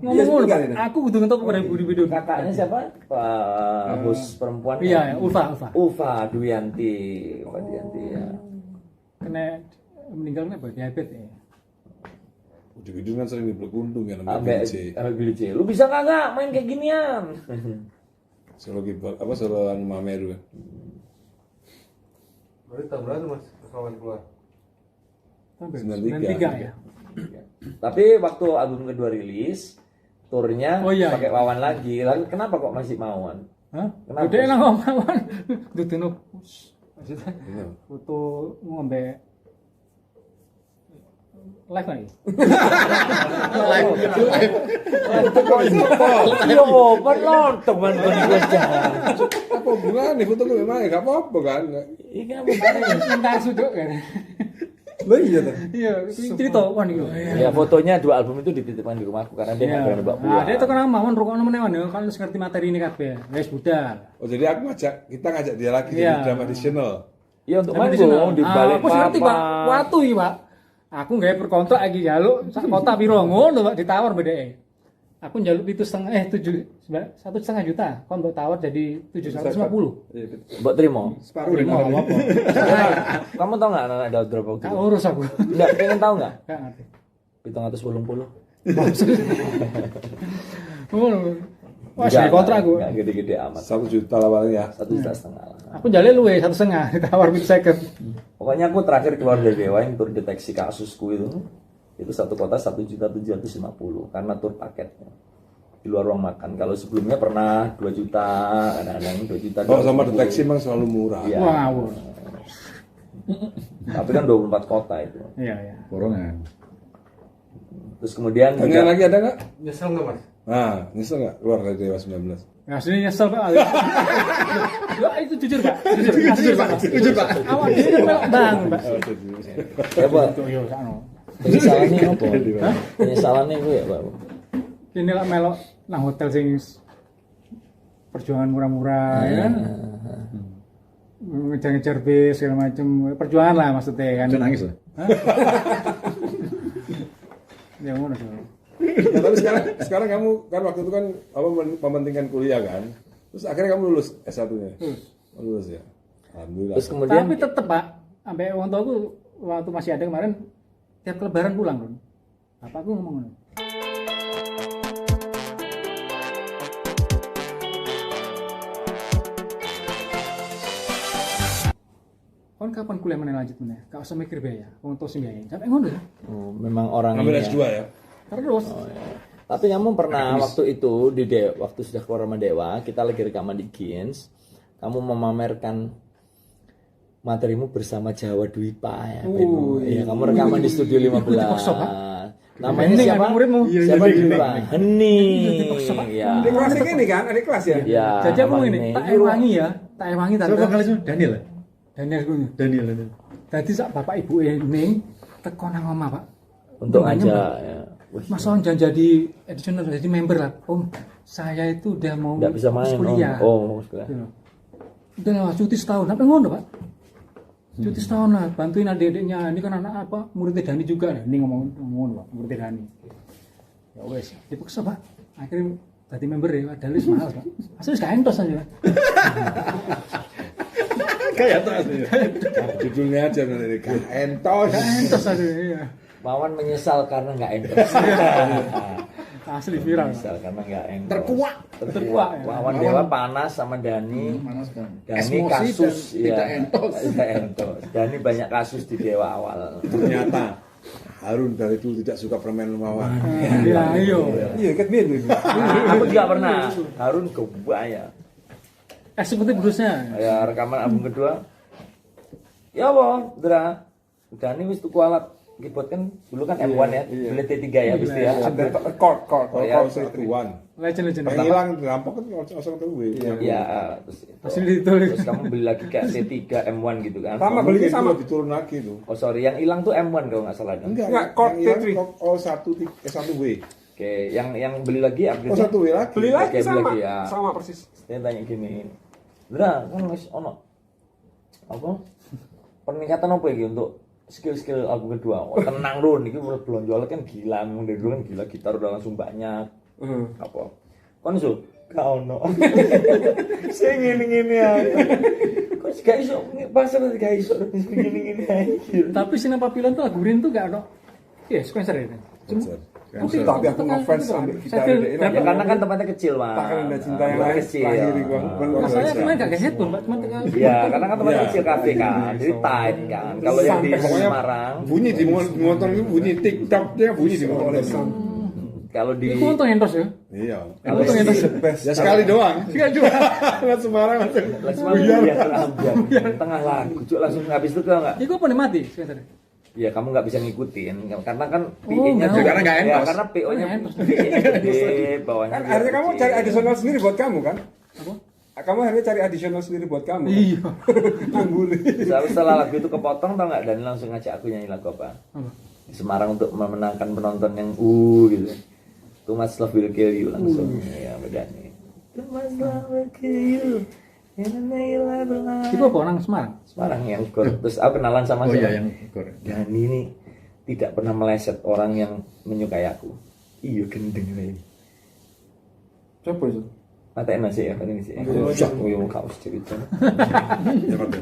Ngomong ngono, Pak. Aku kudu ngetop ke Budi Bidon. Kakaknya siapa? Pak bos perempuan. Iya, Ulfa. Ufa Duyanti ya. Kena meninggal apa? Diabetes ya. Ujung-ujung kan sering dipeluk untung ya namanya Ambek BC. Billy J. Lu bisa kagak main kayak ginian? Solo keyboard apa solo anu Mameru ya. Berarti tahun berapa Mas kawan keluar? 93 ya. Tapi waktu album kedua rilis, turnya pakai Wawan lagi. Lalu kenapa kok masih Wawan? Hah? Kenapa? Gede nang Wawan. Dudono foto ngombe live lagi. Yo, belum teman gue jalan. Apa hubungannya foto gue memang ya gak apa-apa kan. Ini apa hubungannya? Entar suduk kan. Lo iya tuh. Iya, cerita kan itu. Ya fotonya 2 album itu dititipkan di rumahku karena dia nggak berani bawa pulang. Nah, dia tuh kan mawon rukokno meneh kan wis ngerti materi ini kabeh. Wis budal. Oh jadi kita ngajak dia lagi jadi drama additional. Iya untuk manggung di balik aku ngerti, Pak. Watu iki, Pak. Aku gawe perkontrak iki njaluk sak kota piro ngono, Pak, ditawar bedeke. Aku njaluk 1,5 juta. Kon mbok tawar jadi 750. Mbok terima. Separuh dari Terima apa? Kamu tahu nggak anak ada berapa Gak gitu? urus aku. Nggak pengen tahu nggak? Gak ngerti. 780. Wah, saya kontrak aku. Nggak gede-gede amat. 1 juta awalnya. 1,5 juta. Aku jale luwe 1,5 ditawar 50. Pokoknya aku terakhir keluar dari Dewa yang tur deteksi kasusku itu satu kota 1.750.000 karena tur paketnya. di luar ruang makan. Kalau sebelumnya pernah 2 juta, kadang-kadang 2 juta. Kalau sama deteksi memang selalu murah. Iya. Wow. Tapi kan 24 kota itu. Iya, iya. Borongan. Terus kemudian Tanya lagi ada nggak? Nyesel nggak mas? Nah, nyesel nggak keluar dari Dewa 19? Nah, sini nyesel Pak. Ya, itu jujur Pak. Jujur Pak. Awak dia kan melok bang, Pak. ya Pak, Yo sakno. penyesalannya apa? Penyesalannya gue ya Pak. Ini lah melok nang hotel sing perjuangan murah-murah ya kan. Ngejar-ngejar bis segala macam. Perjuangan lah maksudnya kan. Jangan nangis lah. Ya ngono sih. Ya, tapi sekarang kamu kan waktu itu kan apa mementingkan kuliah kan, terus akhirnya kamu lulus S1-nya. Lulus ya. Alhamdulillah. Terus kemudian Tapi tetep Pak, sampai orang tua aku waktu masih ada kemarin tiap lebaran pulang Don. Bapakku ngomong ngono. Kon kapan kuliah mana lanjut mana? Gak usah mikir biaya, wong tua sing biayain. Sampai ngono ya. memang orang Ambil ini S2 ya. Terus Tapi kamu pernah waktu itu waktu sudah keluar sama Dewa, kita lagi rekaman di Gins, kamu memamerkan materimu bersama Jawa Dwipa ya. Iya, kamu rekaman di Studio 15. Namanya Hening, siapa? adik muridmu. Siapa Dwipa? Hening. Ya. Adik kelas ini kan, adik kelas ya. Ya. jadi aku Abang ini tak ewangi ya, tak ewangi tante. Siapa kali itu? Daniel. Daniel kuwi. Daniel. Tadi sak bapak ibu ning teko nang omah, Pak. Untuk Tunggu, aja Pak. ya. Mas On jangan jadi additional, jadi member lah. Om, saya itu udah mau Enggak bisa main. kuliah. Oh, kuliah. Gitu. Udah lah, cuti setahun. Apa ngono, Pak? Cuti setahun lah, bantuin adik-adiknya. Ini kan anak apa? Muridnya Dani juga. Nah, ini ngomong Pak, muridnya Dani. Ya wes, dipaksa, Pak. Akhirnya tadi member ya, padahal wis mahal, Pak. Asli gak entos aja. Kayak tuh aslinya. Judulnya aja dari entos. Entos aja, iya. Mawan menyesal karena nggak endorse. Asli viral. Menyesal karena nggak endorse. Terkuak. Ya. Wawan Dewa panas sama Dani. Dani kasus tidak endorse. Dani banyak kasus di Dewa awal. Ternyata Harun dari dulu tidak suka permen Lumawan. Iya, iya. Iya, ikat itu. Aku juga pernah. Harun kebaya. Eksekutif bosnya. Ya rekaman album kedua. Ya Allah, Dra. Dani wis tuku alat keyboard kan dulu kan M1 ya, beli T3 ya pasti ya. Ada chord. Kalau satuan. Legend. Yang hilang rampok kan langsung ke W. Iya, terus Asli ditulis. terus kamu beli lagi kayak T3 M1 gitu kan. Sama belinya sama. Lebih turun lagi tuh. Oh sorry, yang hilang tuh M1 kalau nggak salah. Enggak, chord yang hilang T3. oh satu W. Oke, yang beli lagi Oh satu W lagi. Beli lagi Oke, beli sama. lagi, ya. Sama persis. Dia tanya gini, Dra, kan wis ono apa? Peningkatan apa ya untuk skill album kedua? Oh, tenang Ron, ini belum jual kan gila, emang dari dulu kan gila, gitar udah langsung banyak. Apa? Kon so, kau no. Saya ngene ya. Kok gak iso pasar gak iso ngene aja. Tapi Sinapa Pilan tuh lagu Rin tuh gak ada. Iya, sequencer ya. Cuma Tapi aku ngefans ambil gitar ini. Ya karena kan tempatnya kecil, Mas. Tak ada cinta yang Tempatnya lain. kecil. Lahir gua. masalahnya kemarin gak geset pun, Pak. Cuma Iya, karena kan tempatnya kecil kafe kan, jadi tight kan. Kalau yang di Pokoknya Semarang, bunyi di motor itu bunyi TikToknya bunyi di motor. kalau di aku untung endorse ya. Iya. Aku untung endorse. Ya sekali doang. Enggak juga. Lihat Semarang langsung. tengah lagu, cuk langsung habis itu tau nggak? Iku apa nih mati sequencer? Ya kamu nggak bisa ngikutin, karena kan Oh, PE-nya nggak. Karena nggak ya, endorse. karena PO-nya Endorse. gede, bawahnya. Kan juga akhirnya kamu kecil. cari additional sendiri buat kamu kan? Apa? Kamu akhirnya cari additional sendiri buat kamu. Iya. Angguli. Setelah lagu itu kepotong tau nggak? Dan langsung ngajak aku nyanyi lagu apa? Apa? Di Semarang untuk memenangkan penonton yang gitu. Too much love will kill you langsung. Ya beda nih. Too much love will kill you. Iku apa orang Semarang? Semarang yang gor. Terus aku kenalan sama Oh siapa? iya yang goreng. Dan ini tidak pernah meleset orang yang menyukai aku. Iya gendeng ini. Coba itu. Matain masih ya, tadi masih. Oh, iya mau kau cerita. Ya, Pak.